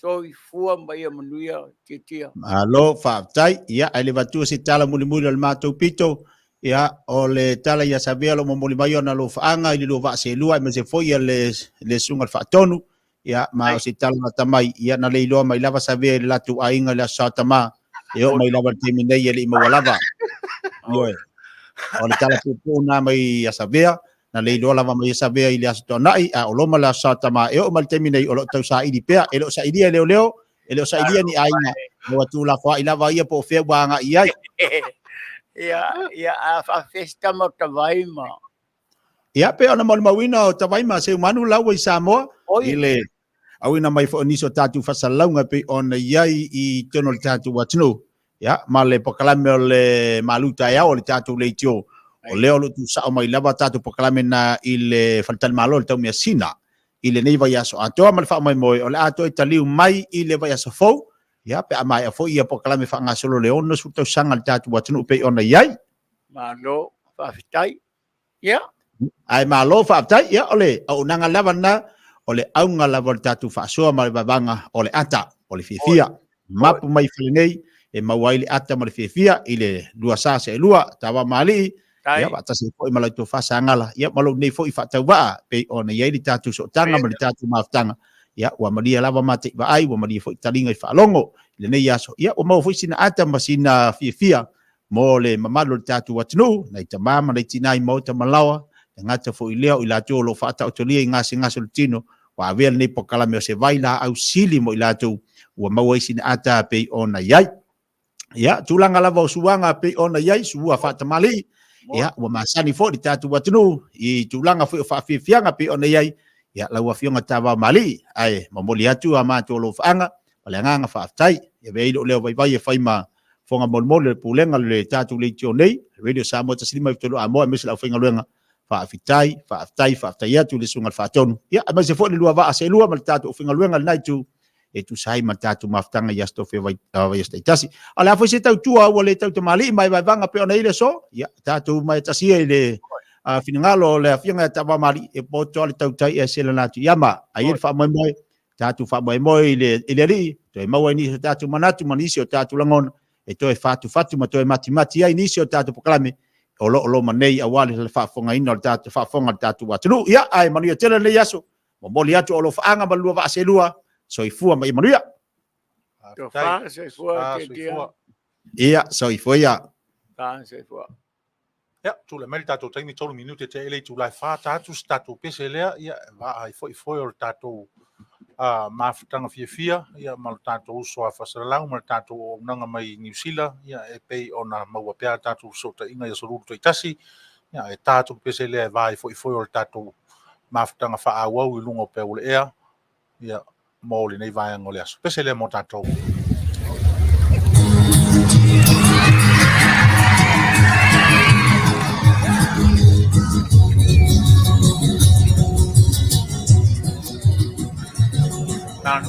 soi fua mai manuia titia alo whaatai ia ai le watu si tala muli muli al mātou pito ia o le tala ia sabea lo momoli mai ona lo whaanga i lo wa se lua i se foi le sunga whaatonu ia ma o si tala na tamai ia na le iloa mai lava sabea le latu ainga le asatama e o mai lava temi nei e le ima walava ioe o le tala pupuna mai asavea na le iloa lava mai asavea i le asatonai a o loma le asatama e o mai temi nei o lo tau sa idi pea e lo sa idia leo leo e lo sa idia ni ainga mo atu la fa ila vai po fe wanga ia ia a fa festa mo tavaima ia pe ona mo mawina o tavaima se manu la we Samoa ile awina mai fo niso tatu fa salunga pe ona iai i tono tatu watno ya male pokalame o le maluta ya o le tatu le tio o leo lo tu sa mai lava tatu pokalame na ile faltal malo le tau mia sina ile nei vai aso ato mal fa mai moi o le ato italiu mai ile vai aso fo ya pe mai fo ia pokalame fa nga solo le ono su tau sanga le tatu watno pe ona iai malo fa fitai ya ai malo fa fitai ya ole o nanga lava na ole aunga lava tatu fa so mal babanga ole ata ole fifia mapu mai flinei e mauaili ata ma le fia ile lua sa se lua tawa mali ia bata se foi malai to fa sangala ia malo nei foi fa tawa pe ona ia di tatu so tanga ma di tatu maftanga ia wa malia lava mate va ai wa malia foi talinga fa longo le nei aso ia o mau foi sina ata masina fia mo le mamalo tatu watnu nei tamama nei tinai mo tamalawa ngata foi leo ila tolo fa ta otolia ngasi ngaso tino wa vel nei pokala me se vaila au sili mo ila tu wa mau sina ata pe ona ia ya tulanga lava suanga pe ona yai sua fatamali ya wa masani fo di tatu watunu i tulanga fo fa fianga pe ona yai ya la wa fianga tava mali ai mamoli atu ama tolo fanga palanga fa tai ya be do le vai vai faima fonga molmol le pulenga le tatu le tionei radio Samoa taslima tolo amo mesla finga luenga fa fitai atu le sunga fa tonu ya ma se fo le lua va se lua mal tatu finga luenga nai tu e tu sai matatu maftanga ya sto fe vai tasi ala foi se tau tua o le tau tamali mai vai vanga pe ona ile so ya tatu mai tasi ile finangalo le fianga tava mali e poto le tau tai e sela natu yama ai fa mai mai tatu fa mai mai ile ri to e mau ni tatu manatu manisi o tatu langon e to e fatu ma to e mati ai nisi o tatu poklame o lo manei awali le fa fonga ino tatu fa fonga tatu watu ya ai manu tele le yaso mo li atu o lo fa anga balua va selua soifua mai manuia. Soifua dia. Ia soifua ia. Soifua. Ja, tu le mel tato taimi tolu minute te ele tu lai fa tatu statu pese lea ia va ai foi o tato mafutanga fia ia mal tato so fa sala mal tato nanga mai New Zealand ia e pe ona mau pe tato so ta inga ia so ruto itasi ia e tato pese lea va ai foi o tato mafutanga fa awau i lungo pe ole ea ia moli nei vai ngole aso pese le motato tan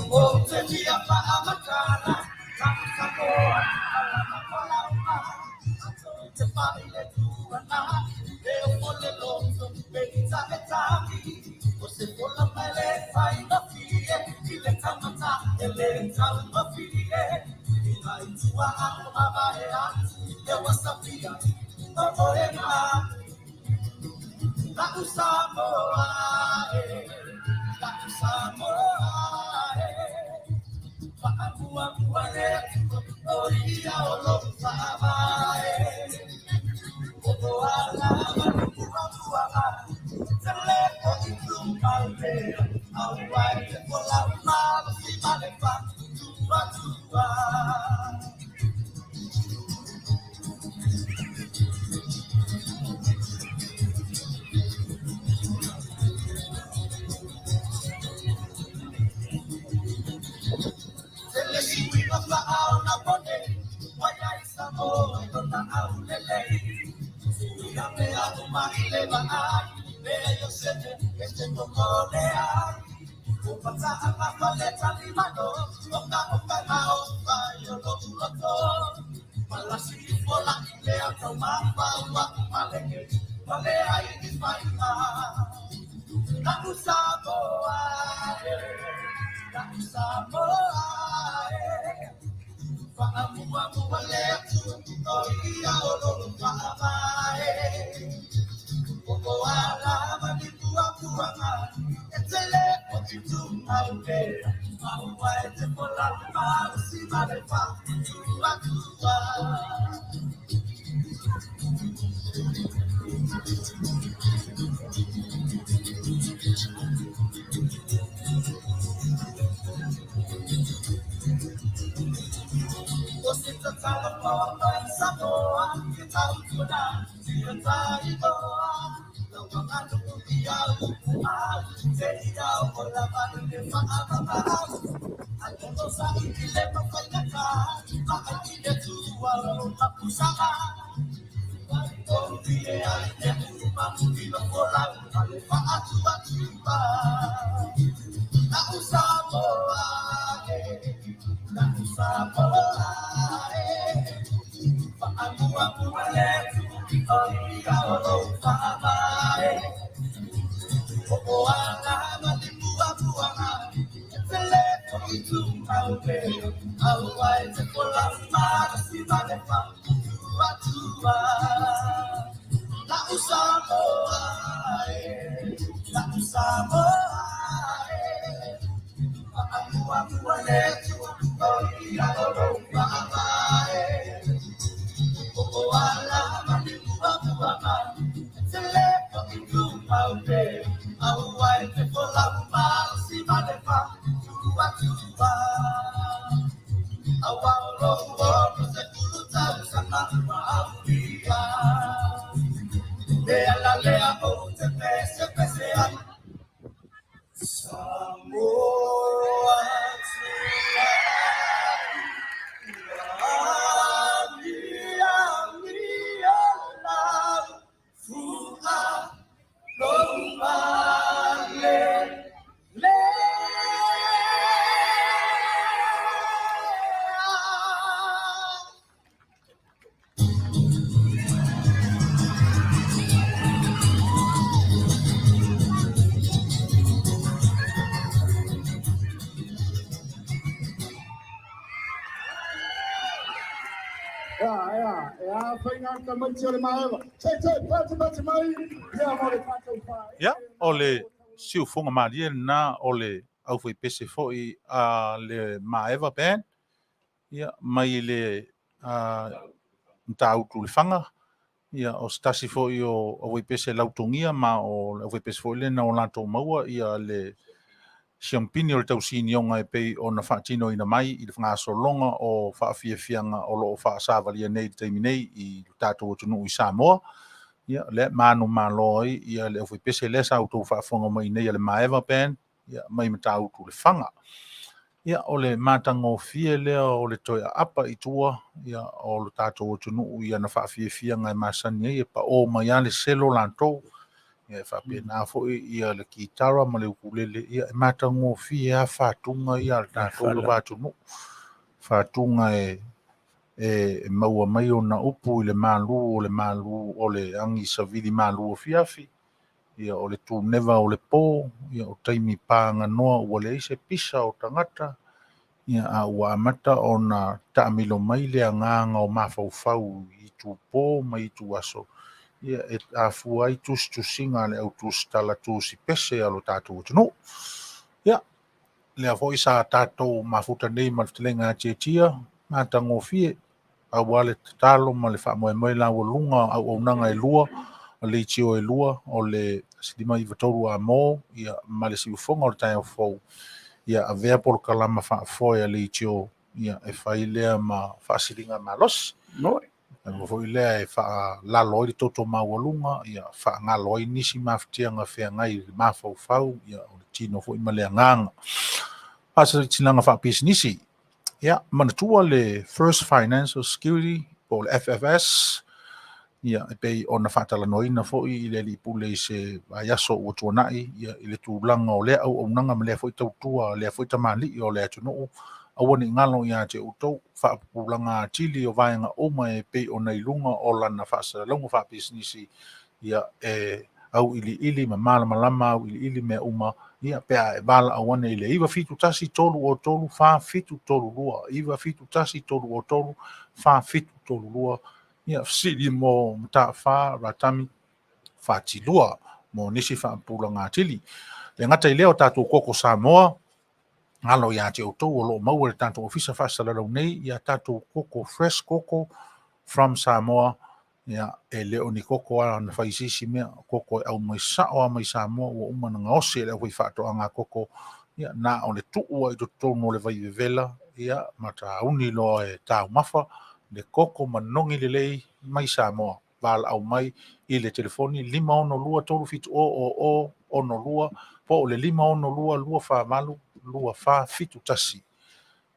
Ia, o le siufoga malia na o le aufai pese fo'i a le Maeva Band, ia mai le matautu le faga, ia o stasi fo'i o aufai pese lautogia ma o aufai pese fo'i lena o latou maua ia le siampini o le tausinioga e pei ona faatinoina mai i le fagasolologa o faafiafiaga o loo faasavalia nei le taimi nei i tatou atunuu i Samoa. Ia le manu malo ai ia le foi pese le sa auto fa fonga mai nei le Maeva Band ia mai mata auto le fanga ia o le matango fie le o le toia apa i tua ia o le tatou tunu ia na fa fie ngai masani ia pa o mai ale selo lanto ia fa pe na fo ia le kitara ma le ukulele ia matango fie a fatunga ia le tatou le tunu fatunga e maua mai ona upu i le malu o le angi savili malu o fiafi ia o le tuneva o le pō ia o taimi pānganoa ua le ise pisa o tangata ia a ua amata ona taʻamilo mai le agaga o mafaufau i tupō mai i tuaso ia e afua ai tusitusiga a le ʻautusitala tusi pese a lo tatou atunuu ia lea foʻi sa tatou mafuta nei ma le fetelega atiatia matagofie aua le tatalo ma le faamoemoe laualuga auaunaga e lua o le itio e lua o le silima ivatolu a mo ia ma le siufoga o le taeaofou ia avea polokalama faafoe a le itio ia e fai lea ma faasiliga malosi Noi. ua foʻi lea e faalalo ai le toto maualuga ia faagalo ai nisi mafitiaga feagai le mafaufau ia o le tino foʻi ma le agaga faasalitilaga faapisinisi ia manatua le First Financial Security po le FFS ia e pei ona faatalanoina foʻi i le aliʻipule i se aiaso ua tuanaʻi ia i le tulaga o lea auaunaga ma lea foʻi tautua lea foʻi tamaliʻi o le atunuu aua niʻigalo iā te outou faapupulaga atili o vaega uma e pei ona iluga o lana faasalalauga faapisinisi ia e au iliʻili ma malamalama au iliʻili mea uma ia pea e valaau ana i le iva fitu tasi tolu o tolu fafitu tolu lua iva fitu tasi tolu o tolu fafitu tolu lua ia fesili mo matafā ratami fatilua mo nisi faapulaga atili le gata i lea o tatou koko Samoa alo iā te outou o loo maua le tatou ofisa faasalalau nei ia tatou koko fresh koko from Samoa ia e leo ni koko ana faisisi mea koko e au mai sao mai Samoa ua uma na gaosi e le au fai faatoʻaga koko ia na o le tuu ai totonu o le vaivevela ia ma tauni loa e taumafa le koko manogi lelei mai Samoa valaau mai i le telefoni 512-347-0012 po o le 512-252-2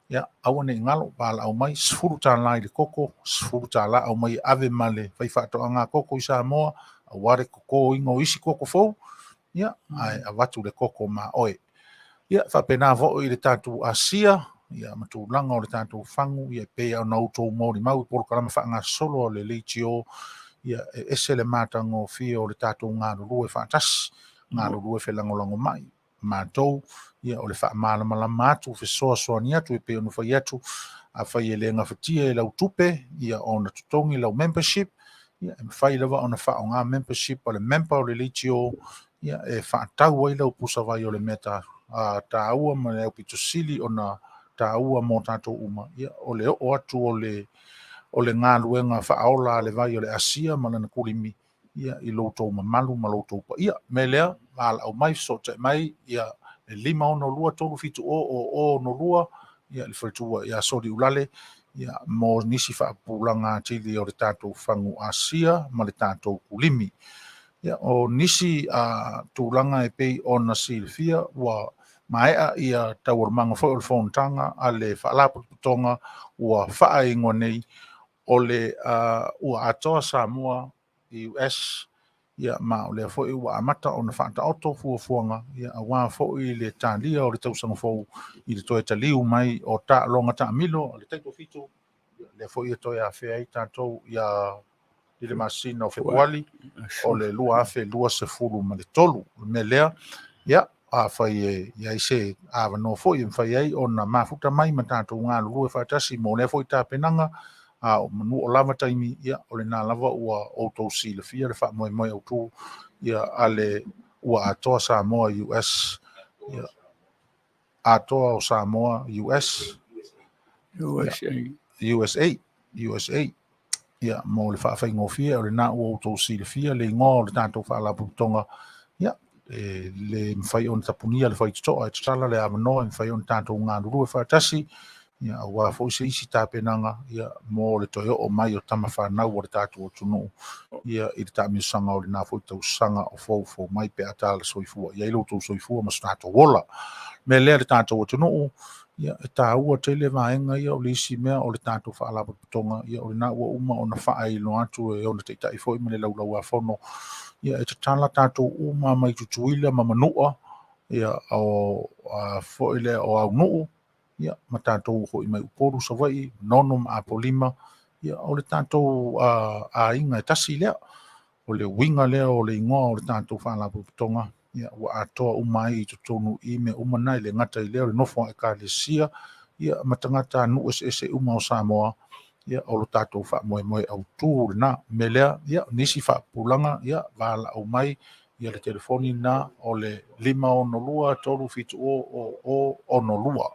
ia aua neʻigalo valaau mai 10 tālā i le koko 10 tālā au mai ave ma le faifaatoʻaga koko i Samoa auā le kokoiga o isi koko fou ia ae avatu le koko ma oe ia faapena foʻi i le tatou asia ia ma tulaga o le tatou fagu ia pei ona outou molimau i polokalama faagasosolo o le leitio ia e ese le matagofie o le tatou galulue faatasi galulue felagolago mai matou ia o le faamalamalama atu fesoasoani atu e pei ona fai atu afai e le gafatia e lau tupe ia ona totogi lau membership ia e mafai lava ona faaogā membership o le member o le leitio ia e faatau ai lau pusavai o le mea tāua ma le aupitosili ona tāua mo tatou uma ia o le oo atu o le galuega faaola a le vai o le asia ma lana kulimi ia i loutou mamalu ma loutou paia me lea valaau mai fesoʻotaʻi mai ia e 512-350-00 ia le faletua ia soli ulale ia mo nisi faapulaga atili o le tatou fagu asia ma le tatou kulimi ia o nisi tulaga e pei ona silifia ua maeʻa ia taualamaga foʻi o le fonotaga a le faalaputotoga ua faaigoa nei o le ua atoa Samoa i US ia ma o lea foʻi ua amata ona faataoto fuafuaga ia auā foʻi le talia o le tausaga fou i le toe taliu mai o taaloga taʻamilo o le taitofitu lea foʻi e toe afea ai tatou ia i le masina o Februali o le 2.10 ma le 3 me lea ia afai e ia se avanoa foʻi e mafai ai ona mafuta mai ma tatou galulue faatasi mo lea foʻi tapenaga a o manu o lava taimi ia o le nā lava ua outou silafia le faamoemoe autū ia ale ua atoa Samoa US ia atoa o Samoa US USA ia mo le faafaigofia o le na ua outou silafia le igoa o le tatou faalaputoga ia le mafai ona tapunia le faitotoʻa e tatala le avanoa e mafai ona tatou galulue faatasi ia auā foʻi se isi tapenaga ia mo le toe oo mai o tama fanau o le tatou atunuu ia i le taʻamisosaga o lenā foʻi tausasaga o foufou mai pe ata le soifua ia i loutou soifua ma so tatou ola me lea le tatou atunuu ia e tāua tele vaega ia o le isi mea o le tatou faalaputoga ia o lenā ua uma ona faailo atu e ona taʻitaʻi foʻi ma le laulau afono ia e tatala tatou uma mai tutuila ma manuʻa ia o foʻi lea o aunuu ia ma tatou hoʻi mai upolu savaʻi nono ma apolima ia o le tatou aiga e tasi lea o le uiga lea o le igoa o le tatou faalaputoga ia ua atoa uma ai i totonu i me uma na i le gata i lea o le nofo a ekalesia ia matangata nu ese uma o Samoa ia o lo tatou faamoemoe autū lenā me lea ia nisi faapulaga ia vala au mai ia le telefoni na o le 512 o onolua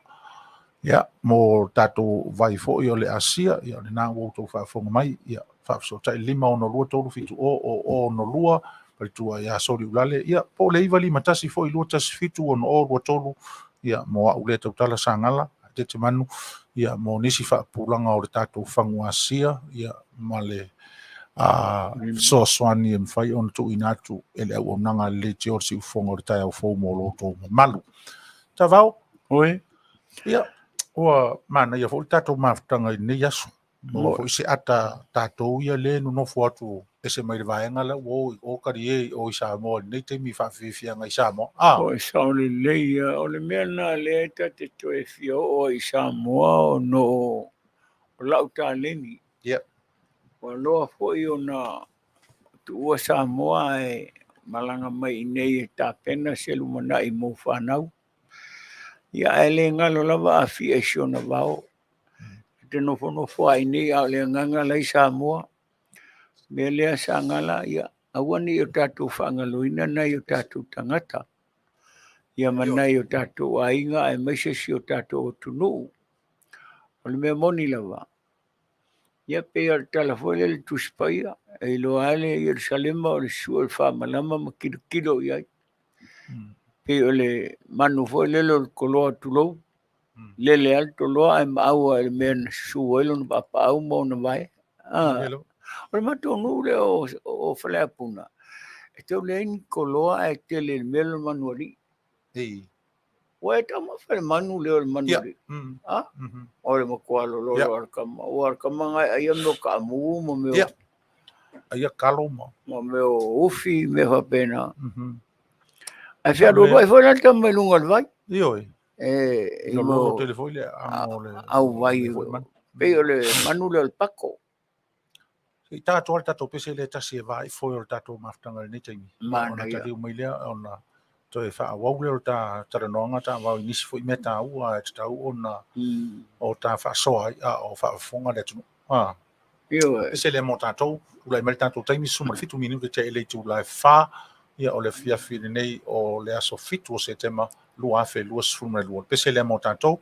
ia mo tatou vai foʻi o le asia ia lenā ua outou faafoga mai ia faafesoataʻi 512 o onolua palitua ia soli ulale ia po le iva limatasi foʻi 2 ono 2 ia mo aʻu le tautala sagala te manu ia mo nisi faapulaga o le tatou faguasia ia ma le soasoani e mafai ona tuuina atu e le auaunaga le tio o le siufoga o le taeaufou mo lotou mamalu tavao Oe. ia ua manaia foʻi le tatou mafutaga i nei aso mo foʻi se ata tatou ia lē nonofo atu ese mai le vaega la ua o kalie o i Samoa lenei taimi faafefiaga i Samoa O saole leia o le mea na le ta te toe fia o i Samoa o no o lau tāleni. ia Wa loa foi o na tu ua Samoa e malanga mai nei e tāpena se lumana i mo whanau. Ia e le ngalo lava a fia i siona wao. Te nofo ai nei au le nganga lai Samoa. Me lea sa ngala ia awani o tātou whangaloina nei o tātou tangata. Ia manai o tātou ainga e maisesi o tātou o tunu. O le mea moni lava. Ia pe ar telefone le tuspaia. E lo ale i Yerusalema o le sua le whamalama ma kilo iai. Pe o le manu foi lelo le koloa tulou. Lele alto loa e maaua e mea na suelo na papa au mo na vai. O le matonu le o whaleapuna. E tau le ini koloa e te le melo manuari. O e tama whare manu leo le manuari. O le makualo lolo arkama. O arkama ngai aia meo ka amu mo meo. Aia kalo mo. Mo meo ufi me whapena. Ai whia rolo ai whai nata mai lunga le vai. Ioi. E mo telefoi le au vai. Pe o le manu leo le pako. I tātou al tātou pese le tasi e vai foi o tātou maftanga le taimi. Mana ia. Ona tari umai lea ona toi wha wau leo ta taranonga ta wau inisi foi me ta ua e tau ona o ta wha soa o wha fonga le tunu. Pese le mo tātou ulai mele tātou taimi suma fitu minu te ele tu ulai wha ia o le fia fine nei o le aso fitu o se tema lua afe lua sfuma lua. Pese le mo tātou.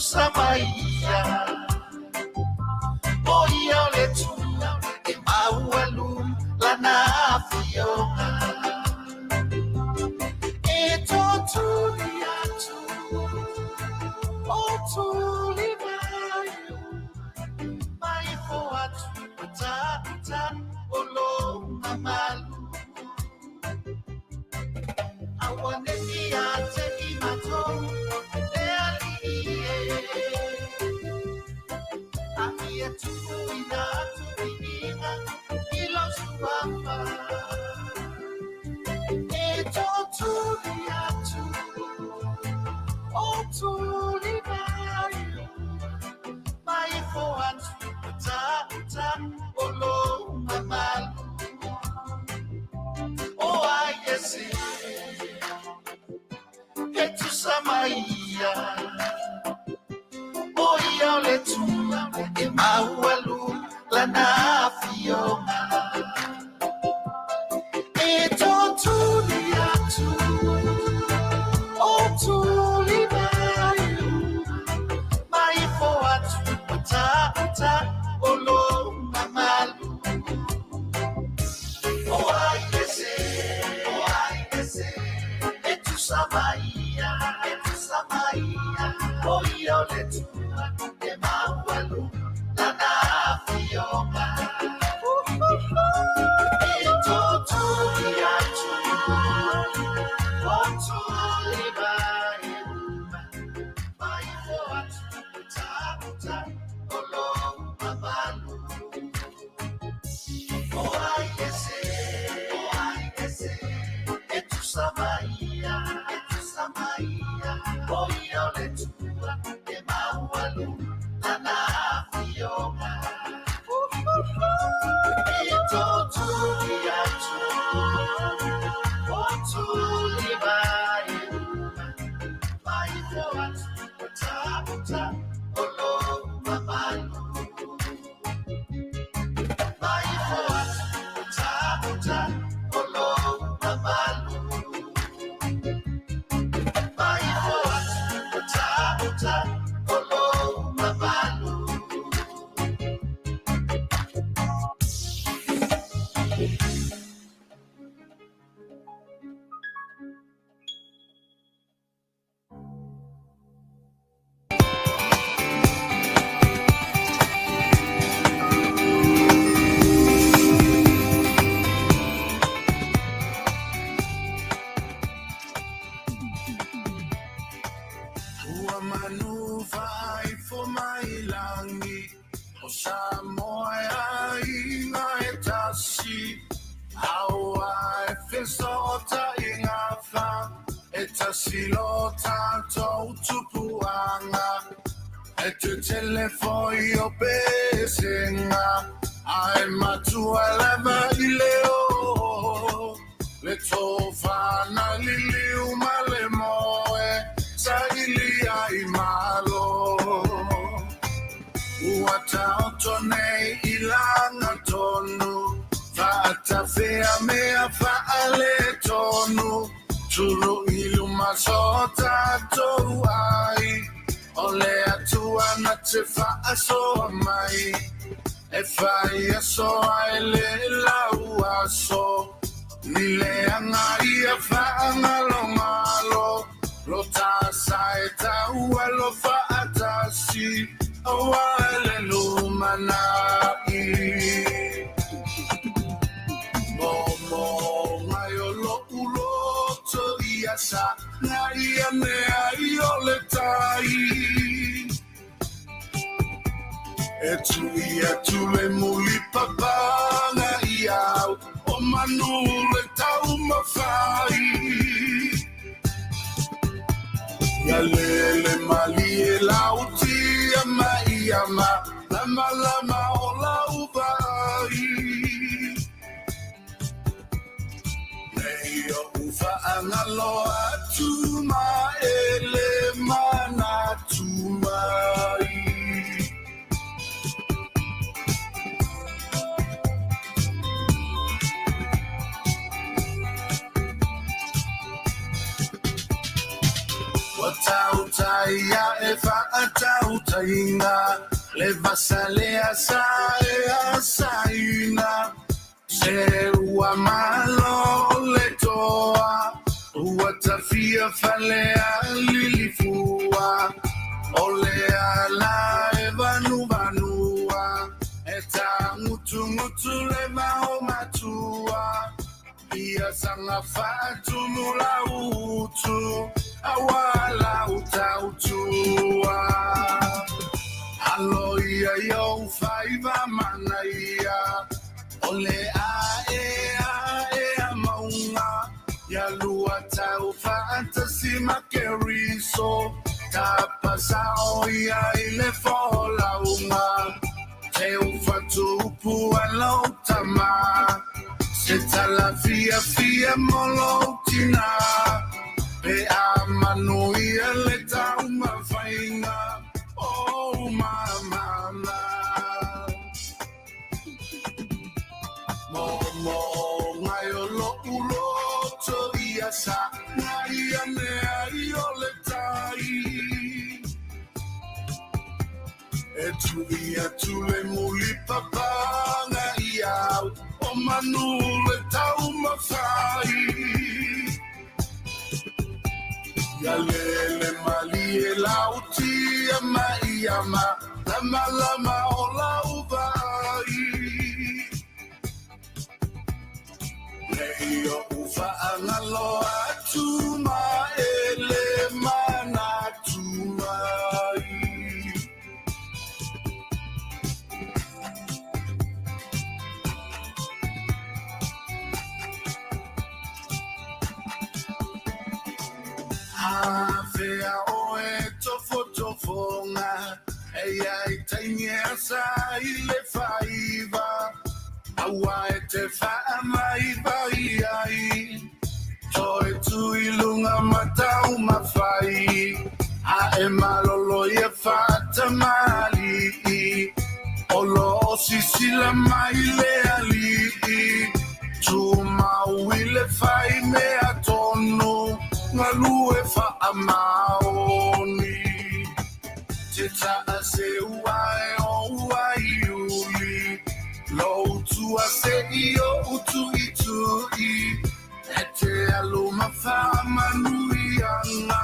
samaya Oia le tu E maualu lana fionga E totuli atu O tuli mai fo atu Tata olo mamalu Awaneni ate imato E aliye Amia tu ina tu ina Ilo suamba E totu liatu O tu libayo Mai fo atu Tata olo mamalu Oh I guess it Etu samaya Oia le tu E maualu lana fionga E totu liatu O tu libayu Mai fo atu Tata olo mamalu Oh I guess it Etu samaya Oia le tu E maualu lana fionga E totu liatu O tu libayu Mai fo atu Tata olo mamalu Oh I guess it Etu samaya Oia le tu E maualu lana fionga E totu liatu O tu libayu Mai fo atu Tata olo mamalu Mai fo atu Tata olo mamalu Mai fo atu Tata olo mamalu Ua manuva ai fo mai langi O Samoa ai ngā e tasi Aua e whesota I ngā wha E tasi lo tātou tupuanga E tu telefoi o pesenga Ai matua lama I leo Le tō whana liliu ma le moe Saili ai malo Ua tauto nei I langa tonu Whaata whea mea whaale tonu Turu ilu maso tātou ai O le atua na te whaasoa mai E whai aso ai le lau aso Ni le anga ia whaangalo ngalo Lo tasa e taua lo whaatasi Awa ele lumanai Momo ngai o lo uloto iasa Ngai anea I ole tai E tui e tule muli papanga iau O manu le tau mawhai Ya lele mali e lauti ama I ama Lama lama o lau vai Nei o ufa angalo atu ma ele mana tu mai Watautai ya e whaatau tainga le vasale asaina se ua malo le toa ua tafia falea lilifua ole ala vanua eta ngutu le mau matua ia sanga fatu mula utu awala utautua alo ia yo faiva manaia ole a maunga ya lua tau fantasy makeriso tapasa oia ile fola uma teu fatu pualo tama seta la fia molotina pe amanuia le tau mafaina oh mama mo ngai lo ulo to iasa ngai ane ai ole tai tu le muli papa ngai au o manu le tau mafai ya le mali e lauti ama lama o laubai Yo ufa angalo atuma ele mana tumai Avea oe tofotonga Eia itainia sa ile faiva Awa e te wha mai vai ai Toi tu ilunga matau mawhai A e malolo e whata mali Olo o sisila mai le ali Tu mau i le whai mea tonu Ngalu e wha maoni Te taa se uae o uai uli Lo tua se io utu i Ete aluma fa manuianga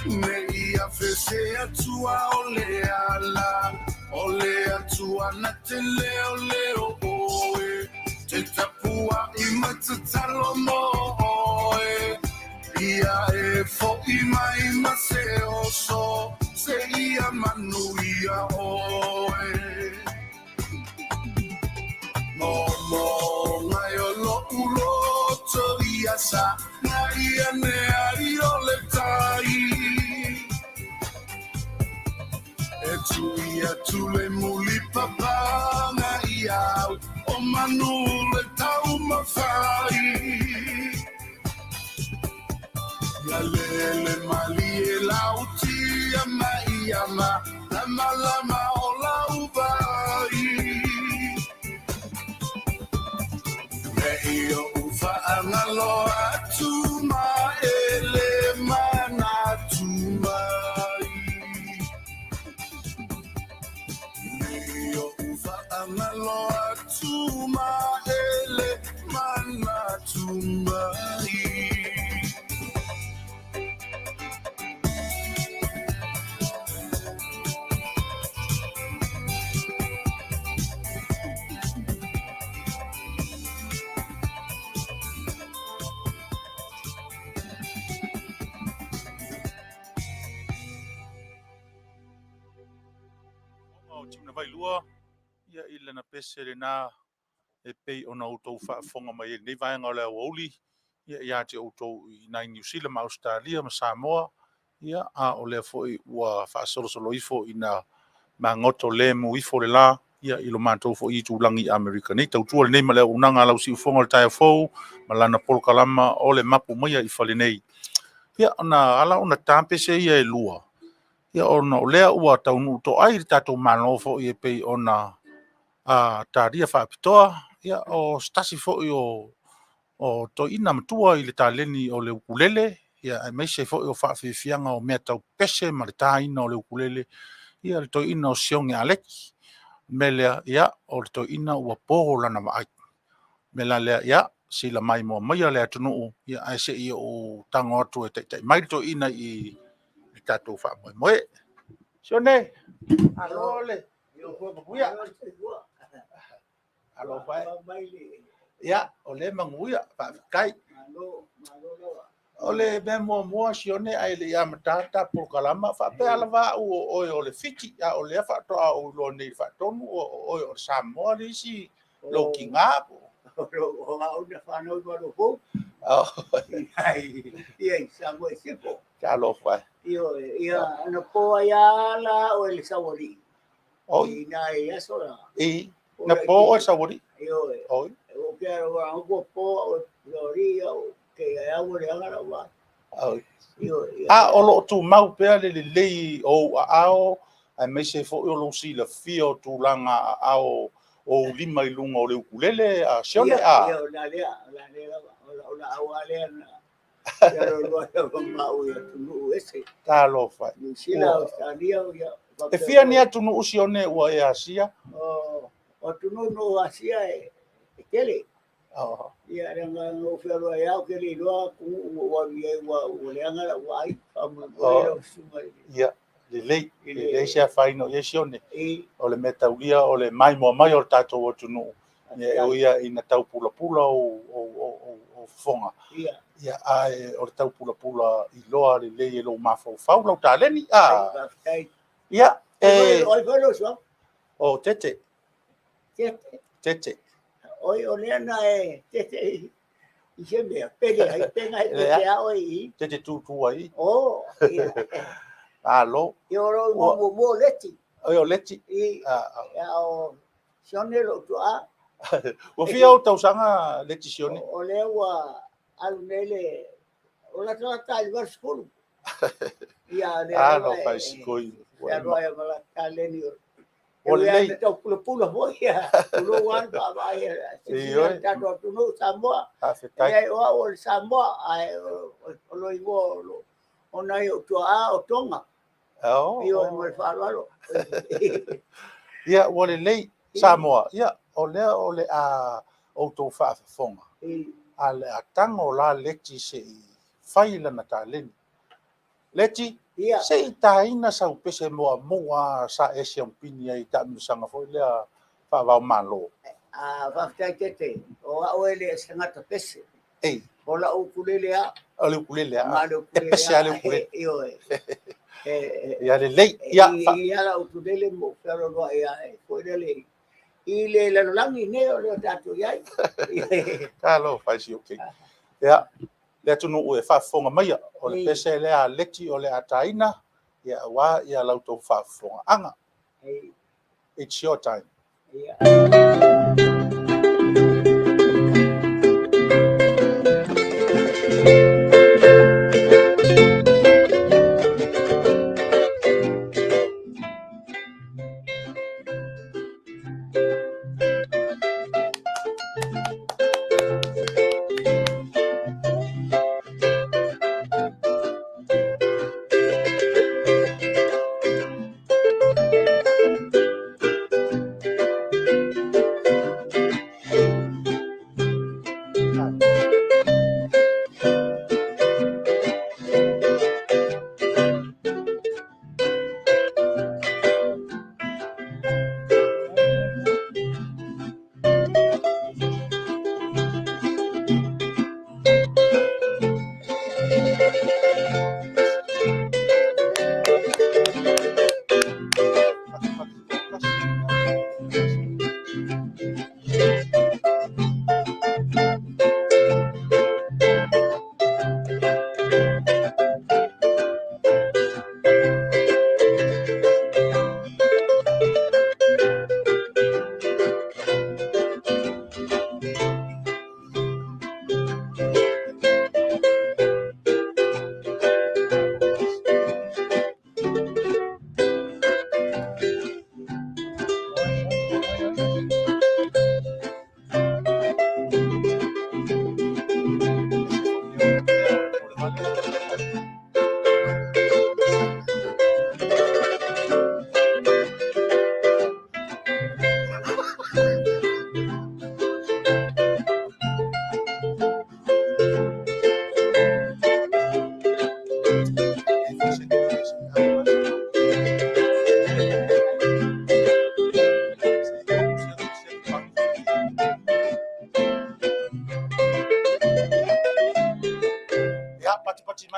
Me ia fese atua ole ala Ole atua na te leo oe Te tapua i matatalo mo oe Ia e fo i mai ma se oso Se ia manuia oe Mo ngai o lo ulo to iasa ngai ane ai ole tai E tu le muli papa ngai au o manu le tau mawhai Ya le mali e lauti ama lama o laubai Yo ufa angalo atuma ele mana tumai Yo ufa angalo atuma ele mana tumai Timna vai lua ia ile na pese le na e pei ona outou whaafonga mai nei vai ngole au oli ia te outou i nai New Zealand ma Australia ma Samoa ia a o le foi ua whaasolosolo ifo i na ma ngoto le mu ifo le la ia ilo mātou fo i tūlangi Amerika nei tautua le nei ma le unanga lau si ufonga le taia fou ma lana polkalama o le mapu maia i fale nei ia ona ala ona tāpese ia e lua ia ona o lea ua taunu to ai tatou malofo i pe ona a taria whaapitoa ia o stasi fo o to ina matua i le taleni o le ukulele ia mai se fo o whaafianga o mea tau pese ma le taina o le ukulele Ia le toʻiina o siogi aleki me lea ia o le toʻiina ua po lana vaai me la lea ia sila mai mo maia le atunuu ia ae seʻi o tago atu e taʻitaʻi mai le toʻiina i tatou faamoemoe sione alo le ia alo fae ia o le maguia faafekai o le mea muamua sione ai le ia matata polokalama faapea lava aʻu o oe o le fiti a o lea faatoʻa o uloa nei faatonu o oe o le samoa le isi lou kigā po o auna whanau wano po. Ia i Samoa Sipo. Ka alofa. Ia ana po ia la o le sawari. O ina e aso la. Na po o sawari. O kia wa ngo po o lori o ke ia o le angara wa. O lo tu mau pe le lei o ao ai me se fo o lo si la fio tu langa ao o lima i lunga o le ukulele a sione a. Ia la la awale na. Ia lo mau ia tunu ese. Ka alofa. Sila Australia ia. E fia ni atunu usione ua e Asia. O tunu no Asia e kele. Ia ranga no fero ia o kele loa ku wa ia wa le anga wa ai ama o suma. Ia le sia faino ia sione. O le metaulia o le mai mo mai o tatou o tunu. O ia ina tau pula o fonga. Ia ai o tau pula i loa le le lo mafau lau taleni a. Ia oi velo so. O tete. Oi o le na e tete. I se me pele ai tenga e oi. Tete tu ai. Oh. Alo. Yo ro mo leti. O leti. O sonero tu a. O fia o tausanga leti sione. O le wa al nele o la trata il verso. Ia no fai sikoi. Ya roa mala taleni. O le lei. O pulo boia. Pulo wan ba ba ia. Ia ta do tu no Samoa. Afetai. Ia o Samoa ai o lo igo o nai o tu a o tonga. Ia mo falo. Ia o le lei Samoa. Ia o le a o to fa fonga. A le atango la leti se fai lana taleni. Leti se itaina sa upese moa sa ese umpini ai tamisanga foi lea fa va malo. Va tete o ele sangata pese. O la ukulele a. O le ukulele a. E pese ale ukulele. Ia le lei ia la ukulele mo pero no ia foi le i le langi ne o le tatu ia. Kalo fai si okay. Ia le tunu o e fa fonga mai o le pese le a leti o le ataina ia wa ia lauto fa fonga anga. It's your time.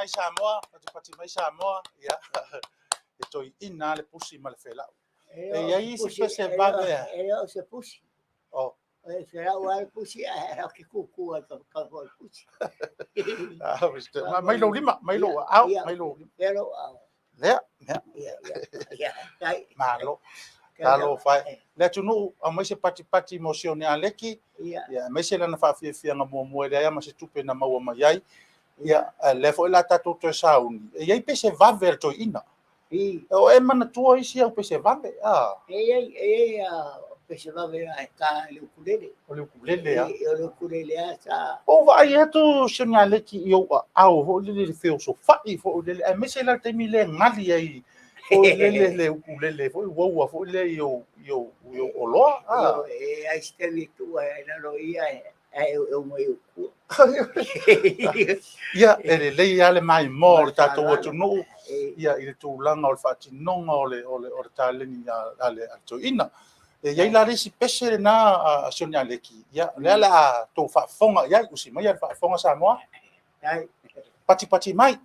mai Samoa, pati mai Samoa, ia. E toi ina le pusi ma le whela. E ai si pese vave. E se pusi. O. E se au al pusi, e ke kuku a ka pusi. Mai lo lima, mai lo au, mai lo. Pero au. Lea, Ia. Malo. Talo fai. Le tunu a mai se pati emosione aleki. Ia, mai se lana whawhiawhia nga mua rea ma se tupe na maua mai ai. Ia, le fo ila tatou te sauni. E iai pese vave al toi ina. O e mana tua isi au pese vave. Pese vave a ka le ukulele. O le ukulele a. Le ukulele a sa. O vai atu sioni aleki i au ho le feo so fai fo le. E mai se la te mi le ngali ai. O le ukulele fo ua fo le yo oloa. Ai steli tu ai na lo ia e o mo uku. Ia, le ia le mai mo le tatou atu no. Ia i le tūlanga o le whātinonga o le tāleni ale atu ina. E iai la resi pese na sioni aleki. Ia, lea la tō whaafonga, iai usi mai al whaafonga Samoa. Pati mai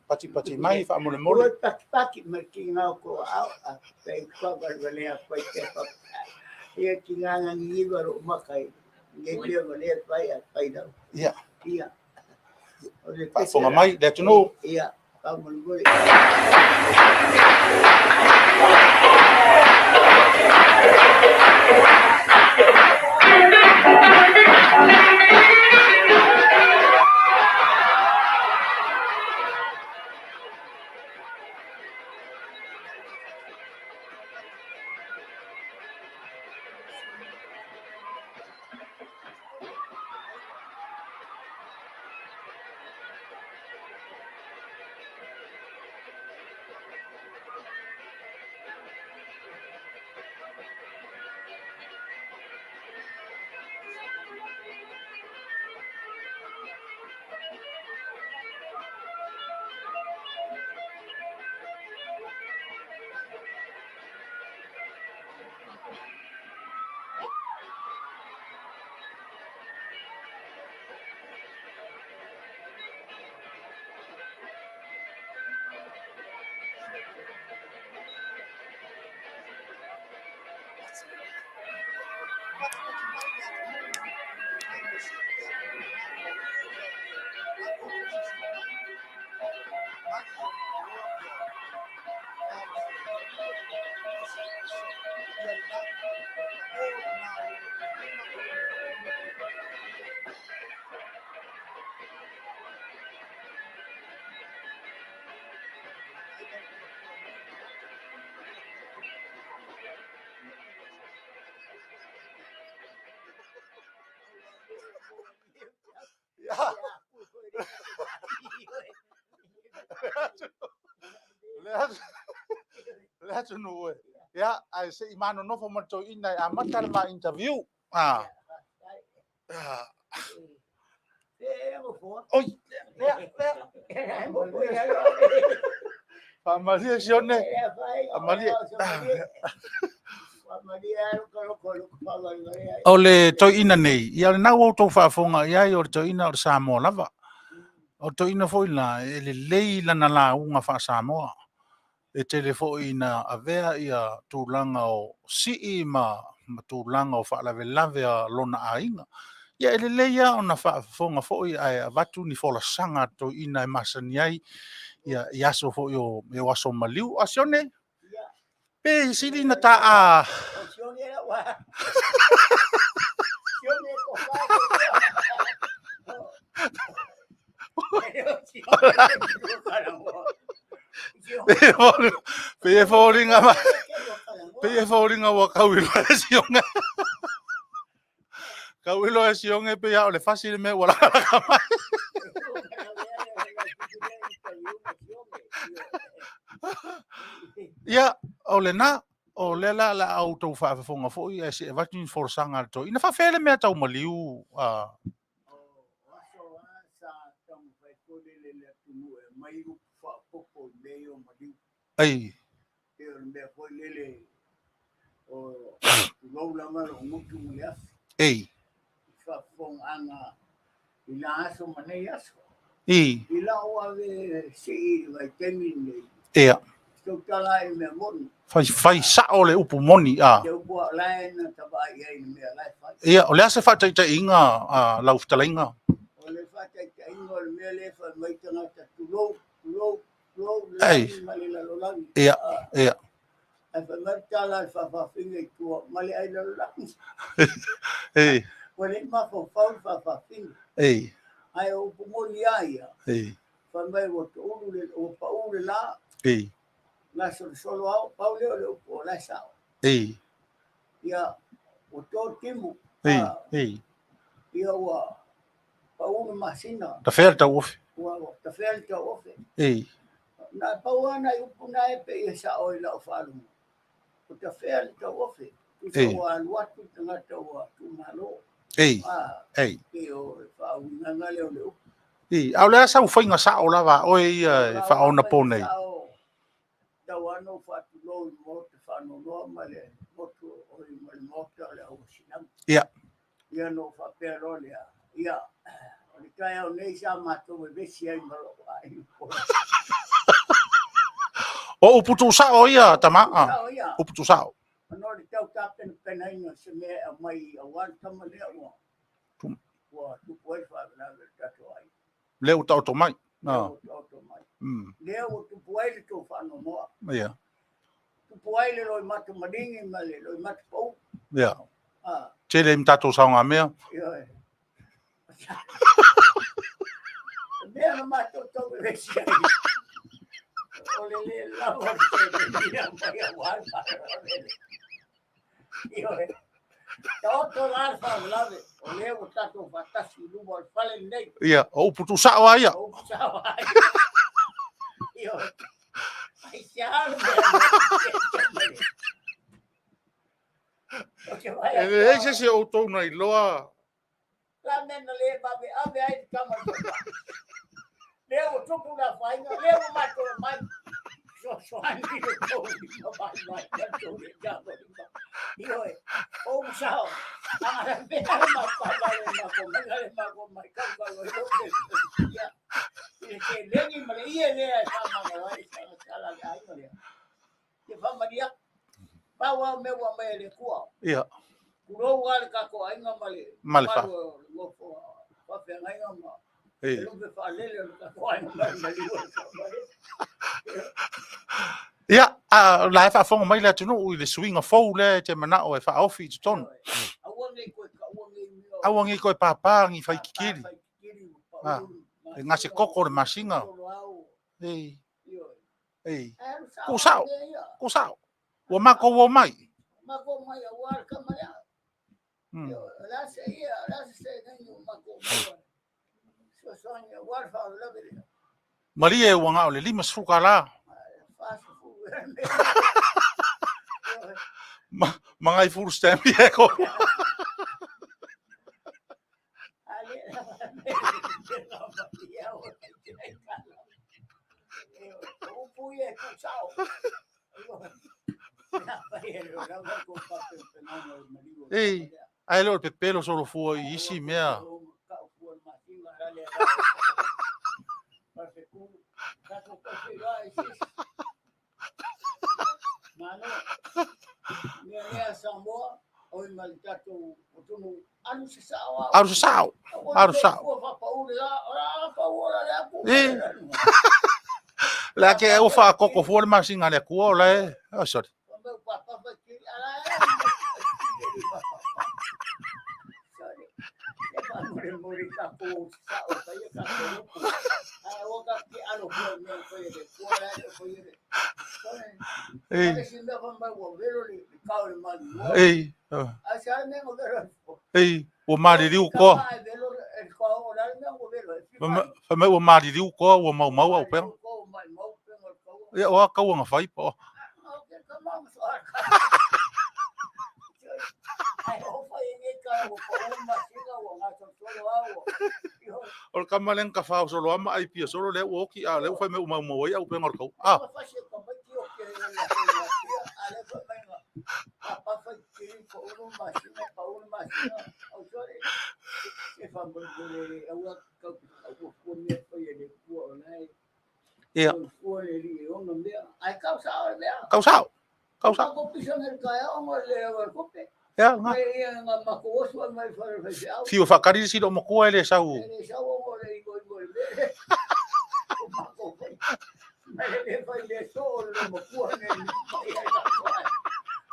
whaamole mole. Pati ma ki ngā ko au a pei whakarwalea pai te whaka. Ia ki ngā ngiwa ro makai. Nge pia walea pai a pai dau. Ia. Ia. Whaafonga mai, le atu no. Ia. Whaamole mole. Le atu no e. Ia, ai se imano nofo mato ina a matara ma interview. Oi, Maria sione. Maria. Ole toi ina nei. Ia le nau auto whaafonga ia i o toi ina o Samoa lava. O toi ina foi la ele lei lana la unga wha Samoa. E telefo ina avea ia tūlanga o sii ma tūlanga o whaalave a lona ainga. Ia ele leia o na whaafonga foi ai avatu ni fola sanga to ina e masani ai. Ia iaso foi o me waso maliu. Asione? Pe sili na ta a... Sione la wa. Sione ko Pe foringa ma. Pe foringa wa kawilo sionga. Kawilo sionga pe ya le fácil me wala kama. Ya, ole na o le la auto whaafonga foi e se vatin forsanga to. Ina fa fele me tau maliu ai. Ei. Fafong anga ina aso manei aso. I. Ila o ave si vai temin nei. Ia. So tala e me mon. Fai sa o le upu moni a. Te upo lai na taba ia me lai fai. Ia, o lea se whātai inga a lauftalinga. O le fai te inga le me le fai mai tangata tulo Ei. mali la lolangi. Ia, ia. Ai fai mai tala e whawhawhinga i tua mali ai la lolangi. Ei, O le mafo fau whawhawhinga. ei, Ai o upo moni aia. ei, Fai mai o te uru le o pa uru la. ei, La solo au pau leo le upo la sao. ei, Ia o tō timu. ei, ei. Ia ua pau masina. Ta whea tau ofi. Ua ta whea ta ofe. Ei, Na pau ana i upu na e pe i sa o i lau whalumu. O ta whea ta ofe. Tu Ei. sa ua aluatu tangata ua tu malo. ei, ei. Ke o whau nganga leo le upu. Ei, au lea sa uwhainga sa o lawa oi whaona pōnei. Tau ano whatu loi mo te whano noa male motu o i male motu le au sinam. Ia. Ia no whapero lea. Ia. O le kai au nei sa mato me besi ai malo ai. O uputu sa o ia, tamaa. Tau ia. Uputu sa o. Ano le tau tapen penaina se me a mai a wan tama lea ua. Ua tupu ai whaavela le tato ai. Leu tau to mai. Leo tau mai. Mm. Leo o tupu ai le tō whano noa. Ia, Tupu ai le loi matu madingi ma le loi matu pau. ia. Ah. Tele im tato saunga mea. Ia. Mea na mato tau e resi ai. O le lawa te mea mai a wala. Ia. Tauto alfa lave. O le o tato fatasi lumo al fale nei. Ia, o uputu sa o ia. O sawa ai. Ia. Ai sialu mea. E se o tau nei loa. La mena le babe ave ai kama topa. Leo tupu na fainga, leo mato mai. So ani le to no mai to le jabo. Io o sao. Ara be ma pa ma ko mai ka lo ya. Ke legi male ie le kama na ai sala ai male. Ke fama dia. Pa wa me le kuo. Ia. Kuro wale ka ko ai ngamale. Male fa. Wa pe ngai ngama. Ei. Lu be fa le ka ko ai ngamale. Ia, a la fa fonga mai le tunu i le swing of fall le te mana o e fa ofi te ton. Au ngi ko papa ngi fai kikiri. E ngase koko le masinga. Ei. Ei. Ko sao. Ko sao. Wa mako wo mai. Mako mai a war kamaya. La se ngai mako mai. So sonia war fa la vele. Maria e wanga o le lima suka la. Mangai furu stampi e ko. Ei, ai lo pe pelo solo fu isi mea. Mano, mea Samoa, oi malitato o tunu anu se sao. Aru sao. Aru sao. La ke o fa koko fu le masinga le ku le. Oh sorry. Ei. Ei, o mari riu ko. Fa me o mari riu ko o mau mau au pe. Ia o ka nga fai po. O ka malen ka fa solo ama ai pia solo le o ki a le fa me o mau mau au pe ngor ko. Ah. Ia. Ua le li o ngam lea. Ai kau sao le lea. Kau sao. Kau Sa sao. ko pisa ngel kaya o ngol le o kope. Ia nga. Mai ia ngam mako osu mai fara fa se au. Fiu whakari si do mo kua ele sau. Ele sa o ngol le i ngol le. Ko mako fa. Mai le fa le so le mo kua ne.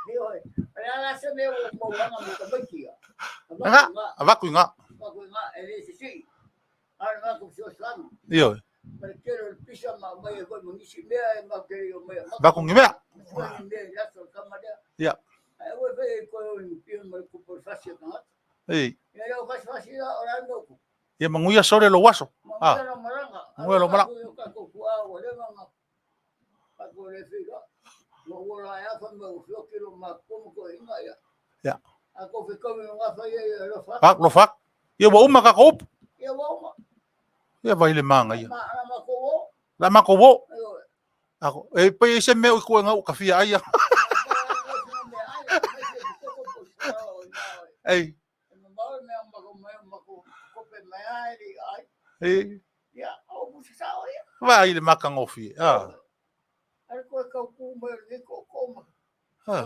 Ni oi. Ala la se me o mo wanga mo ka bakia. Nga. Avaku nga. Mako nga ele se si. Ala mako so sana. Ia. Mas quero pisar mais agora não se mea mas quero mais Vaku ngimea. já só camarada Ia. aí eu vejo com o pio mas por fácil não Ei. e eu faço fácil orando Ia manguia sore lo waso. mas não maranga Nguia lo mala. eu caco kuau olha manga pago le fica no ola ya fa me o quero mas como co inga ya Ia. ako ficou no ngafa ia lo fa Fak lo fak. Ia wa uma ka kop. eu vou Ia vai le manga ia. mas ko La mako wo. eu Ako. E pe se me o ko nga o ka fia ai. Ei. Ei. Vai le maka ngofi. Ah. Ah.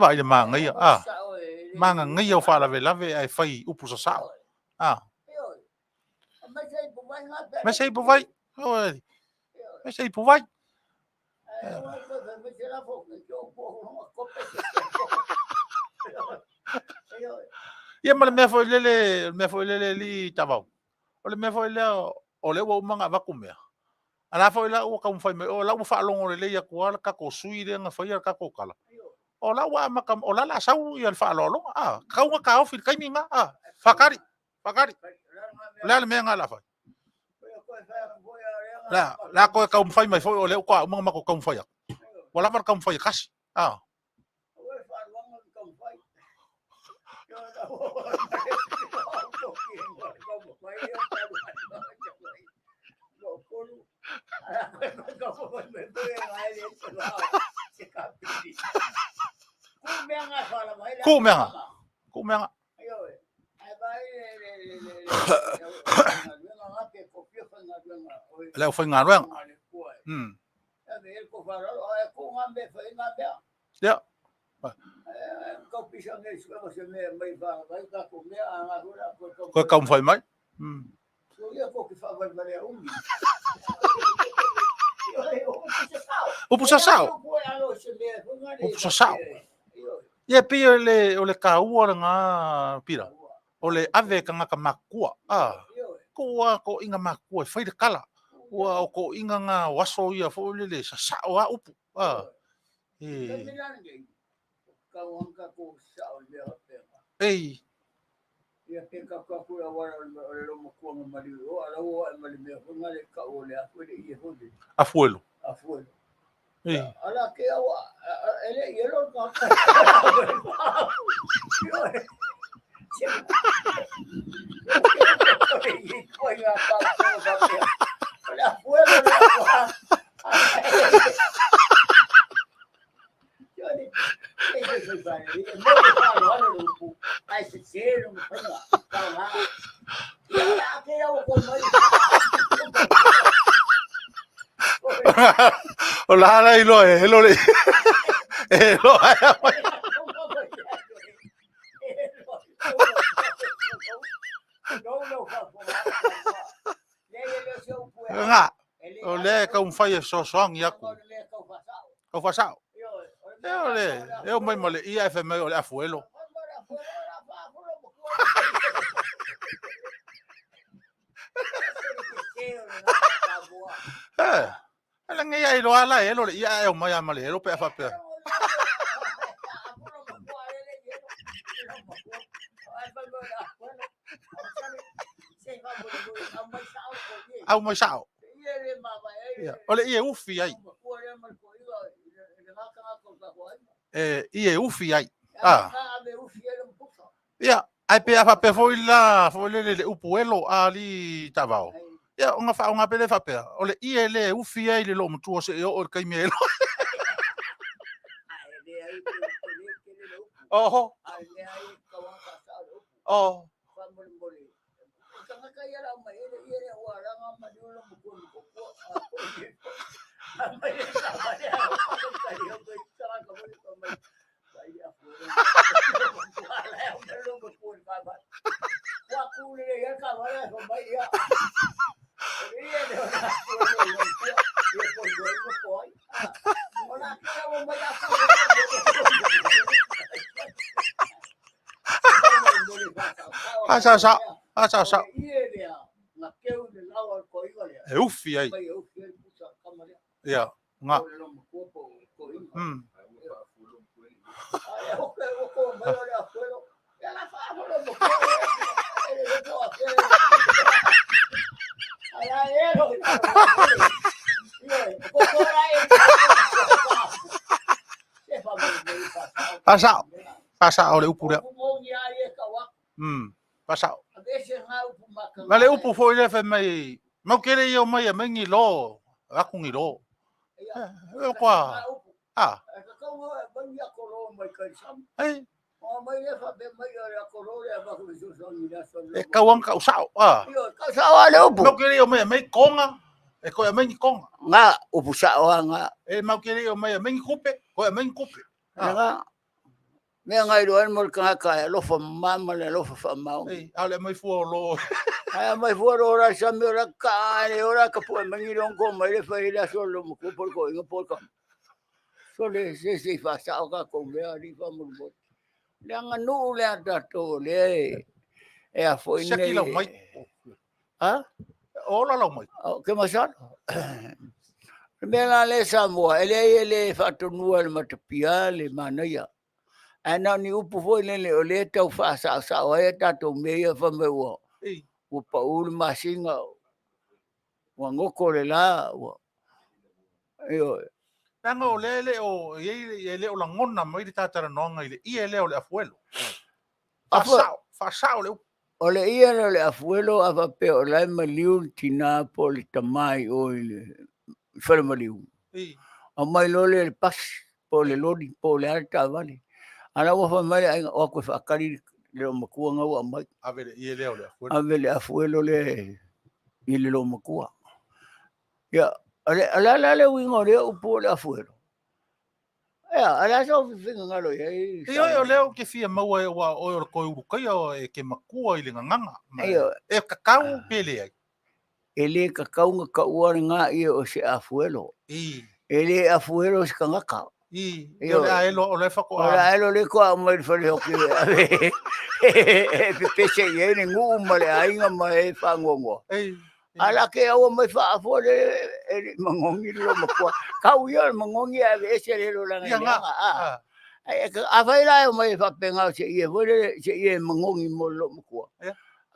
Vai le manga ia. Ah. Manga ngai o fala ve lave ai fai upu sa sao. Ah. Mas sei po vai. Oi. Mas sei po vai. Ia ma le mea foi lele li tavau. O le mea foi le o le wa manga va kumea. Ala foi la o ka un fai me o la u fa longo le ia ko ka ko sui le nga fai ka ko kala. O la wa ma kam o la la sau ia fa lo ah ka un ka o fil kai minga ah fakari la le mea nga la fa. La ko ka un fai mai foi o le ko ma ko ka un fai. Wala mar ka un fai kasi. Ah. Ku menga. Ku menga. Le foi nga ruang. Ya. Ko ka un fai mai. Upu sa sao. Upu sa sao. Ia pi o le ka ua nga pira. O le ave ka ngaka makua. Ah. Ko inga makua fai de kala. Ua o ko inga nga waso ia fo le sa sao a upu. Ah. Ei. Ia ke ka kura wara o lo mo ko mali o ala o mali me ko ngale ka o le afu le ia hodi Afuelo. Ei ala ke awa ele yelo ka ko ia ka ala afuelo Hola, la ilo elo le. Elo ai. Nga. O le ka un fai so song ia ku. O fa sao. Eu mai mole ia FM o le afuelo. Ala ngai ai lo ala e lo ia e o mai amale e lo pe fa pe. Au mai sao. Ole ia ufi ai. I e ufi ai. Ah. Ave ufi ele mpusa. Ia, ai pe fa pe foi le upuelo ali tavao. Ia, nga fa nga pe le fa pe. Ole I e le ufi ai le lo mtu se o kai me. Oh. Oh. Asa. E ufi ai. Ia, nga. Pasa ole upu le. Pasa. Ma le upu foi le fe mai. Mau kere io mai mengi lo. Aku ngi lo. Kwa. Ah. Ai. E kawang ka usao. Ah. Sao le upu. Mau kere io mai konga. E ko mengi konga. Nga upu sao nga. E mau kere io mai mengi kupe. Ko mengi kupe. Nga. Me ngai do mol ka ka lo fa mama le lo fa mau. Ei, ale mai fu lo. Ai mai fu ora sa me ora ka le ora ka pu me ngi don ko mai le fa ila so lo ko por ko ngo por ko. So le se fa sa ka ko me ari fa mo bo. Le nga no le da to le. E a fo ine. Shakila mai. Ha? Ola lo mai. Ke masa? Me la le sa mo ele fa to no le matapia le manaya. Ana ni upu foi le o le tau fa sa o e tato me ia fa me wo. O pa ul masinga. Wa ngoko le la wo. Yo. Tanga o le o ye le o la ngona mai tata no nga ile I le o le afuelo. Fa sa o le o le ia le afuelo a va pe o la maliu tina po le tamai o le fa maliu. O mai lo le pas po le lodi po le alta vale. Ana wa fa mai o ko fa kali le makua nga wa mai avele I le o le afuelo avele afuelo le I le lo makua ya ala le wingo le upo le afuelo ya ala so finga ngalo ya o leo ke fia mau e wa o ko urukai o e ke makua I le nganga e kakau pele ai ele kakau nga ka nga I o se afuelo ele afuelo se ngaka Yo le fa ko ora le ko mai fa le ke pe se ye ni ngu ma le ainga mai fa ngongo ala ke o mai fa fo le mangongi lo ma ko ka u yo mangongi a ve se le lo la nga a fa ila mai fa penga se ye vo le se ye mangongi mo lo ma ko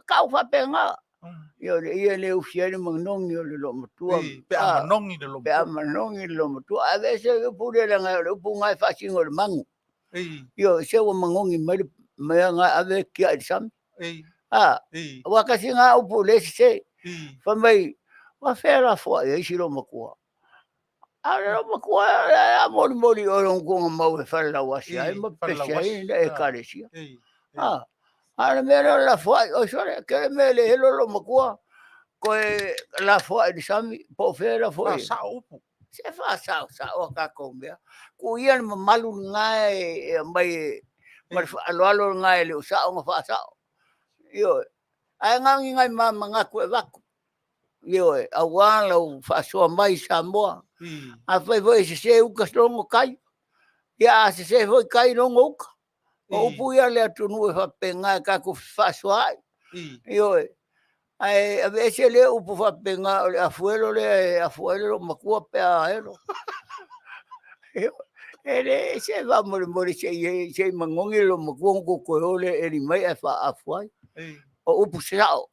ka u fa penga yo le u fiere mangongi lo ma tua pe mangongi lo pe mangongi lo ma tua a ve se pu le nga lo pu ngai fa singo le mangu yo se o mangongi mai nga ave ki a sam wa ka singa u pu le se fa mai wa fera fo e si lo ma ko a lo ma ko a mori o lo ko ma we fa la wa si ai ma pe se e ka le si a me la fo o so ke me le lo ma ko ko la fo di sami po fera fo sa upu se fa sa o ka ko me ku ian malu ngai mai mar alo ngai le sa o fa sa yo ai ngai ma ku va yo a wala fa so mai sa mo a foi se u ka strongo kai ya se foi kai no ngok o pu ia le tu no fa penga ka ku fa so ai yo ai a veces le u pu fa penga afuelo ma ku pe a ero ele se va mori se mangongi lo ma ku ko le eri mai fa afuai o pu sao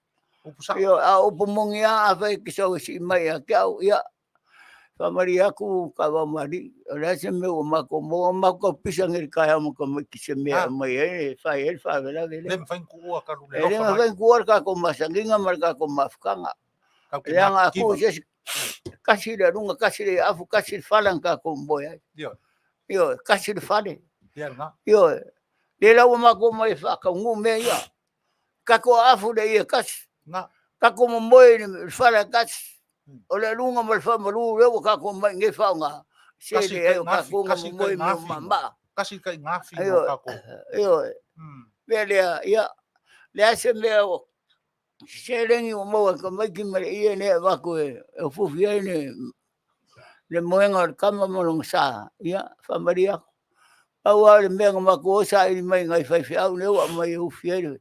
yo a upu mongia a vai ki so si mai a kau ia Whamari aku ka wamari. Ora se me o mako mo mako pisang i kaya mo ka mai ki se mea mai e whai e whawela vele. Le mwhain kua ka rule E lofa ringa mai. whain kuar ka ko masanginga mar ka ko mafkanga. Kau ke Reanga kiva. aku se kasire runga kasire afu kasire whalang ka ko mboia. Dio. Io kasire whale. Ia nga. Io le lau mako mai whakangu me ia. Kako afu de ia kas. Nga. Kako mboi ni whala kas. O le lunga mal whamaru rewa kako mai nge whaunga. Se Kasi le kai eo ngafi, kako kasi mboi kai me ngafi. mama. Kasi kai ngafi Ayo, mo kako. io me ia le ase me o se rengi o mo ka mai ki mai ia ne wa ko e fufi ai ne le moenga kama mo long sa ia whamaria. Awa le mea ma ko sa i mai ngai whai whiau ne wa mai u fiere.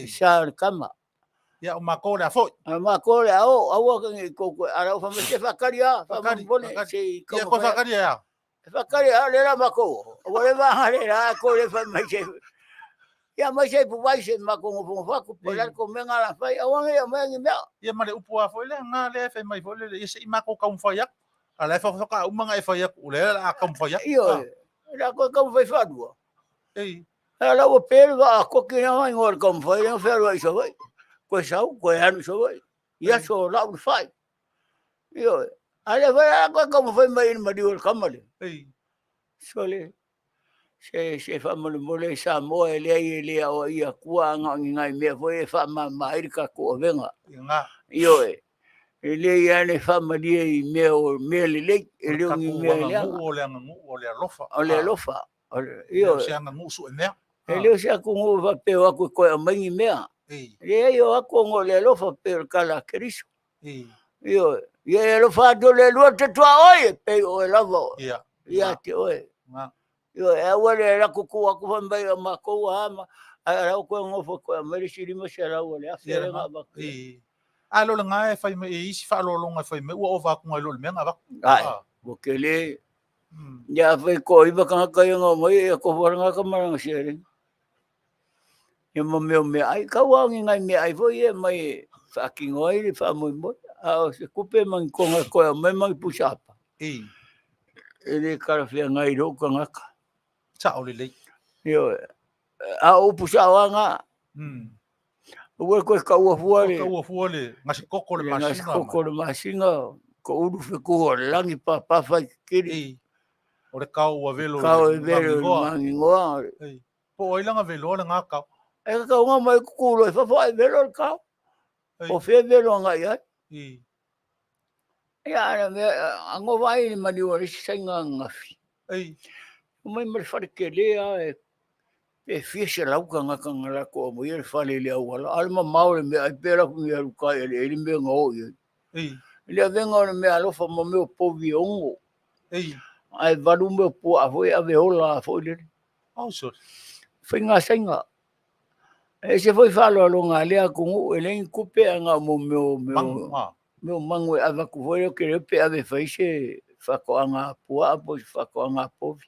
Sa kama. Ia o mako le a foi. Ma ko le au awa ka ngi ko ara fa me se whakaria. Whamabone se i Ia ko whakari ea. Whakaria le ra ma ko. O le wa hare ra ko le fa mai se. Ia mai se pu vai se ma ko ngo whaku. Pola ko me ngala whai awa ngi a ngi mea. Ia mare upu a foi le ngā le whai mai foi le. Ia se i mako kaum whai ak. A le whaka umanga e whai ak. Ule a kaum whai ak. Io. Ra ko ka whai whanua. Ei. Ala o pere wa ko ki na mai ngor kom whai na whai roi so vai. Ko sau ko anu so vai. Ia so lau whai. Io. Ale vai ko kom whai mai ni mari ol kamale. Ei. So le. Se whamanu mole sa moa e le o ia kua ngai mea foi e whama mairika ko venga. Ia ngā. Io e. E le ia ne whamaria i mea o mea le le. E leo ngi mea leanga. O le anga ngu, o le alofa. O le alofa. Io. Se anga ngu su e mea. E leo se aku ngu wa peo aku koe a maingi mea. Le io aku ngu le alofa peo kala keriso. Io. Ia e alofa ato le lua te tua oe peo o e lava. Ia. Ia te oe. Ngā. Io e awa le rako ku aku whambai a mako hama. A rau koe ngofa koe a marisiri ma se rau le afi e ngā bako. A lo le ngā e whai me e isi wha alolonga e whai me ua o whaku ngai lo le mea ngā wako. Ai, mo ke le. Ia whai ko iwa kanga kai ngā mai e ko waranga ka maranga se ring. Ia ma meo mea ai ka wangi ngai mea ai voi e mai whaki ngoi le whamui moi. A se kupe mangi konga koe a mai mangi pusapa. E le karawhia ngai roka ngaka. Ta o le lei. Io, a upu sawa ngā. Ua koe ka ua fuare. Ka ua fuare, ngasi koko le masinga. Ngasi koko le masinga. Ko uru whiku o le langi pawhai kiri. O le kau ua velo. Kau e velo mangi ngoa. Po o ilanga velo le ngā kau. E ka kau ngā mai kukuro e whawhai velo le kau. O whea velo ngai ai. Ia, ango vai ni mani o resi sainga ngafi. Mai mare whare ke lea e fia se lauka ngaka ngara ko mo ia whale lea wala. Alma maure me ai pera ku ia rukai ele ele mea ngā o ia. Lea venga o mea alofa ma meo povi ongo. Ai varu meo po a foi ave ola a foi lere. Oh, sorry. Foi ngā sainga. E se foi whalo alo ngā lea kungu e lengi kupe a ngā mo meo mangu e ava ku foi o ke repe ave whaise whako a ngā pua apo whako a ngā povi.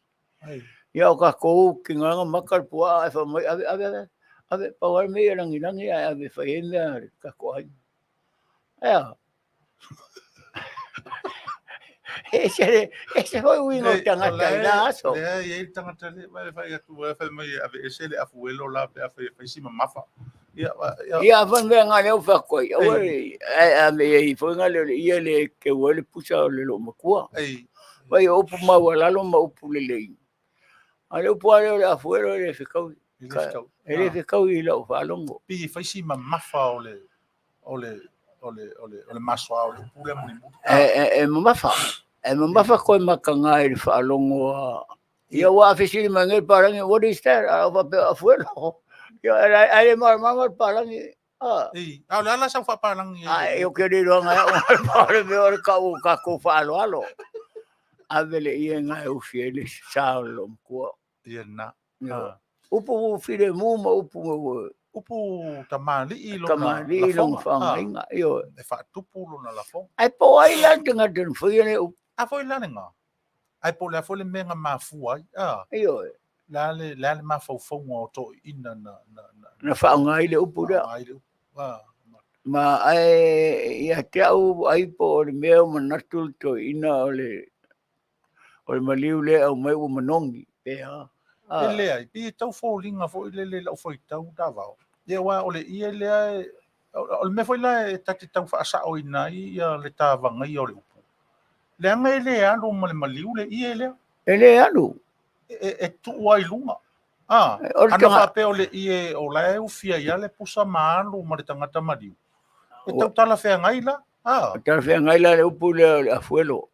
Ia o ka kou ki nganga makar pua e whamai ave pawar me i rangi ave whai e mea ka koai. Ea. E se hoi wingo tangata i nā aso. Lea i tangata le mai whai atu e whai mai ave e se le afuelo la pe whai sima mafa. Ia whan mea ngā leo whakoi. Ame e i whoi ngā leo ia le ke wale pusa o le lo makua. Vai opu maua lalo ma upu le lei. A leo pua leo le afuelo le whikau. E le whikau i lau whalongo. Pi whai sima mafa o le maswa o le pule muni mutu. E mamafa. E mamafa koe maka ngā i le whalongo a... Ia wa awhisiri mangai parangi, what is that? A wape afuelo. Ia ale marama parangi. Au le ala sa wha parangi. E o ke riro ngai o marama me ore kau kako whaalo alo. Avele ia ngai ufiele sao lo mkua. Ia na. Upu whire muma upu tamali i lona. Tamali i lona whangainga. E whaatupu lona la fong. Ai po ai lan tinga tin whiane upu. A foi lane ngā. Ai po lea fole menga mafua ai. Iyo. Lale mafau fonga o to ina na. Na whaongai le upu rea. Ai le upu. Ma ai ia te au ai po o le mea manatul to ina o le maliu le au mai o manongi. Pea. E lea, i tau fōlinga fo i le lau fo i tau tāwao. Ia wā o le ia lea, o le me fo i la e tati tau whaasa o ina i le tāwanga i o le upu. Le anga e lea alo ma le maliu le ia lea. E le anu. E tu wai lunga. Ana whape o le ia o la e ufia ia le pusa maalo ma le tangata maliu. E tau tala whea ngai la. Tala whea ngai la le upu le afuelo.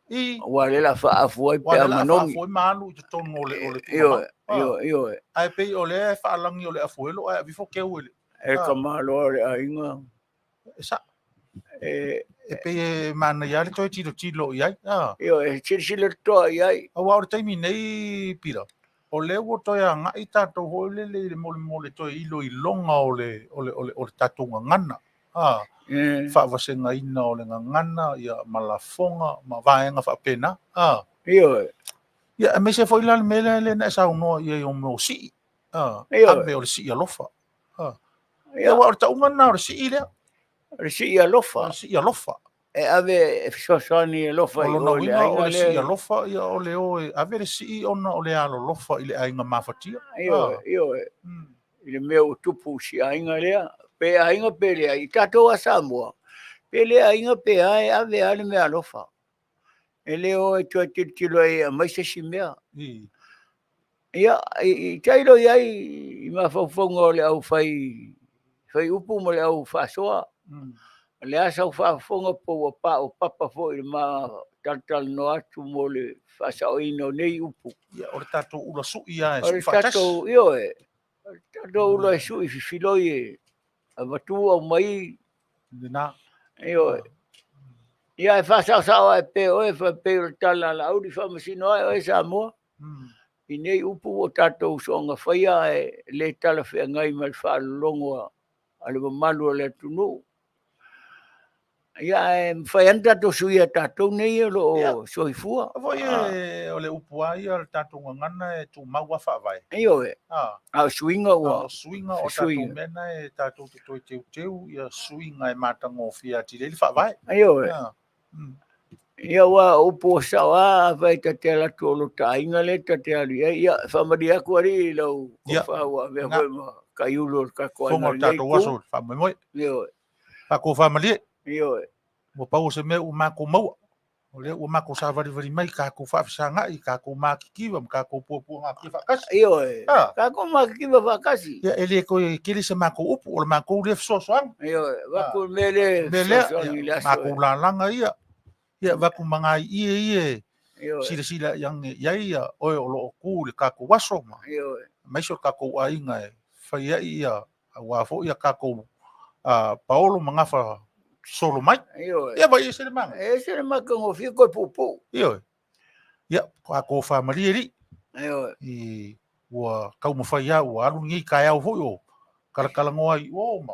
Wa le la wha afuai pea manongi. Wa le la wha afuai maalo i te tonu o le kumama. Io. Ai pei o le whaalangi o le afuelo, ai vifo keu ele. E ka malo le ainga. E sa. E pei e mana ia le toi tilo iai. Io, e tilo toa iai. A wā o le taimi nei pira. O le ua toi a ngai tātou hoi le mole toi ilo i longa o le tātou ngana. Whaawasenga ina o le ngana, ia malafonga, ma vaenga whaapena. Io. Ia, me se foi la mele le na sa uno ia o mo si. Ame o si alofa. Ia wa ta unga na o si ile. Si alofa. Si alofa. E ave sosani alofa o le ainga le si alofa ia o le o ave le si ona o le alo lofa ile ainga mafatia. Io. Ile meu tupu si ainga le. Pe ainga pe le i tato a Samoa. Pe le ainga pe ai ave ale me alofa. Ele o e tua tilo e mai se si mea. Ia, i tailo iai i mawhauwhaunga o le au whai upu mo le au whasoa. Le asa au whauwhaunga po o papa fo i ma tal no atu mo le whasao ino nei upu. Ia, o le tato ula sui ia e sui whatas. O le tato, io e. Tato ula e sui whiwhiloi e. A watu au mai. Nina. Io e. Ia e whasao e pe o e pe o tala la auri whamasino o e Samoa. I nei upu o tātou songa whaia e le tala whea ngai mai whaalongoa a le mamalu o le tunu. Ia e whai anta to sui a tātou nei e lo soifua. Voi e o le upu ai o le tātou ngana e tu maua whaavai. Io e. A suinga ua. A suinga o tātou mena e tātou te toi teu ia suinga e matango fia tile li whaavai. Io e. Ia wa upo sawa vai ta te la tolo ta inga le ta te ali ia famadi aku ari lo fa wa ve ma ka yulo ka ko na ta to waso fa mo io fa ko family io mo pa o se me o ma ko mo o le o ma ko sa vari mai ka ko fa sanga i ka ko ma ki va ka ko po nga ki fa kas io ka ko ma ki va kasi ia ele ko ki le se ma ko upo o ma ko le so so io va ko mele ma ko la langa ia ia vaku manga ie sila yang ia o lo ku le ka ko waso ma mai so ka ko ainga e fa ia wa fo ia ka ko Paolo manga fa solo mai ia vai se manga se manga ngo fi ko pupu ia ka ko fa marieri io i wa ka mo fa ia wa lu ngi ka ia fo yo kala ngoa i o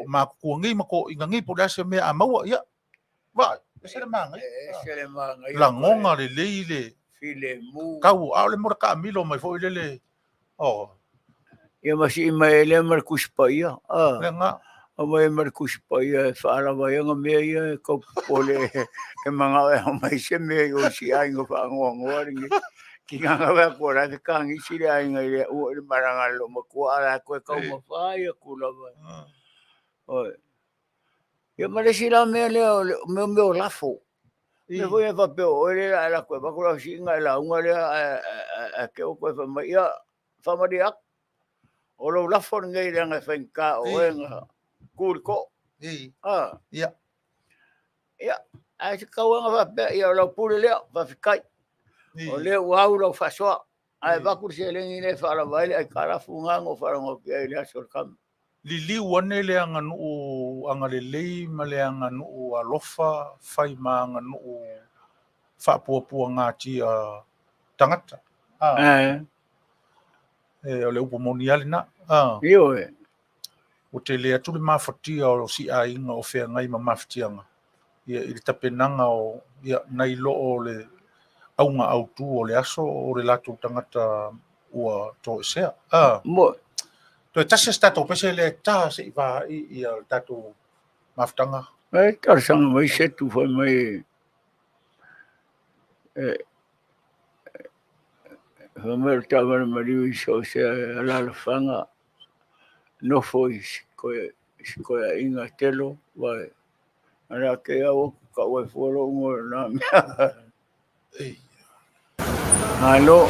ma ko ngi ma ko inga ngi po da se me a mau ia vai se manga la ngonga le leile file mu kau au le mora ka milo mai foi le ia masi mai le Marcus Paia lenga o mai Marcus Paia fala vai nga me ia ko pole e manga mai se me o si ai ngo fa ngo ringi ki nga va ko ra de kan i si ai nga o le maranga lo mo ko ala ko ka mo fa ia ku la va ia mare si la me le me o lafo me voi a fa pe o le la ko ba ko la si nga la unga le a ke o ko fa mai ia fa maria o lo lafo ngai le nga fa ka o nga kurko ia a se ka nga fa pe ia lo pule le fa fikai o le au lo fa so ai ba ku se le ni le fa la vai ai kara funga ngo fa ngo ke le so kam Lili wane le anga nu anga le lei ma le anga nu alofa fai ma anga nu fa pua nga ti tangata o le upo moniale na io o te le atu le mafatia o si a inga o fea ngai ma mafatianga ia i tapenanga o ia nai lo o le aunga autu o le aso o le latu tangata ua to sea mo to tasi stato pese le ta se va i tato Maftanga. Tarsanga mai setu foi mai Homer tawana mariu so se ala fanga no foi koe inga telo vai ara ke au ka wai folo ngo na Halo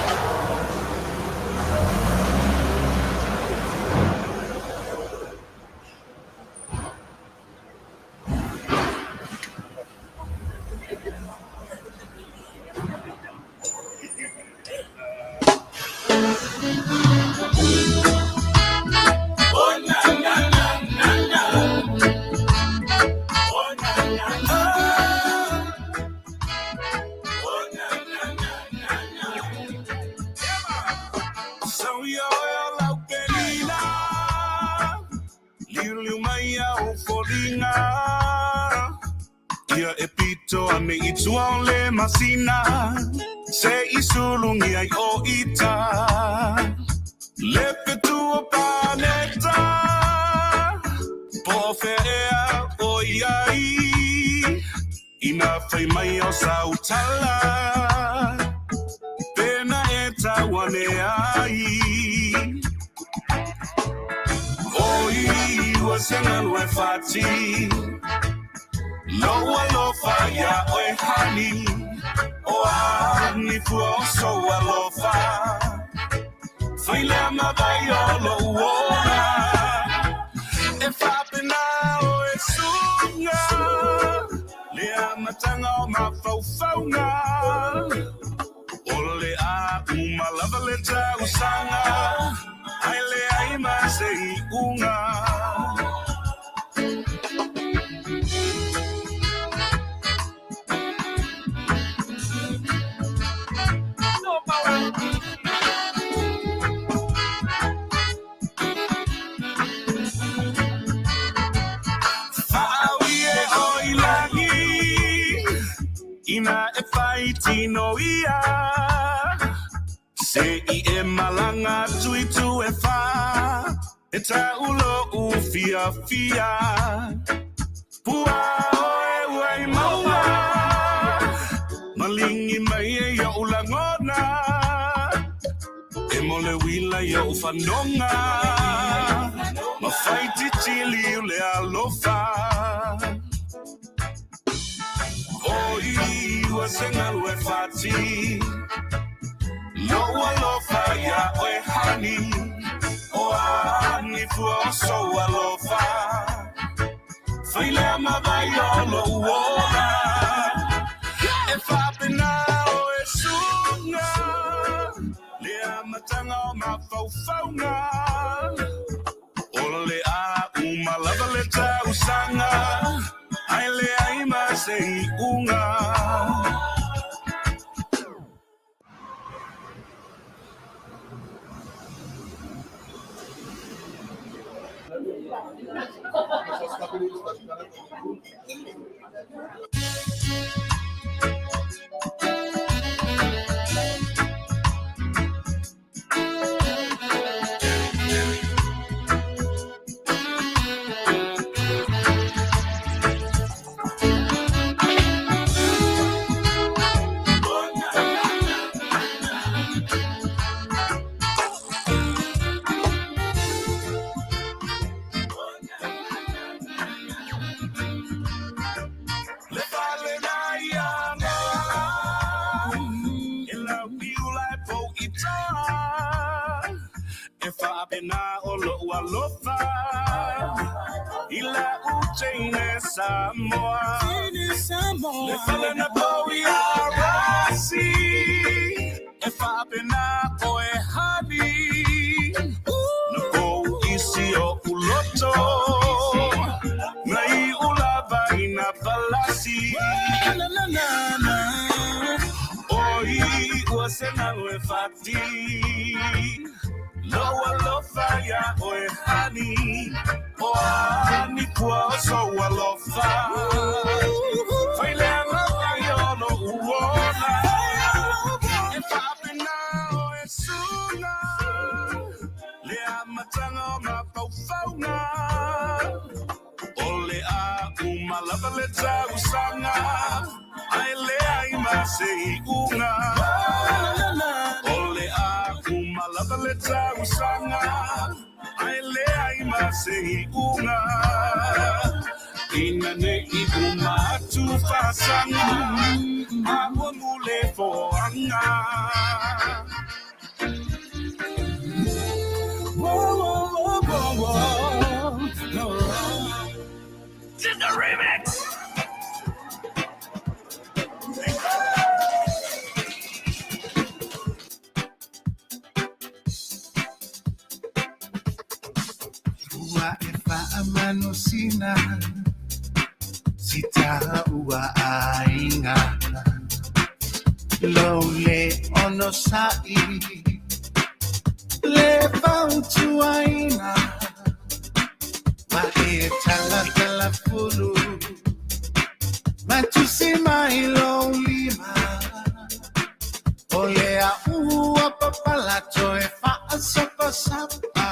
Ia e pito ane I tua o le masina Se I sulungi ai o ita Le petua paneta Po fea o iai Ina fai mai o sautala Pena e tawane ai Oi, wasenga lue fati Loa lofa ya oe hani Oa ni fuoso alofa Faile amabai olo uona E fapena oe sunga Lea matanga o mafaufaunga Ole a umalava leta usanga Aile aima se I unga Ina e fighti no ia Se I e malanga tui tu e fa E ta ulo u fia fia Pua oe wai maua Malingi mai e ya ulangona E mole wila ya ufanonga Ma fighti chili ule alofa Oi, wasenga lue fati Loa lofa ya oe hani Oa ni fuoso alofa Faile amabai olo uona E fapena oe sunga Lea matanga o mafaufaunga Ole a umalava leta usanga Aile aima se I unga Fapena olo alofa Ila uchaine Samoa Le fale na bowi arasi E fapena oe hani No go isi o uloto Nai ulava ina palasi Oi uasena ue fati Loa lofa ya oe hani Oani kuoso alofa Faile alofa yono uona E fapena oe suna Lea matanga o mafaufaunga Ole a masei unga ole aku malava le tau sanga ai le ai masei unga ina ne iguma tu pasanga amo mule foanga This is the remix. Ua e whaamano sina Sita ua ainga Lo le ono sai Le vautu aina Ma e tala furu Ma tu si mai lo lima O le a ua papalato e fa sapa sapa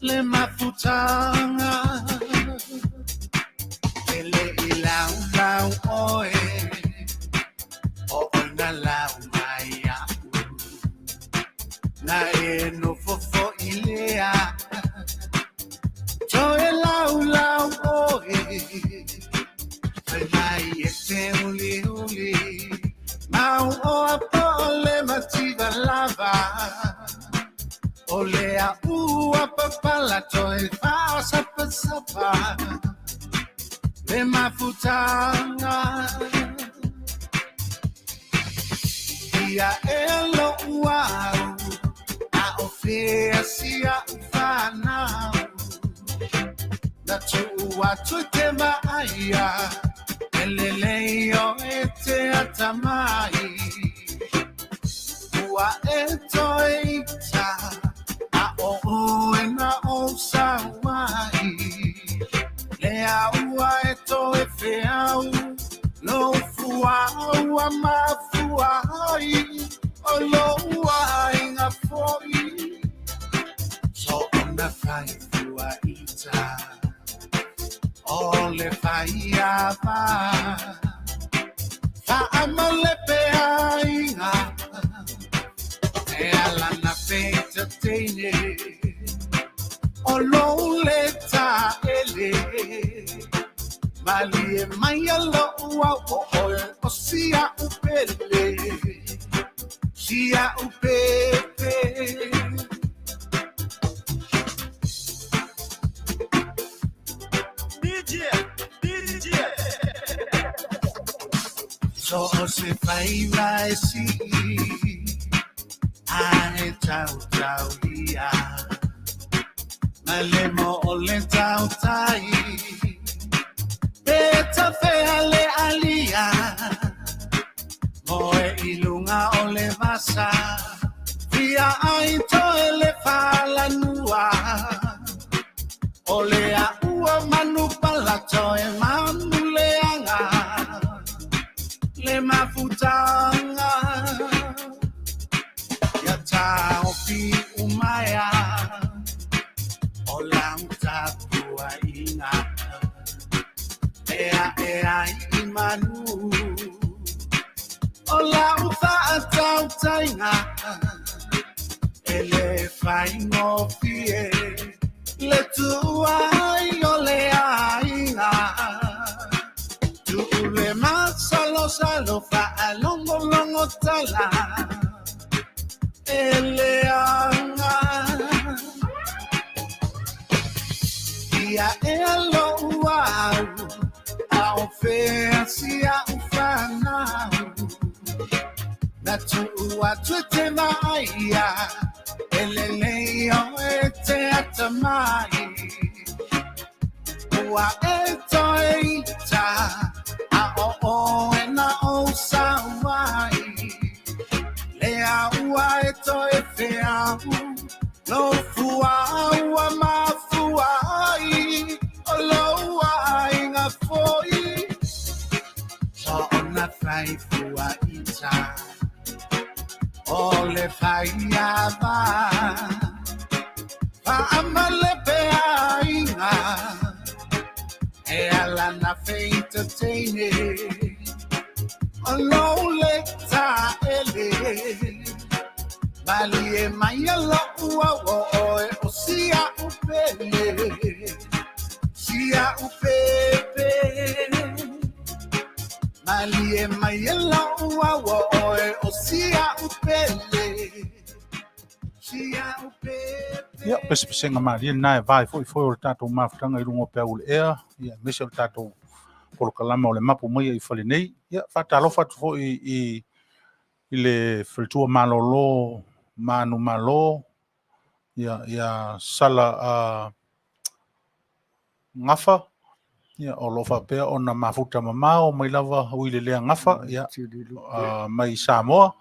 Le mafutanga Ele ilau lau oe O na lau maya Na e no fofo ilea Toe lau oe Fe mai e te uli Mau o apole mativa lava Olea ua papala toe fa sapa Le mafutanga Ia elo uau A ofea sia ufanau Na tu ua tu te maia Eleleo e te atamai Ua e toeita O na o sawai Le aua e to e feau Lo fua ua mafuai O lo ua inga foi So ona fai fua ita O le fai ava Fa amale pe ainga E ala na feita teine O lo leta ele Mali e mai alo ua o sia upele Sia upepe DJ So se fai vai si Ai tau ia Malemo ole tau tai Peta fe ale alia Moe ilunga ole vasa Via ai to ele fala nua Ole a ua manu palato e manu leanga Le mafutanga Ya tau pi umaya Olang tapua inga Ea imanu Ola ufa atau tainga Ele fai ngofie Le tuai ole ainga Tu le masalo fa longo tala Ele anga Ia elo uau Ao fea sia ufanau Na tua tuete maia Eleleo e te atamai Ua e toeita A o e na o sawai Lea ua e toe feau No fua ua mafuai O lo ua inga foi So ona fai fua ita O le fai ava Fa amale pe ainga E ala na feita teine Alole ta ele. Bali e mayalo ua oe o sia upele. Sia upepe. Bali e mayalo ua oe o sia upele. Sia upepe. Ia, pese-pesenga maria na e vai foi o tatou mafutanga i rungo pe ule ea. Ia, mese o tatou polokalama o le mapu mai i fale nei. Ia, whatalofa tu foi i le whalitua malolo, manu malo. Ia, sala ngafa. Ia, o lofa pea o na mafuta mamao mai lava uile lea ngafa. Ia, mai Samoa.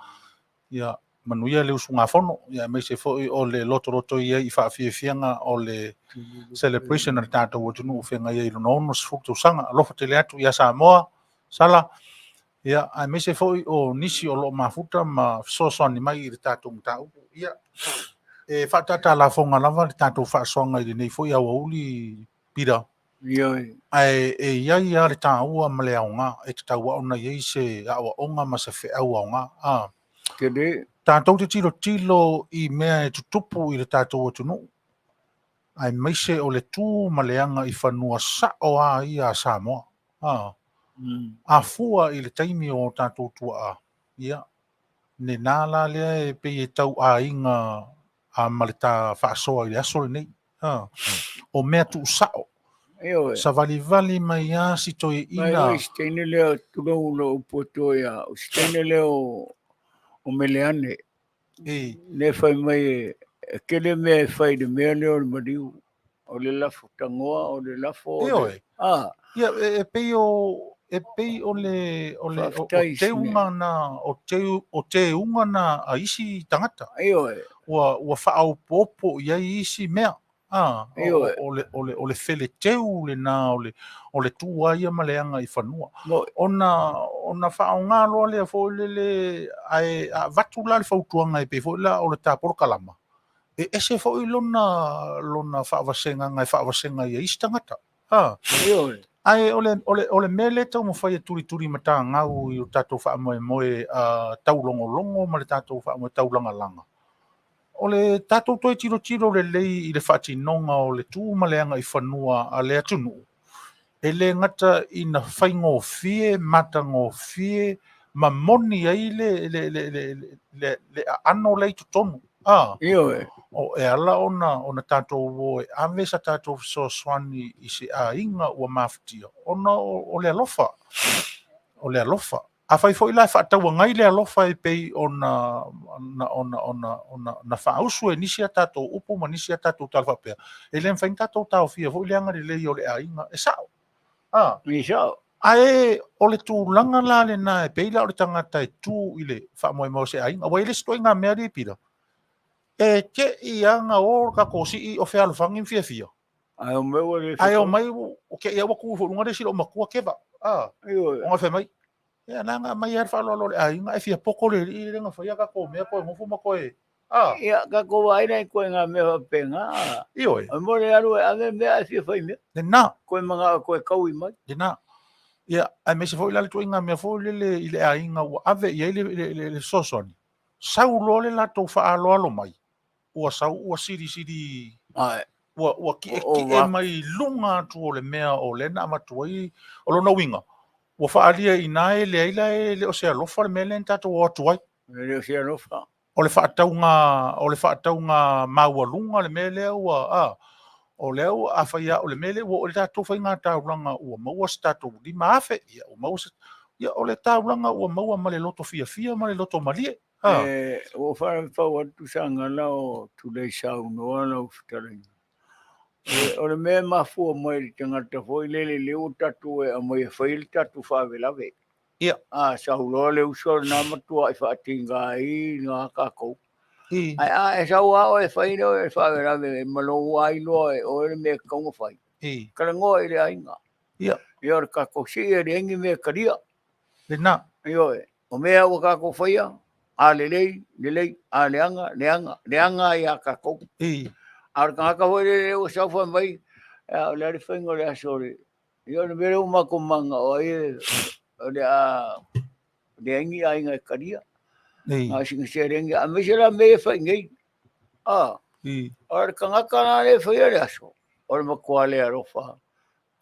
Ia, manuia le usu ngafono. Ia, mai se foi o le loto ia i whaafiafianga o le celebration na tātou o tunu whenga ia i luna ono sifuktu sanga. Alofa te le atu ia Samoa. Sala. Ia, ai mai se foi o nisi o lo mafuta ma sosoani mai i le tātou mtau. Ia, e whaatata la fonga lava le tātou whaasonga i le nei foi au auli pira. Ai e ia le tāua ma le aonga e te taua ona iei se awa onga ma se whe au aonga. Tātou te tilo i mea e tutupu i le tātou o tunu. Ai meise o le tū ma leanga i whanua sao a ia Samoa. A fua i le taimi o tātou tua a. Ia. Ne nāla lea e pe e tau a inga a ma le tā whaasoa i le aso le nei. O mea tu sao. Sa vali mai a si toi ina. Mai stene leo tulou lo upotoia. Stene leo o meleane. Ne fai mai kele mea fai de mea leo le mariu. O le lafo tangoa, o le lafo. Ia, e pei o le te unga na o te unga na a isi tangata. Ua whaau popo ia isi mea. O le fele teu le na o le tua ia maleanga i whanua. Ona whaau ngā loa lea fo le a vatu la le whautuanga i pe fo la o le tāporo kalama. E ese fo i lona whaavasenga ngai whaavasenga i isi tangata. Ai o le mele tau mo fai turi mata ngau i o tātou wha moe taulongo ma le tātou wha moe taulanga langa. O le tātou toi tiro le lei i le whaatinonga o le tū maleanga i whanua a le atunu. E le ngata i na whaingo fie, mata ngō fie, ma moni ai le ano lei tutonu. O e ala ona tātou o e ave sa tātou so swani i se a inga ua mawhitia. Ona o le alofa. O le alofa. A fai fo ila whaataua ngai le alofa e pei ona whaausu e nisi a tātou upo ma nisi a tātou talwhapea. E le mwhain tātou tau fia fo ile anga le lei o le a inga. E sao? Ae o le tūlanga la le na e pei la o le tangata e tū i le whaamoe mo se a inga. Wa ile stoi ngā mea ri pira. E ke i anga o ka kosi i o whea alufangin fia. Ai o mai o ke ia waku fo lunga de silo makua keva. O nga whe mai. Ia nanga mai ar whaalo le a inga e fia poko le i renga whaia ka ko mea koe ngufu ma koe. Ia ka ko waina i koe ngā mea penga. Ioi. O more aru e ave mea e fia whai mea. Nena. Koe mga koe kaui mai. Nena. Ia, ai me se fo ila le tui ngā mea fo i le a inga ua ave i le sosoni. Sau lo le la tau whaalo mai. Ua sau, ua siri. Ua ki e mai lunga tu o le mea o lena amatuai o lona winga. Ua whaalia i nae le aila le o se alofa le mea len tatou o atuai. Le o se alofa. O le whaatau ngā maua lunga le mea lea ua o leo a whaia o le mea lea o le tatou whai ngā tauranga ua maua se tatou di maafe. Ia o le tauranga ua maua ma le loto fia ma le loto malie. O whare pau atu sanga lao tu lei sau noa lau fitarai. O le mea mafua mai li tangata foi lele leo tatu e a mai e whaile tatu whawe lawe. Ia. Sau loa leo sora nā matua i whaatinga i ngā kākou. Ai e sau ao e whaile o e whawe lawe e malou ai loa e o e mea kaunga whai. Karangoa i le ainga. Ia. Ia o kākou si e re engi mea karia. Le nā. Ia o mea o kākou whaia. A lelei, a leanga i a kākou. A kanga hoi le o sauwha mai, o le ari whaingo le asore. I o le mere o mako manga o e, o le a le ngi ai ngai karia Ei. nga sing sereng a me sera me fa ngai a I. or kanga kana le fa ya aso or ma kwale aro fa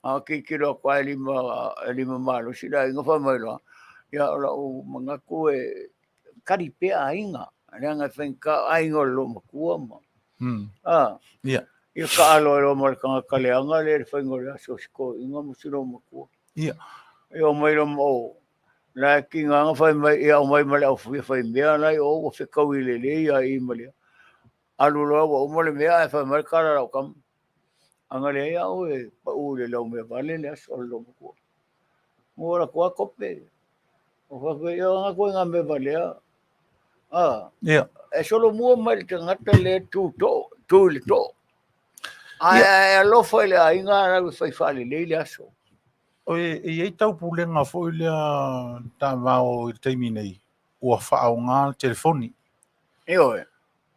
a ki kiro kwa lima malo sila inga fa mai lo ya ola o manga ko e kari pe ainga nga fenka ainga lo ma ku ma a Ia. ia ka alo lo mo kanga kale anga le fa ngol aso ko inga mo silo ma ku Ia. yo mai lo mo la ki nga fa mai ia mai male o fa mea lai o fe ka wile le ia I male alu lo o mo le mea fa mai kara o kam anga le ia o e pa u le lo me vale le aso lo mo ku mo la ko kope o fa fe yo nga ko nga me vale a Ia. e solo mo mai te ngata le tu le to ai lo fa le ai nga na fa le aso O e tau pulenga fo ilea ta vao I teimi nei. Ua whaonga telefoni. yo e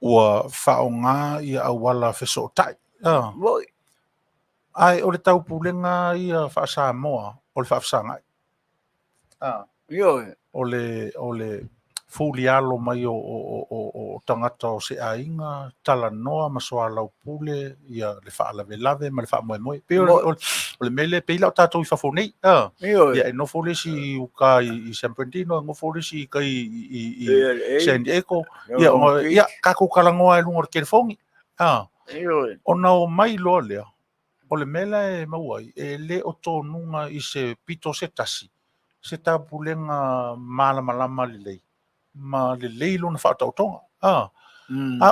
Ua whaonga ia awala feso tai. mo Ai, o le tau pulenga ia whaasa moa. O le whaasa ngai. yo e O le fulialo mai o tangata o se ainga, tala noa, masoa lau pule, ia le wha lave lave, ma le wha moe moe. Pe o le mele, pe ila o tātou I whafonei. yo Ia e nofo le si uka I San Bernardino, nofo le si kai I San Diego. Ia, kako kalangoa e lunga o telefongi. yo e Ona o mai loa lea, o le mela e mauai, e le o tō nunga I se pito se tasi. Se tapulenga malama le lei. Ma le lei lona whaatautonga.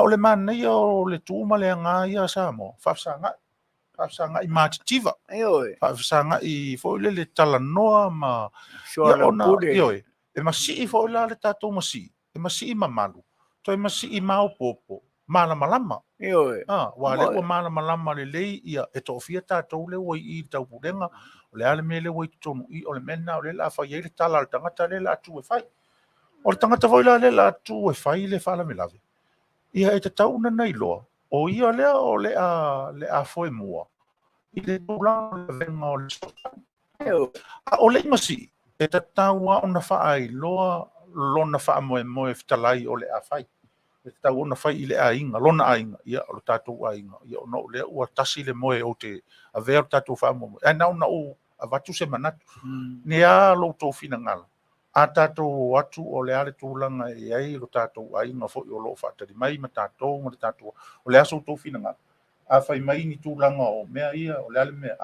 O le mana ia o le tūma le anga ia sa mo. Whaafsanga I mātitiva. yo e Whaafsanga I fōile le tala noa ma... so Ia la ona, pude ioi, e masi I fōila le tātou masi. E masi I mamalu. To e masi I mau popo. Malama. yo e Wa le ua malama le lei ia e tōwhia tātou le ua I taupurenga. O le ale me le ua I tonu I o le mena o le la whai le tala le tangata le la atu e whai. O le tangata fōila le la atu e whai le whala me lave. Ia e te tauna nei loa. O ia lea o le a foe mua. I le tūlanga le venga o le sotan. O le imasi, e te taua o na wha ai loa lona wha moe fitalai o le a whai. E te taua o na whai I le a inga, lona a inga, ia o le tātou a inga. Ia o no le ua tasi le moe o te a vea o tātou wha moe. E nau na o a watu se manatu. Ne a lo tō whina ngala. A tātou atu o le ale tūlanga e ai lo tātou a inga fo I o lo whaatari mai ma tātou ma le tātou. O le aso tō whina ngala. A whai mai ni tūlanga o mea ia o le ale mea.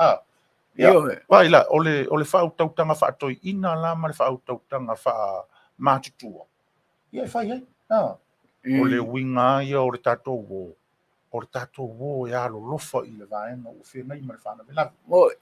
Ia, waila, o le whautautanga whaatoi ina lama le whautautanga wha mātutua. Ia, whai hei. O le winga ia o le tātou wō. O le tātou wō e alo lofa I le vaenga o whenai ma le whana velavi.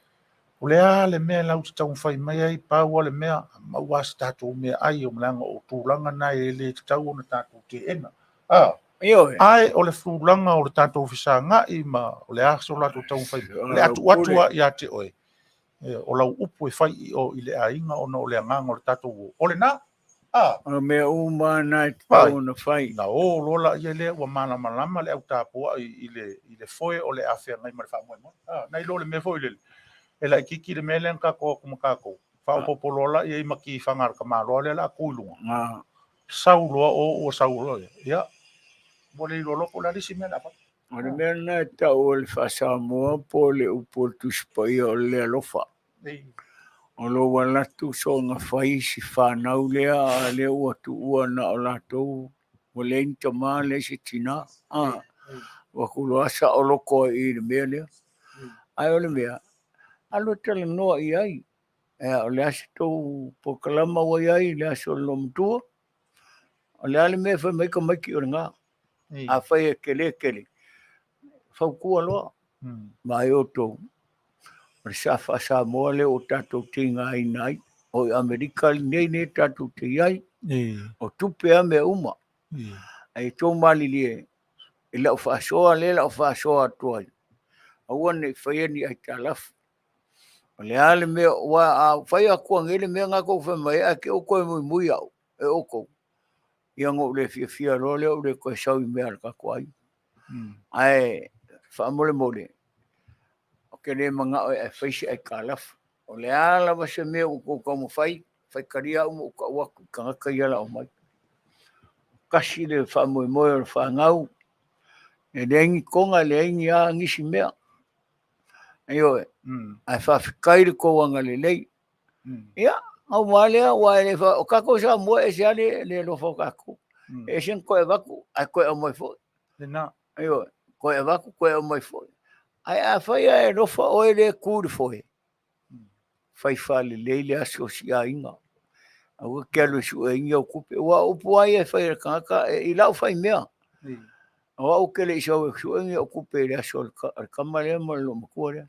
O le a le mea lau te tau whai mai ai pāua le mea maua se tātou mea ai o mlanga o tūlanga nai e le te tau o na tātou te ena. Ai o le fūlanga o le tātou whisa ngai ma o le aso lato tau whai. Le atu atua I a te oe. O lau upu e whai o I le a inga o na o le anganga o le tātou o le nā. o me uma na tau na fai Na o lola ia le ua malama le au tāpua I le foe o le awhia ngai ma le wha moe. Nei lo le me foe le. E la kiki le mele nka ko kuma kako. Fa popo lola I maki whangar ka malo le la kuilunga. Sauloa o sauloa. Ia. Mole lo loko la lisi mena pa. o le mea na tau o le whasamoa po le upo tuspai o le alofa o lo walatu so nga whai si whanau lea a le ua tu ua na o latou o le inta maa le si tina wakulo asa o loko I le mea lea ai o le mea alo tala noa I ai o le asa tau po kalama wa I ai le asa o le nomtua o le ale mea whai maika maiki o le ngā a whai e kele whaukua loa mai o tau o le sa moa le o tātou te ngai nai o Amerika nei tātou te iai o tupe a mea uma ai tō malili e lau whaasoa le lau whaasoa tuai a wane whaiani ai tālafu o le ale mea whai a kua ngele mea ngako whamai a ke o koe mui au e oko ia ngō le fia ro le o le koe sau I mea ka kuai ai whaamole o ke le mga o e whaisi ai kālafu o le ala wase mea o kō mo whai whaikaria umu ka waku kangaka iala o mai. Kasi le whamoe o whangau, e rengi konga le ingi a ngisi mea. Ayo, ai whawhikairi ko wanga le lei. Ia, au malea, wa e o kako sa mua e se ale le lofo kako. E sen koe waku, ai koe o moi fo. Ayo, koe waku, koe o moi fo. Ai a whaia e rofa oe le kūri fo he. Whai whale leile aso si a inga. Au ke alu su e inga o kupe. Wa upu ai e whai kangaka, i lau whai mea. Wa uke le isa o su e inga o kupe le aso al kamare ma lo makua rea.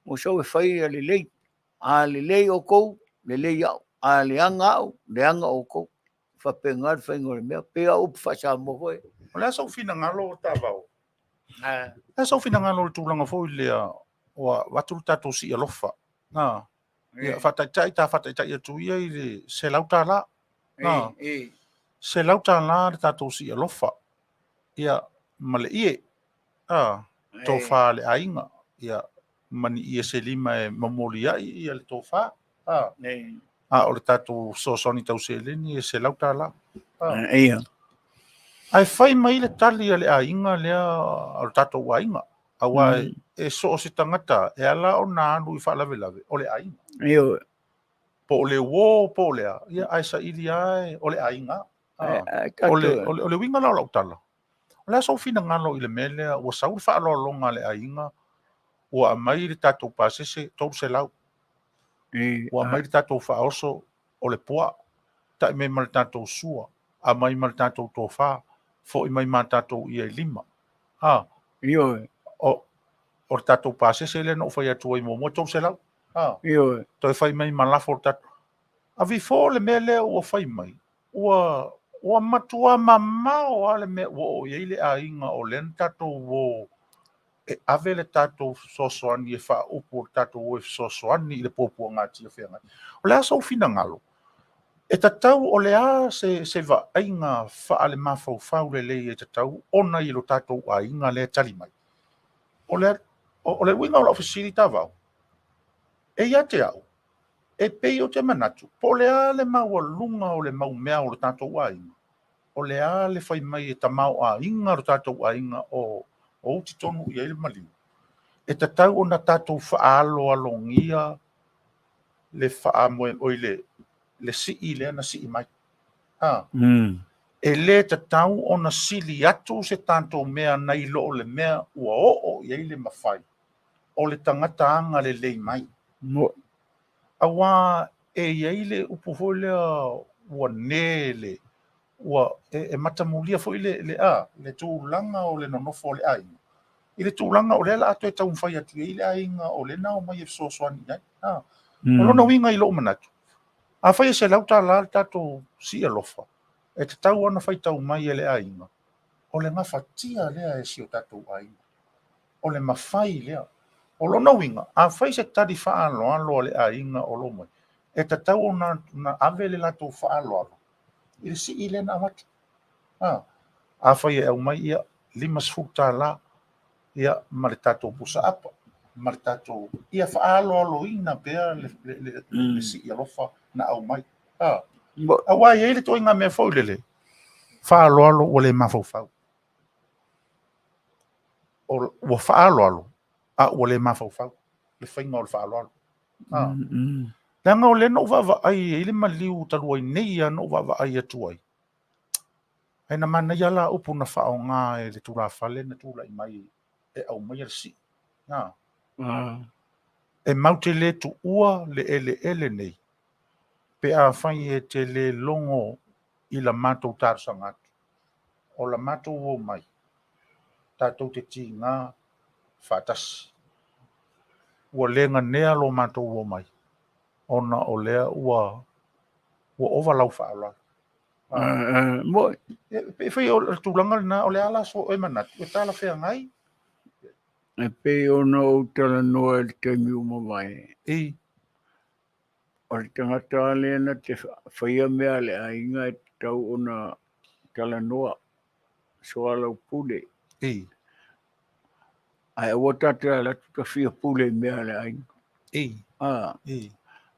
Mo sa o whai a le lei. A le lei o kou, le lei au. A le anga au, le anga o kou. Whapengar whai ngore mea. Pea upu whasa mo koe. O le asau fina ngalo o tāwau. Le asau fina ngalo o tūlanga fo i lea o waturu tātou si alofa. Ia whataitai tā whataitai atu ia i le se lau tā la. Se lau tā la le tātou si alofa. Ia male ie. Tō whā le ainga. Ia mani ia se lima e mamoli ai ia le tō whā. O le tātou sosoni tau se leni e se lau tā la. Ia. Ai whai mai le tali a le ainga lea o le tātou ainga. Awa e so o se tangata e ala o nā anu i whaalawe o le ainga. Ia. Po o le wō po o lea. Ia ai sa ili ai o le ainga. O le winga lau lau tala. O le asau fina ngalo i le melea ua sauri whaalolonga le ainga ua mai le tātou pāsese tau se lau. Ua mai le tātou whaoso o le pua. Tai me ma le tātou sua. A mai ma le tātou tō whā. Fo i mai ma tātou ia i lima. Ia. O le tātou pāsese le no whai atu ai mo tau se lau. Ia. Toi whai mai ma lafo le tātou. A vi fo le mele ua whai mai. Ua matua mamao ale me o ia le ainga o len tātou o e ave le tātou sosoani e wha upo le tātou o e sosoani i le pōpua ngāti a whenga. O le asau fina ngalo. E tatau o le a se va ainga wha ale mawhau le lei e tatau ona i lo tātou a inga le tali mai. O le winga o la ofisiri tā vau. E ia te au. E pei o te manatu. Po le a le mau lunga o le mau mea o le tātou a inga. O le a le whai mai e tamau a inga o tātou a inga o uti tonu i eile maliu. E tatau o na tātou whaalo alongia le wha moe oile le si i le na si i mai. E le tatau o na sili atu se tātou mea nei lo o le mea ua o i eile mawhai. O le tangata anga le lei mai. Awa e eile upuho lea ua nele. Ua e matamulia fo le tūlanga o le nonofo o le ainga. I le tūlanga o le ala atu e tau mwhai atu i le ainga o le nao mai e sosoani nei. O lona winga i lo manatu. A whai se lau tā la tātou si alofa. E te tau ana whai tau mai e le ainga. O le mawhatia lea e si o tātou ainga. O le mawhai lea. O lona winga. A whai se tari whaalo alo le ainga o lo mai. E te tau na ave le latou whaalo alo. I le si i le na amatu. A whai e au mai ia 5 tā la. Ia ma le tātou pusa apa. Ma le tātou ia whaalo alo ina pēr le si i alofa na au mai. A wai e le toi ngā mea whau lele. Whaalo alo o le mawhau whau. O whaalo alo. A o le mawhau whau. Le whainga o le whaalo alo. Langa o le no wawa ai e le maliu talua i nei a no wawa ai atu ai. Ai na mana ia la upu na whao ngā e le tūra whale na tūra i mai e au mai ar si. E maute le tu ua le ele nei. Pe a whai e te le longo i la mātou tāru sangatu. O la mātou o mai. Tātou te ti ngā whātasi. Ua lenga nea lo mātou o mai. Ona o lea ua ovalau whaala. Moi. E whai o tūlanga na o lea ala so e manatu. E tāla whea ngai. E pei ona o tala noa le taimi uma mai. O le tangata lena te whaia mea le ainga e tau ona tala noa. Soalau pule. Ai o tata la tuka fia pule mea le ainga.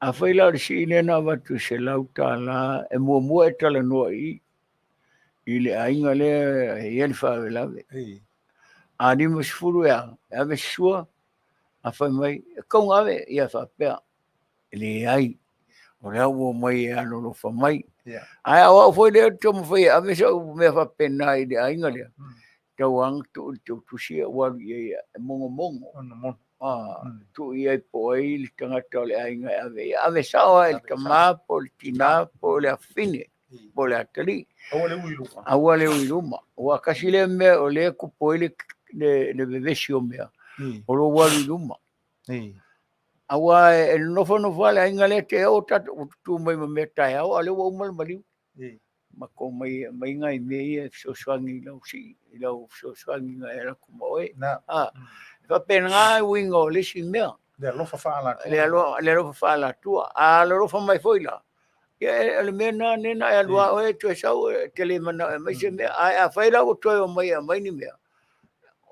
A whai lau si ine na watu se lau tā la e mua e tala noa i le ainga le e iani whawe lawe. Ei. A ni mo sifuru ea, e ave sua, a whai mai, e kaunga ave ia whapea. Le ai, o le au o mai e ano lo wha mai. Yeah. Ai awa o whai leo tomo whai, ave sa u mea whapena i le ainga lea. Tau ang tu tusia waru ia e mongo. Ono mon. Tu ia po ai le tangata o le ainga ave sawa el tamapo, le tinapo, le afine, po le atali. Awa le uiluma. Wa kasi le mea o le kupo le bevesi o mea. O lo waru iluma. Awa e nofo le ainga le te o tatu tu mai me tai au ale wa umal maliu. Mako mai ngai me so swangi lau si lau so swangi ngai era kumoe. Fa pena wingo le si mea. Le lo fa la. Le lo fa la tua. A lo fa mai foila. Ya le mena nena ya lua o tu sau tele mana mai se me a faila o to mai ni mea.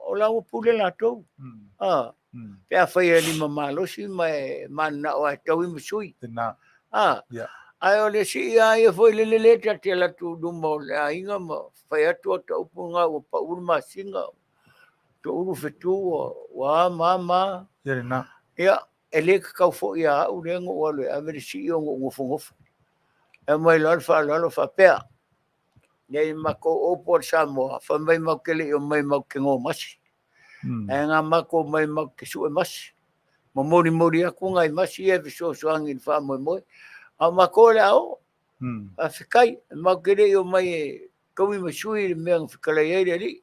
O la o pule la to. Pe a faia ni mama lo si mai mana o tau i musui. Na. Ya. Ai o le si ai foi le te la tu du mo la inga mo fai atu o punga o pa urma singa to uru fetu wa mama Ya na ya ele ka fo ya u le ngo o le ave si o ngo fo e mai la fa pe nei ma ko o por samo fa mai ma ke le o mai ma ke ngo mas e nga ma ko mai ma ke su mas mo mori aku ngai mas e so angin fa mo a makole au a fikai makere yo mai komi masui me fikala ye ri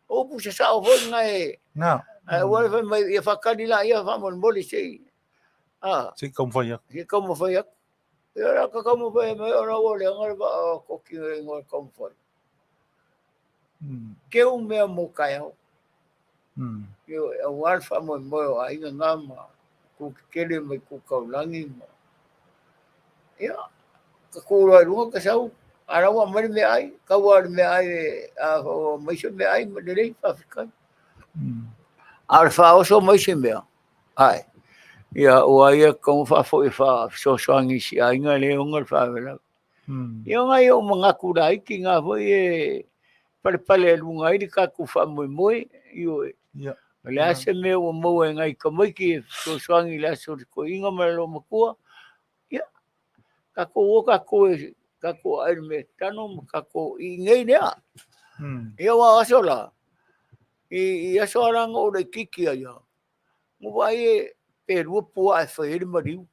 o pu se sa o ngai na wa fa mai e fakali la ia fa mon boli sei si como foi ya era ka como foi me ora o le ngar ba ko ki ngor como foi que o me mo caiu yo o alfa mo ai ngama ku kele me ku kaulangi ya ko ro ru ka sau ara wa mar me ai ka wa me ai a mai se me ai me le fa fikai alfa o so mai se me ai ya o ai ko fa fo fa so ngi si ai nga le ngol fa vela yo nga yo mga kurai ki nga fo e pale lu ngai ka ku fa mo yo ya le se me o mo ngai ko mai ki so ngi la so ko inga ma lo mo ku kako ai me tano kako i ngai nea ia wa asola i asola ngo de kiki ya mo vai peru po a fer mariu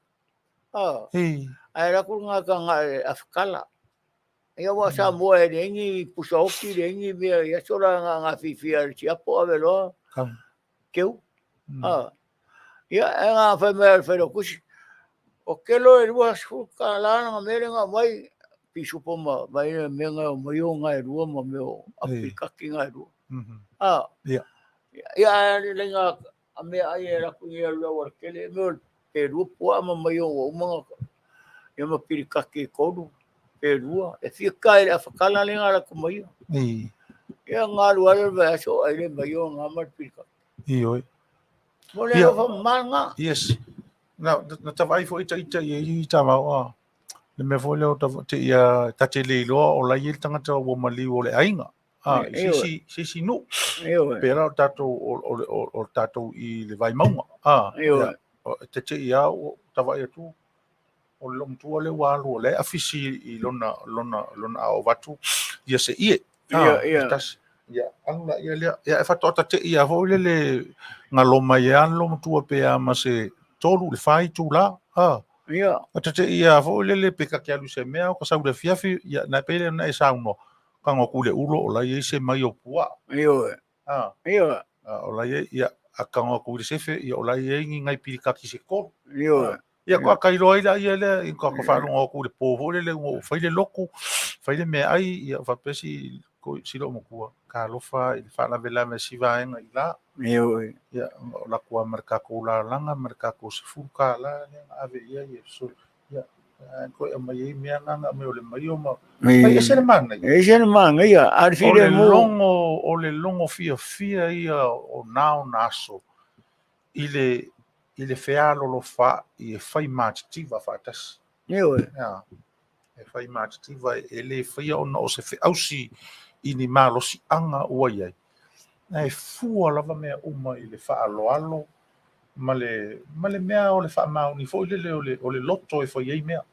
ai ra ku nga ka nga afkala ia wa sa mo e ngi pusoki ngi me ia sola nga fifi al tia po avelo keu ia nga fa me fero kushi o kelo e rua ka lana nga mere nga mai pisu po mai me nga mai o nga e rua ma me o apikaki nga e rua ia le nga me ai era ku ia rua war kele me e rua po ma mai o mga ia ma pirikaki kodu e rua e fika e afakala le nga la ku mai ia nga rua le va so ai le mai o nga ma pirikaki mo le fa manga yes na tava ai foi ita i tava o le me foi le te ia tate le lo o la il tanga o mali o le ainga si no pero o tato i le vai maunga te ia tava ia tu o long tu le wa lo le afisi i lona o watu ia se ia tas ia anga ia fa tota te ia ho le ngaloma ia lo tu pe ama se tolu le fai tu la ia te ia fo le peka ke alu se mea ko sa le fiafi ia na pele na sa uno ka ngo kule ulo o la ye se mai o pua ia o la ye ia a ka ngo kule se fe ia o la ye ngai pili ka ki se ko ia ko ka ilo ila ia le ko fa ngo kule po le ngo fai le loko fai le me ai ia fa pesi ko si lo mo kua ka lo fa la vela me si va en ila ya la kua merka ko la langa merka ko se fuka la ave ia so ya ko mai me nga me o le mai o ma e se manga ia ar file mo o le longo fia ia o nao naso ile I le fea lolo fa i e fai matitiva fatas. Io, Ia. E fai matitiva e le fai ona o se fe ausi I ni malosi anga ua iai. Na e fua lava mea uma I le fa alo ma le mea o le fa mauni fo I o le loto e fai ei mea.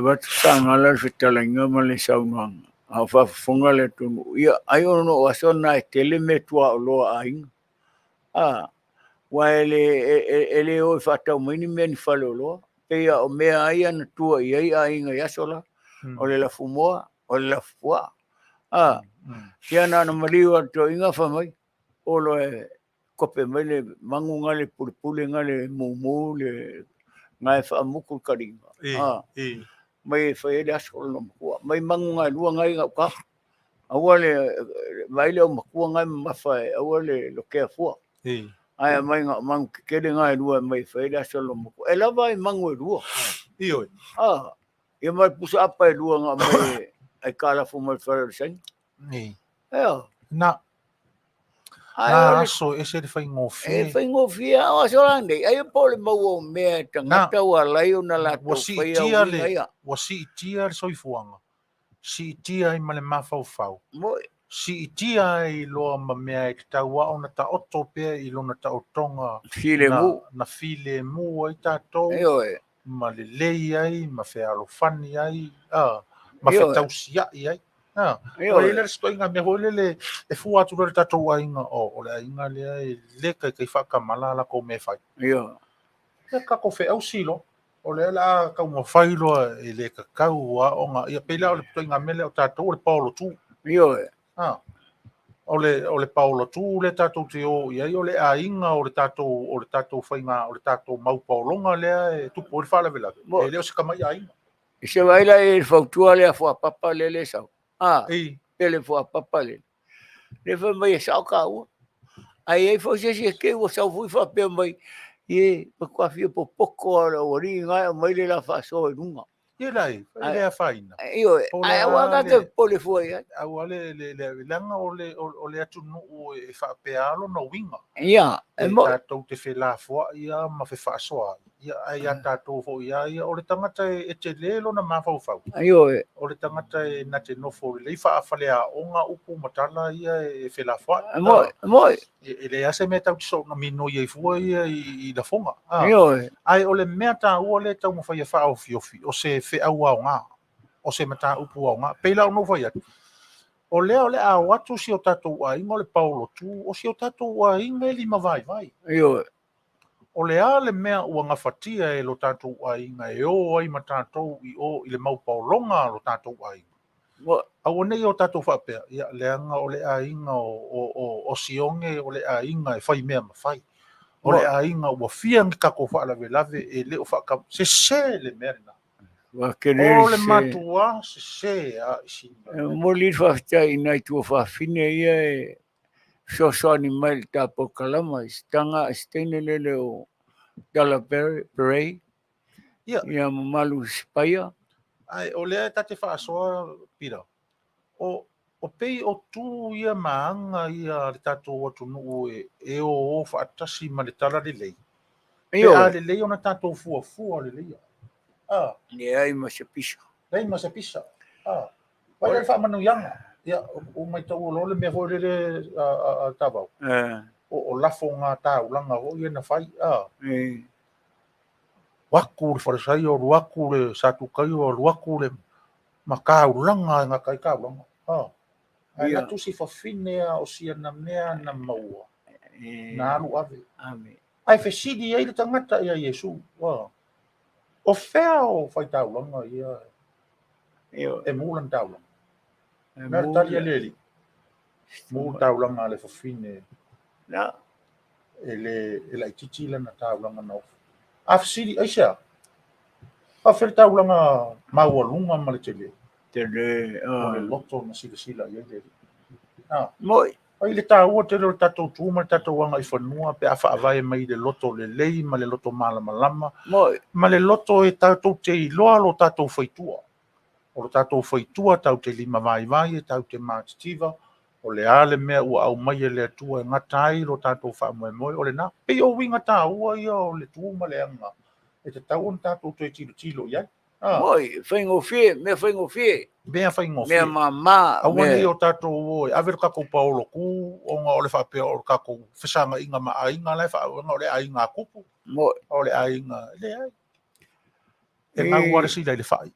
watu sangala fitala ngama le saunanga. A whafunga le tunu. Ia, ai ono o asona e tele me tua o loa ainga. Wa ele o whatau mini meni whaloloa. Pea o mea ai ana tua I ai ainga yasola. O le la fumoa, o le la fua. Kia nana mariwa to inga whamai. Olo e kope mai le mangu ngale pulipuli ngale mumu le ngai whaamuku karinga. Mai whaere asol no makua. Mai mangu ngai lua ngai ngau ka. Aua le maile o makua ngai mawhae. Aua le lokea fua. Ai mai ngā mangu kere ngai lua mai whaere asol no makua. E lava I mangu e lua. Ioi. Ia mai pusa apa e lua ngā mai ai kalafu mai whaere sain. Ea. Na aso e se le fai ngofi. E fai ngofi a o asolande. Ai po le mau o mea tangata wa lai o na lato fai a winga ia. Wasi itia le soifuanga. Si itia I male mafau. Moi. Si itia I loa ma mea e taua o na ta oto pea I lona ta otonga. File mu. Na file mu ai tatou. Eoe. Ma le lei ai, ma fe alofani ai. Ma fe tausia ai. O le stoi nga me hole le e fu atu le tatou ainga o le ainga le le kai whakamala la ko me fai. Ia. E ka ko fe au silo. O le la ka mo fai lo e le ka kau o nga ia pela o le stoi nga mele o tatou o le Paulo tu. Ia. O le Paulo tu le tatou te o ia o le ainga o le tatou fai nga o le tatou mau paulonga le e tupo le fala vela. E le o se kamai ainga. E se vaila e fautua le a fua papa le sau. Ele foi a papale. Le foi mai sau ka u. Ai foi se que o sau fui fa pe mai. E pa fia po poco o ri nga mai le la fa so nunga. E lai, ele a faina. Io ai wa ka pole foi. Au le langa o le atu no e fa pe alo no winga. Ia, e mo tatou te fe la fo ia ma fe fa so. Ia ai tatou fo ia o le tangata e te lelo na mafau fau. Io o le tangata e na te nofo le fa afale a onga upu matala ia e fe la fo. Moi. E le ase me tau so na mino ia fu ia I la fonga. Io ai o le mea ta o le tau mo fa ia fa o fiofi o se fe au nga. O se mata upu nga. Pela o no fa ia. O le a watu si o tatou a ingo le Paulo tu o si o tatou a inga li mavai vai. Io o le a le mea ua ngafatia e lo tatou aiga e o ai ma tatou I le maupaolonga lo tatou aiga. Au nei o tatou whapea, ia leanga o le aiga o sionge o le aiga e whai mea mawhai. O le aiga ua fia ngi kako whaalawelave e leo whaka se le mea rena. O le matua se a isi. Mo li whaftai nai tua whawhine ia e Sosoni mai tapo kalama stanga stene lele o Dala Pere. Ia malu spaya. Ai o le tate whaasoa pira. O pei o tu ia maanga ia le tatou atu nuu e o whaatasi ma le tala le lei. Pe a le lei ona tatou fua le lei. Ne ai ma se pisa. Lei ma se pisa. Wai le whaamanu yanga. Ia, o mai tau o le mea hoi le tawau. O lafo ngā tāulanga o ia na whai. Waku le wharesai o ruaku le satukai o ruaku le makaulanga ngā kai kaulanga. Ai na tusi whawhinea o sia na mea na maua. Na alu ave. Ai whesidi ai le tangata ia Yesu. O whea o whai tāulanga ia. E mūlan tāulanga. Nā talia leli. Mū tāulanga le whawhine. Na. E la ititi lana tāulanga na ofu. Afsiri, aisea. Whawhiri tāulanga maualunga ma le tele. Tele. O le loto na sila ia leli. Moi. Ai le tāua tele o tatou tūma, tatou anga I whanua, pe a whaavai mai le loto le lei, ma le loto malama. Moi. Ma le loto e tatou te iloa lo tatou whaitua. O tatou whaitua tau te lima vai e tau te mātitiva O le ale mea ua au mai e le atua e ngata ai lo tātou whaamoemoe o le nā. Pei o winga tā ua ia o le tū maleanga. E te tau on tātou tue tilo iai. Moi, whaingo fie, mea whaingo fie. Mea whaingo Mea fie. mama, Aua nei o tātou oi. Awe kako paolo ku, o ngā o le whapea o kako whesanga inga maa inga lai whaanga o le ainga kupu. Moi. O le ainga, le ai. E ngā uare sila i le whai.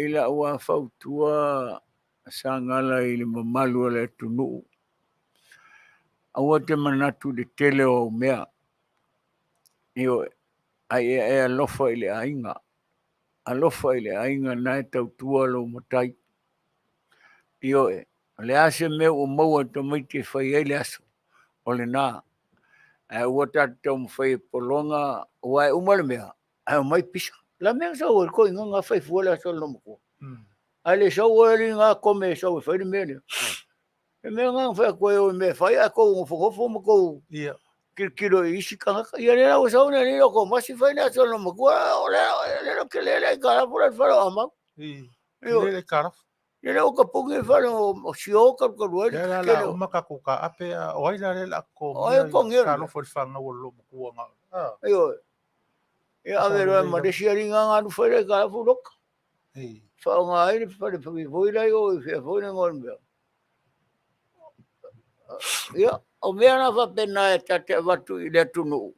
Ila ua whautua sangala i le mamalu le tunu. Aua te manatu le tele o mea. Io, ai e alofa i le ainga. Alofa i le ainga nai tau tua lo matai. Io le ase me o maua to mai te whai ai le aso. O le nā. Ua tātou mwhai polonga ua e umare mea. Ai o mai pisa. La mea sa o ko ngā whai fuala sa lo moko. Ai le sa o ri ngā kome sa o whai mea ne. E mea ngā whai koe o me whai a kou ngofofo moko. Ia. Kiro isi kanga. Ia le o sa o ne ko masi whai na sa lo moko. O le ke le kara pura whara amau. Le kara. Ia o ka pungi whara o sio ka ruai. Ia la o maka ko ka ape o ai la le la ko. Ai ko ngira. Ka lo foi whanga o lo moko nga. Ia. Ia avero ma de sharing nga no fere ka furok. Fa nga ai fere foi lai o foi ngol me. Ia o mea na fa pena e tate watu i le tunu.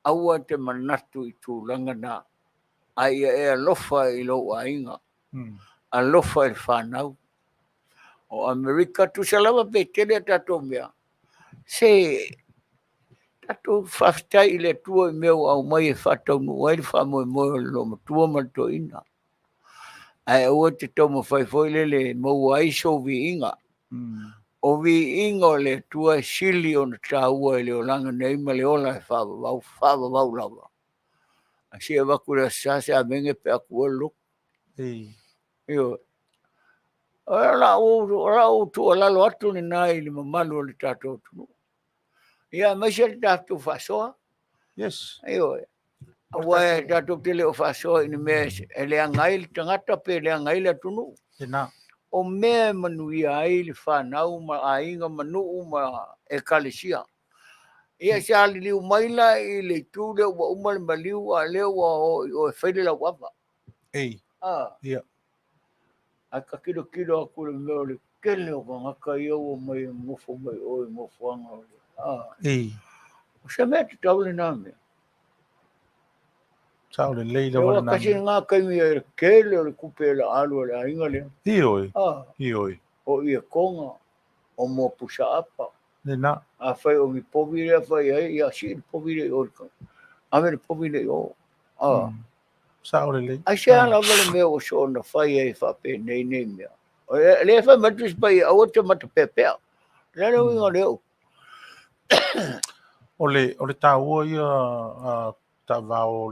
Aua te manatu i tūlanga nā. Ai e alofa i lo ainga. Alofa i whanau. O Amerika tu salawa pe tele tato mea. Se tato whaftai i le tua i meu au mai e whatau nu ai whamoe moe lo matua mato ina. Ai ua te tau mawhai le mau ai so vi inga. O vi inga o le tua sili o na tāua i le o langa nei ma le ola e whawawau lawa. A si e wakura sase a menge pe a kua luk. Io. Ora o tu lalo atu ni nai ni mamalu o le tātou tunu. Ia mai se le tātou whasoa. Yes. Io. Awa e tātou te leo whasoa i ni mea e le angai le tangata pe le angai le tunu. E nā. O mea manu ia ai le whanau ma a inga manu ma e kalesia. Ia se ali liu maila i le tū leo wa umale ma liu a leo o e whaile la wapa. Ei. Ia. A ka kiro a kure meo le kele o ka ngaka ia o mai ngofo mai o e ngofo anga o le. Ei. O se mea te taule nā mea. Sao le leila wana nā. Kasi ngā kaimi e kele o le kupe la alu o le ainga le. Ioi. Ioi. O ia konga o mo pusa apa. Le nā. A whai o mi povire a whai ai, ia si le povire o le ka. A me le povire o. Sao le leila. A se ala wale mea o so na whai ai whape nei mea. Le whai matus pai a ota mata pepea. Lera winga leo. O le tāua ia ta vao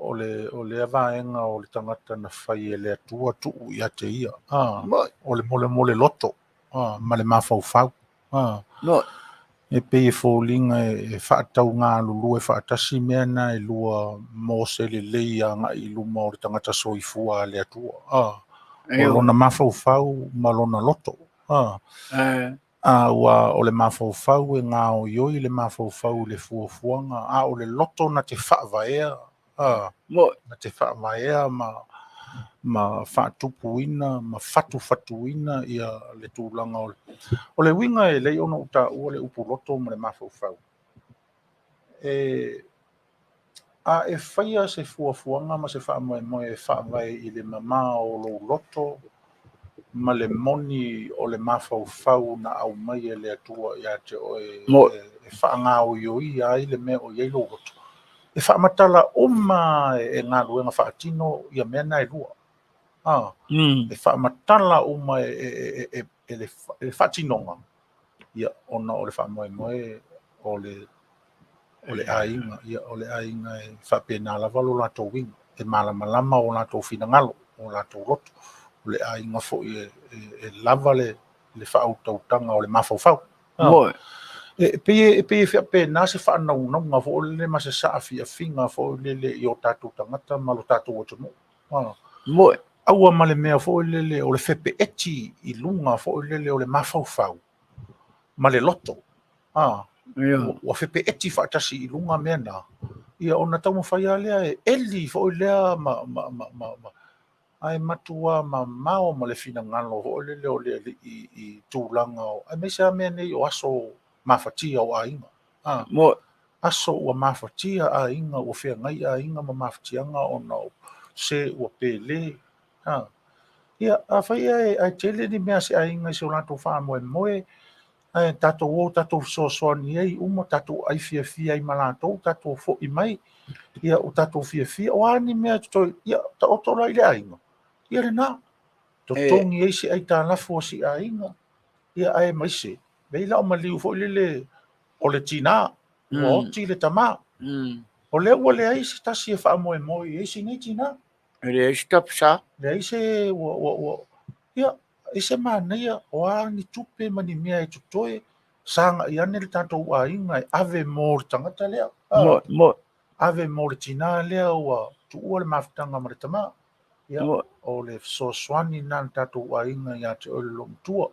o le avaenga o le tangata na whai e le atua tuu ia te ia. O le mole loto. Ma le mawhau. No. E pe e fōlinga e whaatau ngā lulu e whaatasi mea na e lua mōse le leia ngā i luma o le tangata soifua le atua. O lona mawhau ma lona loto. Ua o le mawhau e ngā o ioi le mawhau le fuafuanga. O le loto na te whaavaea. Na te whaavaea ma whaatupuina, ma whatuina ia le tūlanga o le winga e lei ono uta ua le upu loto ma le mawhau. E whaia se fuafuanga ma se whaamoe whaavai i le mama o lo loto ma le moni o le mawhau na au mai e le atua ia te oe e whaanga o ioi ai le mea o iei lo loto. E whaamatala oma e ngā luenga whaatino ia mea nai lua. E whaamatala oma e le whaatinonga. Ia ona o le whaamoe o le ainga. Ia o le ainga e whaapena lava lo lātou winga. E malamalama o lātou finangalo o lātou loto. O le ainga fo e lava le whautautanga o le mawhau. E pe whaapena se whaanaunga fo le ma se saafi a finga fo le i o tātou tangata ma lo tātou o tunu. Aua ma le mea fo lele o le fepe eti I lunga fo lele o le mafaufau. Ma le loto. Ia. Ua fepe eti whaatasi I lunga mea na. Ia ona tau mawhaia lea e eli fo lea ma ai matua ma mao ma le fina ngalo fo lele o le I tūlanga o. Ai meisa mea nei o aso mafatia o ainga. Mo Aso ua mafatia a inga ua whea ngai a inga ma mafatianga o nao se ua pele. Ia, a whaia ai tele ni mea se a inga se o lato wha moe moe. Ai tato o tato so ni ei uma tato ai fia I malato tato fo I mai. Ia o tato fia o ani mea to ia ta o to lai le a inga. Ia le na. To tongi ei se ai ta lafo si a inga. Ia ai mai se. Veila o maliu fo lele o le tina. Ua oti le tama. O le ua le ai se tasi e wha moe moe ei se nei tina. ele stop sa. Le ai se ia ai se mana ia o a ni tupe mani mea e tutoe sanga I ane le tatou a inga e ave mo le tangata lea. Mo Ave mo le tina lea ua tuua le mafutanga ma le tama. Ia o le soaswani na le tatou a inga ia te o le lomtua.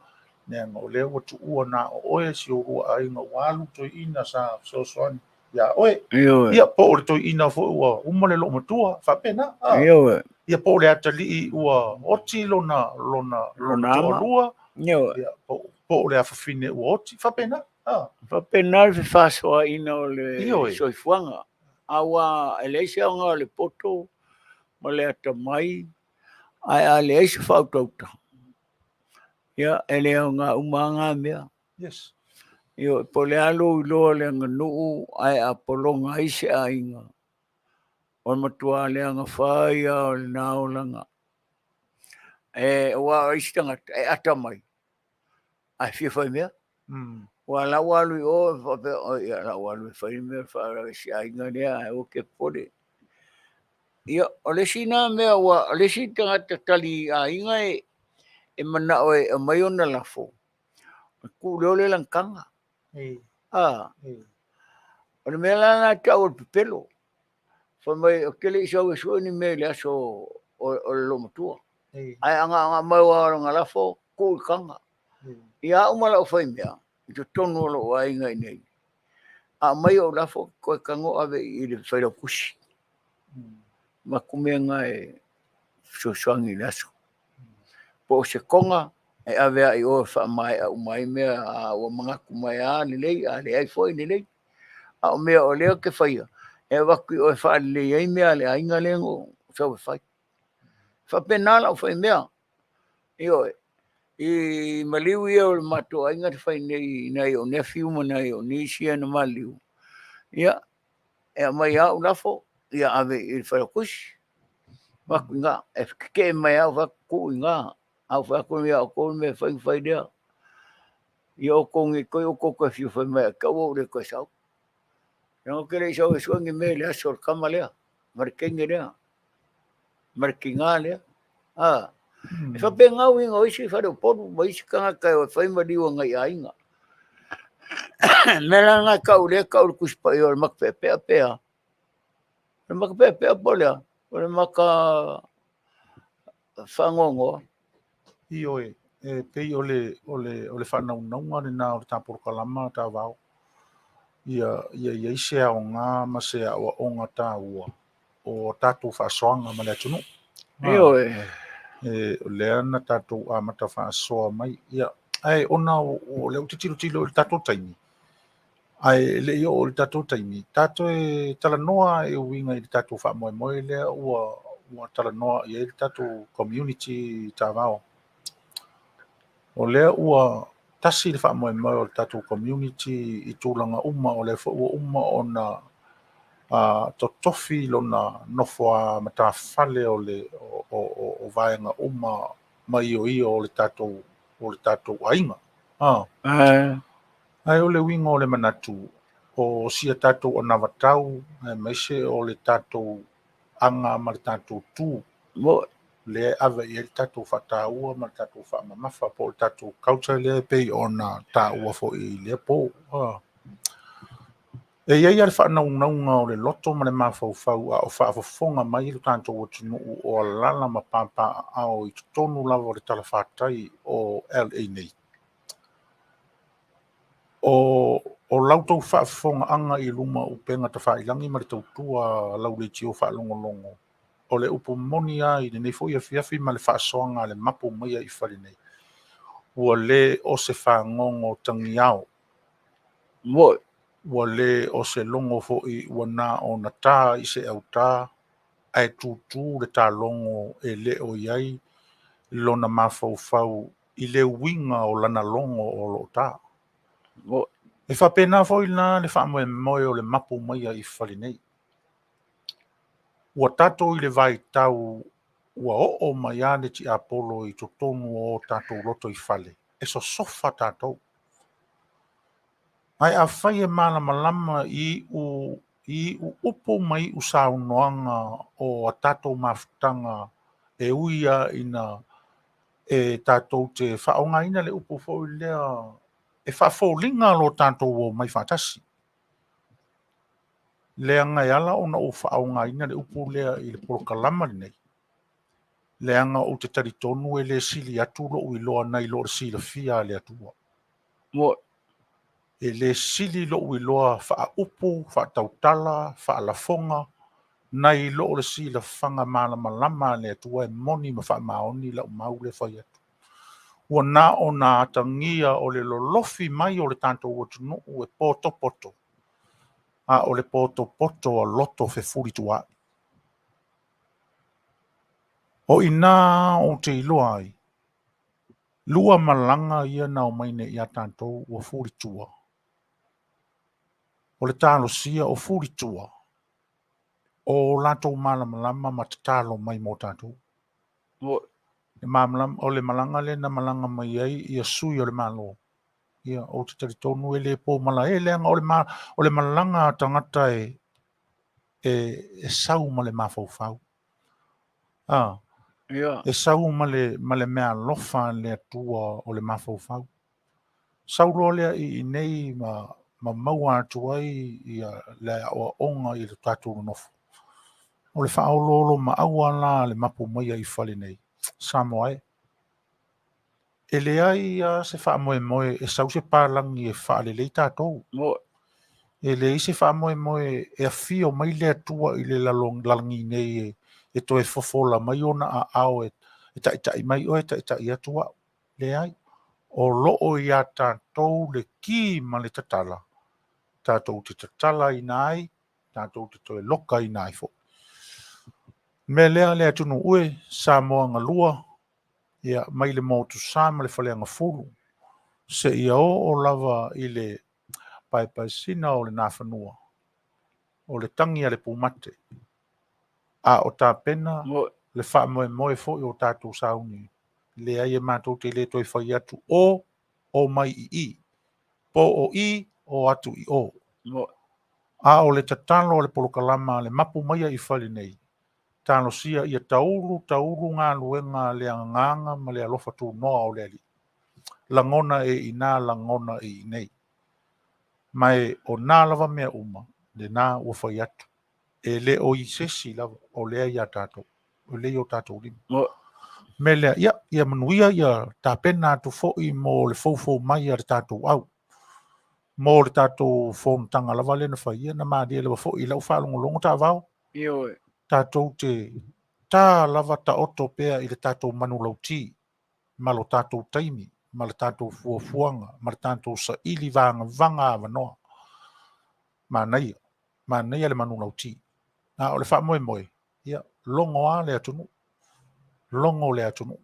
Nea o le ua tuua na o oe si o rua a inga walu toi ina sa soaswani. Ia oe. Ia po o le toi ina fo ua uma le lomatua. Whapena. Ia po le atali ua oti lona to lua. Ia po le afafine ua oti. Whapena. Whapena le whasoa ina o le soifuanga. Awa eleise o ngā le poto, ma le atamai, ai a le eise whautauta. Ia, ele o ngā umanga mea. Yes. Ia, po le alo I loa le nganuu, ai a polonga ise a inga. O matua le anga whai o le naolanga. E wa isi tangata, e atamai. Ai fia whai mea. Wa la walu o fa o ya la walu fa me fa si ai ngania o ke pode ia o le sina me wa le sina tali a inga e mana o e mai ona la fo ku le lankanga o le mela na tau pelo fa mai o ke le so ni me le so o lo motua ai anga mai wa nga la fo ku kanga ia umala o fa mea to tono lo ai ngai nei a mai o lafo ko kango ave I le whaira kusi ma kumea ngai so swangi laso po se konga e ave ai o wha mai a umai mea a o mga kumai a lelei a le ai foi lelei a o mea o leo ke whaia e waku o wha le ai mea le ainga lengo so whai wha penala o whai mea I maliu ia o le mato ainga te whai nei o nefiu ma nei o nisia na maliu. Ia, e mai au lafo, ia ave I wharakushi. Waku ngā, e ke mai au waku ngā, au waku mea o kou me whai dea. Ia o kongi koe o koko fiu whai mea, kau o re koe sau. Ia o kere sau e suangi me lea sor kama lea, marikengi lea, marikinga lea. E whape ngau inga oisi whare o poru, ma isi kanga kai o whaimariwa ngai a inga. Mela ngai kau lea kau kuspa I o le maka pea. Le maka pea polea, o le maka whangongo. I oe, e pei o le whanaunga ni nā o le tāporo kalama tā wau. Ia ise a o ngā ma se a o ngā tā ua. O tātou whasoanga ma le atunu. I oe. Lea na tātou a mata whaasoa mai. Ia, ai ona o leo te tilo I tātou taimi. Ai le o le tātou taimi. Tātou e tala noa e uinga I tātou wha moe lea ua tala noa I le tātou community tā wao. O lea ua tasi le wha moe o le tātou community I tūlanga uma o le ua uma o na totofi lona nofo mata fale o le o vaenga uma mai o le tātou ainga. Ai o le winga o le manatu o sia tātou o navatau mai se o le tātou anga ma le tātou tū. Le ave I le tātou whataua ma le tātou whamamafa po le tātou culture le pei o na tā ua fo I le po. E ia le whanau o le loto ma le mawhauwhau a o whaafafonga mai le tātou o tunu o alala ma pāpā ao I tonu lava o le talawhātai o LA nei. O lautou whaafafonga anga I luma upenga ta whailangi ma le tautua lau le tio whaalongolongo. O le upo moni ai nei fo ia fiafi ma le whaasoanga le mapo mai I whare nei. Ua le o se whangongo tangi ao. Mo, Ua le o se longo fo'i ua nā o na tā I se au tā, ai tūtū le tā longo e le o iai, lona mawhauwhau I le winga o lana longo o lo tā. mo, E whapena fo'i nā le whamoe moe o le mapu mai I whare nei. Ua tato I le vai tau, ua o mai ane ti Apollo I totonu o tato loto I whale. E so sofa tatou. Ai a whai e mana malama I u upo mai u saunoanga o a tātou mawhutanga e uia ina e tātou te whaonga ina le upo fo lea e whawholinga lo tātou o mai whatasi. Lea ngai ala ona o whaonga ina le upo lea I le porokalama nei. Lea nga o te taritonu e le sili atu lo ui loa nei lo le sila fia le atua. mo, E le sili lo ui loa wha upu, wha tautala, wha lafonga, nai lo le sila whanga malama le atua e moni ma wha maoni la mau le whai atu. Ua nā o nā atangia o le lolofi mai o le tātou o tunu e poto. A o le poto a loto fe furi tua. O ina o te iloa ai. Lua malanga ia na o maine ia tātou o furi tua. O le tālo sia o furi tua. O lātou malama ma te tālo mai mo tātou. mo, O le malanga le na malanga mai ai ia sui o le malo. Ia o te taritonu e le pō mala e leanga o le malanga tangata e sau ma le mawhauwhau. ia, E sau ma le mea lofa le atua o le mawhauwhau. Sau roa lea I nei ma maua atu ai ia le o onga I le tātou nofo. O le whaololo ma aua la le mapu mai I whale nei. Samoa e. E le ai se whaamoe e sau se pālangi e whaale lei tātou. mo, E le I se whaamoe e a whio mai le atua I le lalangi nei e to e fofola mai ona a ao e tai mai o e tai atua. Le ai. O loo I a tātou le ki ma le tatala. Tātou te tatala I nai, tātou te toe loka I nai fo. Me lea lea tunu ue, sa moa nga lua, ia mai le motu sa ma le whaleanga fulu. Se ia o lava I le pai sina o le nāwhanua. O le tangi a le pumate. A o tā pena, mo, le wha moe fo I o tātou sauni. Le ai e mātou te le toi whai atu o mai I. Po o I, o atu I o. mo, A o le tatalo o le polokalama le mapu mai I whale nei. Tano sia ia taulu ngā luenga le anganga ma le alofa tū noa o le ali. Langona e ina, langona e nei. Mai o nā lava mea uma, le nā ua whai atu. E le o I sesi lava, o lea ia tātou. O le o tātou lima. mo, Me lea, ia manuia ia tāpena atu fo'i mo le fōfō mai a le tātou au. Mo le tātou fōntanga lava le na whaia, na mādia lewa fo'i lau whaalongolongo tā vau. io, Tātou te tā lava ta oto pea I le tātou manu lauti, ma lo tātou taimi, ma le tātou fuafuanga, ma le tātou sa ili vanga avanoa. Ma naia le manu lauti. Na o le wha moe, ia, longo a le atunu. Longo le atunu.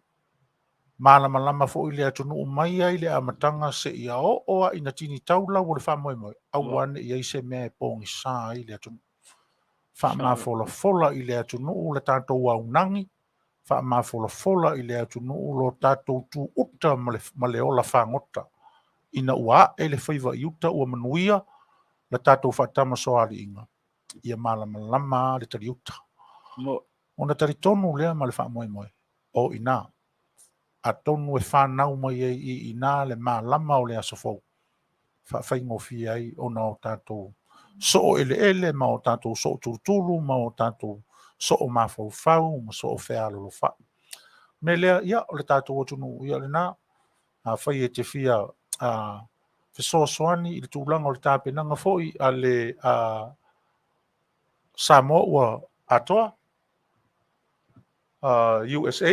Malama fo I le atunu mai ai le amatanga se ia o a ina tini taula o le wha moe. Au ane I aise mea e pōngi sā I le atunu. Wha fola I le atunu le tātou au nangi. Wha fola I le atunu lo tātou tū uta ma le ola whangota. Ina ua e le whaiva I uta ua manuia le tātou whatama soari inga. Ia malama le tari uta. mo, Ona tari tonu lea ma le wha moe. O ina. A tonu e whanau mai I ina le malama o le asofou. Whaingo fi ai ona o tātou so ele ma o tātou so tulu ma o tātou so o mafau ma so o whea lolofa. Me lea ia o le tātou o tunu ia le nā a whai e te whia whesoasoani i le tūlanga o le tāpenanga foi a le Samoa ua atoa USA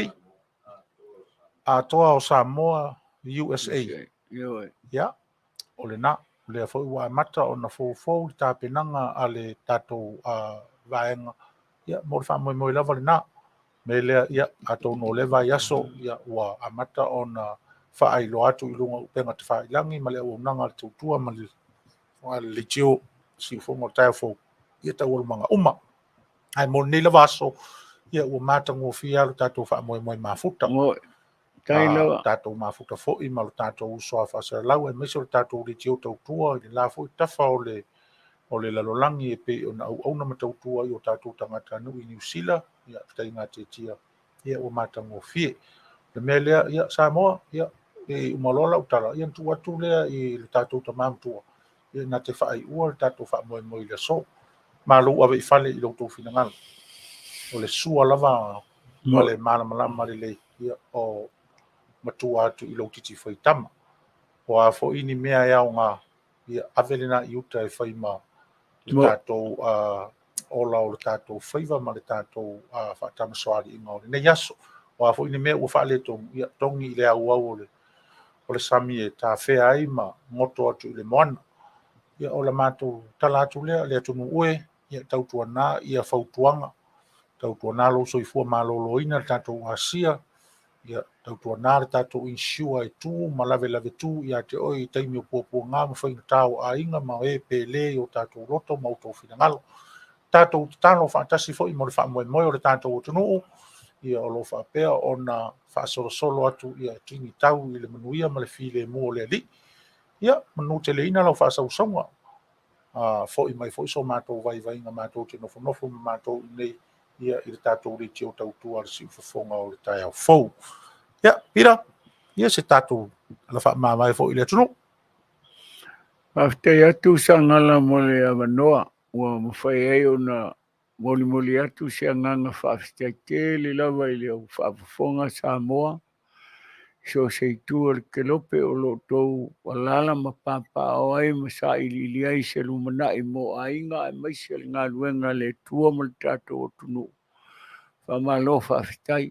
atoa o Samoa USA ia o le nā le foi ua mata o na fou le tāpenanga a le tātou vaenga ia mo le whamoe lava le nā me lea ia atou no le vai aso ia ua amata o na whaeilo atu i lunga upenga te whaelangi ma le unanga le tautua ma le tio si fonga o tae fou ia tau o manga uma ai mo nei lava aso ia ua mata ngofia le tātou whamoe mafuta tātou mafuta fo'i ma le tātou usoa whasaralau e meso le tātou le tio tautua i le la fo'i tafa o le lalolangi e pe o na au na matautua i o tātou tangata anu i New Zealand ia tai ngā te tia ia ua mata ngofie le mea lea ia Samoa ia e umalola utala ia tu atu lea i le tātou tamamtua ia na te whaai ua le tātou whamoe le so ma lo ave i fale i lo tō finangalo o le sua lava ma le malama le ia o matua atu i lo titi whaitama o a fo ini mea iau ngā ia avelena i uta e whaima le tātou ola o le tātou whaiva ma le tātou whaatama soari i ngā nei aso o a fo ini mea ua whaale ia tongi i le au o le sami e tā whea ai ma ngoto atu i le moana ia o la mātou tala atu lea le atu ue ia tautua nā ia whautuanga tautua nā lo soifua maloloina le tātou asia ia tautua nā le tātou insua e tū ma lave tū ia te oi taimi o puapua ngā ma whaina tāo a inga ma e pele o tātou roto ma utou finangalo tātou talo whaatasi fo i mo le whaamoe o le tātou o tunuu ia o lo whaapea o na whaasolo atu ia tingi tau i le manuia ma le file mua le ali ia manu te leina lau whaasausaunga fo i mai fo i so mātou vai ngā mātou te nofo mātou nei ia i le tātou le tio tautua le si ufafonga o le tai au fou ia pira ia se tātou ala whaamamai fo i le tunu Aftai atu sangala mo le avanoa ua mawhai ai o na moli atu se anganga whaaftai te le lava i le au whaafafonga Samoa so se tua le kelope o lo tou walala ma papa o ai ma sa ili ai se lumana i mo ainga ai mai se ngā luenga le tua mo le tātou o tunu whamalo whaaftai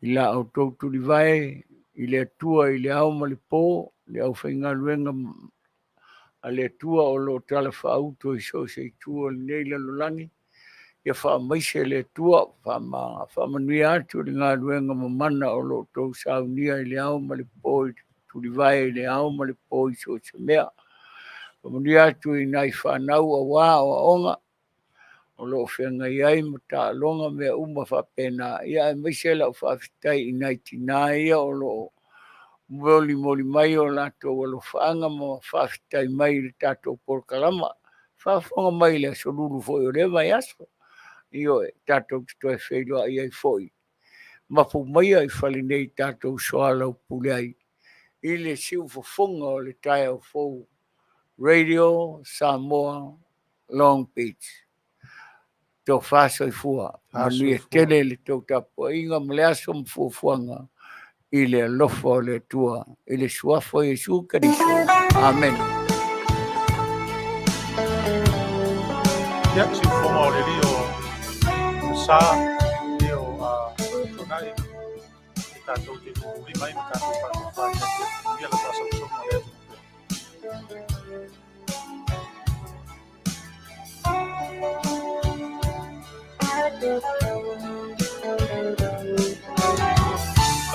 i la au tou turi vai i le tua i le au ma le pō le au whainga luenga a le tua o lo tala whaauto i so se tua le nei lalolangi ia whaamaise le tua whamanui atu le ngā ruenga mamana o lo tau saunia i le au ma le pōi turi vai i le au ma le pōi so se mea whamanui atu i nai whanau a wā o a onga o lo whenga iai ma tā longa mea uma whapena ia e maise lau whawhitai i nai tina ia o lo moli mai o lato o lo whaanga ma whawhitai mai le tātou porkalama whawhonga mai le soruru foi o le mai aso io tātou toi whailua i ai foi. Mapu mai ai whali nei tātou soala o pulei. I le siu whafonga o le tai au fou. Radio Samoa Long Beach. Tō whāsoi fua. Manu e tele le tō tapo. Inga mle aso mfuafuanga. I le alofa o le tua. I le suafo Jesu Karisto. Amen. Ya, si whafonga o le rio sa io tonai tātou te uri mai ma tātou whātai ia la pasa o soma le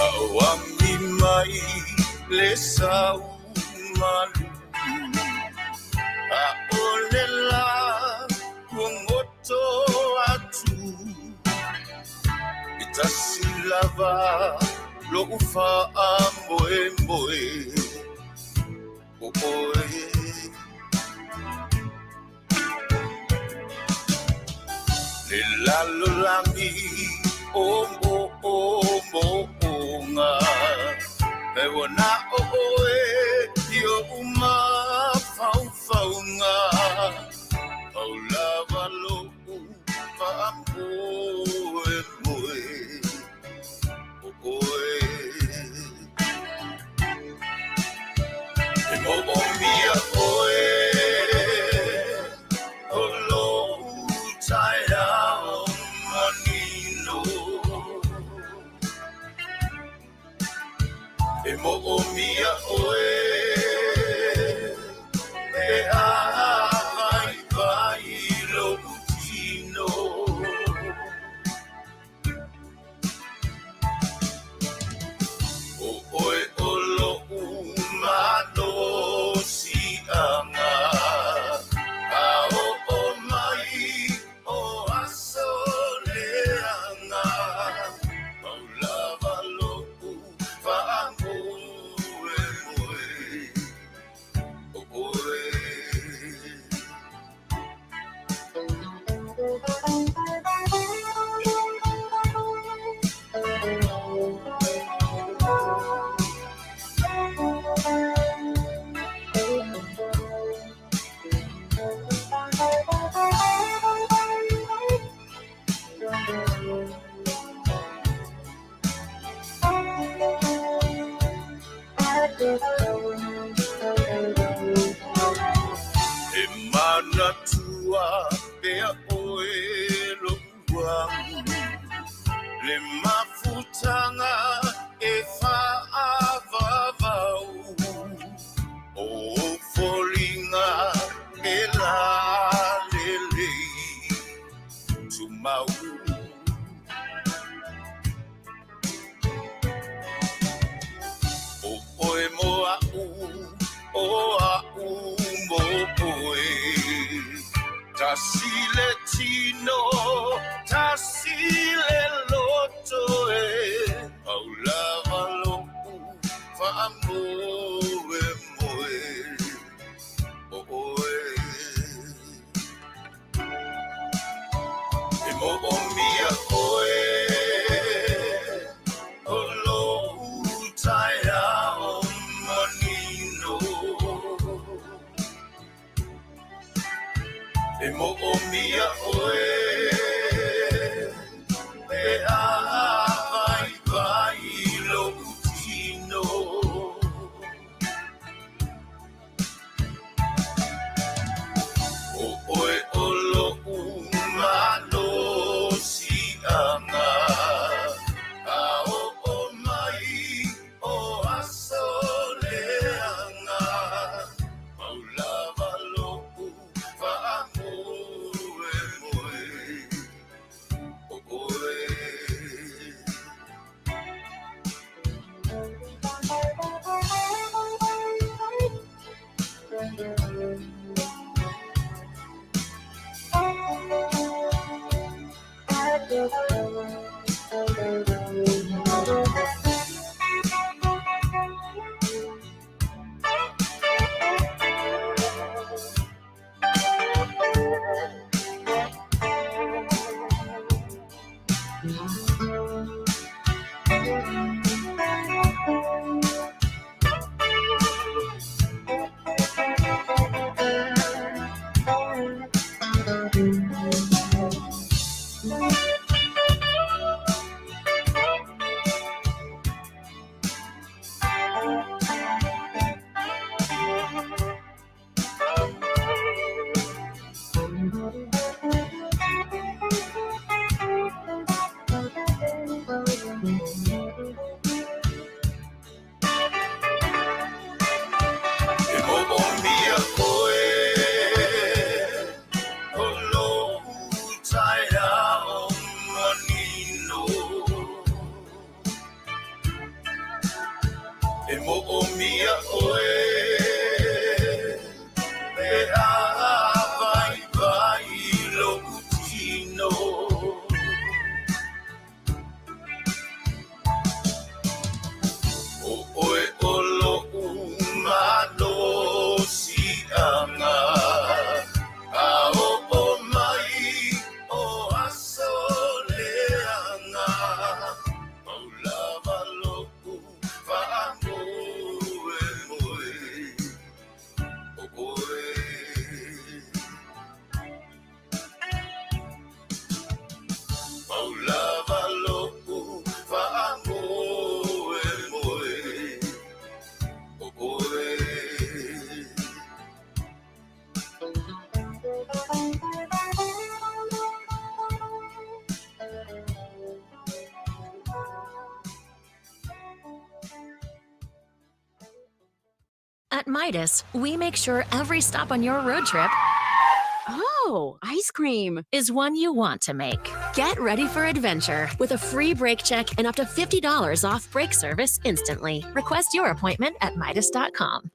Awami mai le sau malu a olela kungoto atu Tasilava lo ufa amboe oe le lalo langi omo nga e wana oe yo uma fau nga E mo o mia oe e a vai lo tino o oe o lo umano si anga a o mai o aso leanga o lava lo whaango e moe o oe e mana tua pea oe lo uang le mafutanga e whaavavau o folinga e la lele tumau o oe moa o a mo oe tasile tino tasile loto e au lava lopu whaamo e moe o oe e mo o mia oe o lo utaia o manino e mo o mia oe e a vai lo tino o oe o lo umano si anga a o mai o aso leanga maulava lo whaango e moe o oe e mo o mia oe o lo utaia o manino e mo o mia oe e a vai lo tino o oe o lo umano si anga a o mai o aso leanga o lava lo whaango e moe At Midas, we make sure every stop on your road trip Oh, ice cream is one you want to make. Get ready for adventure with a free brake check and up to $50 off brake service instantly. Request your appointment at Midas.com.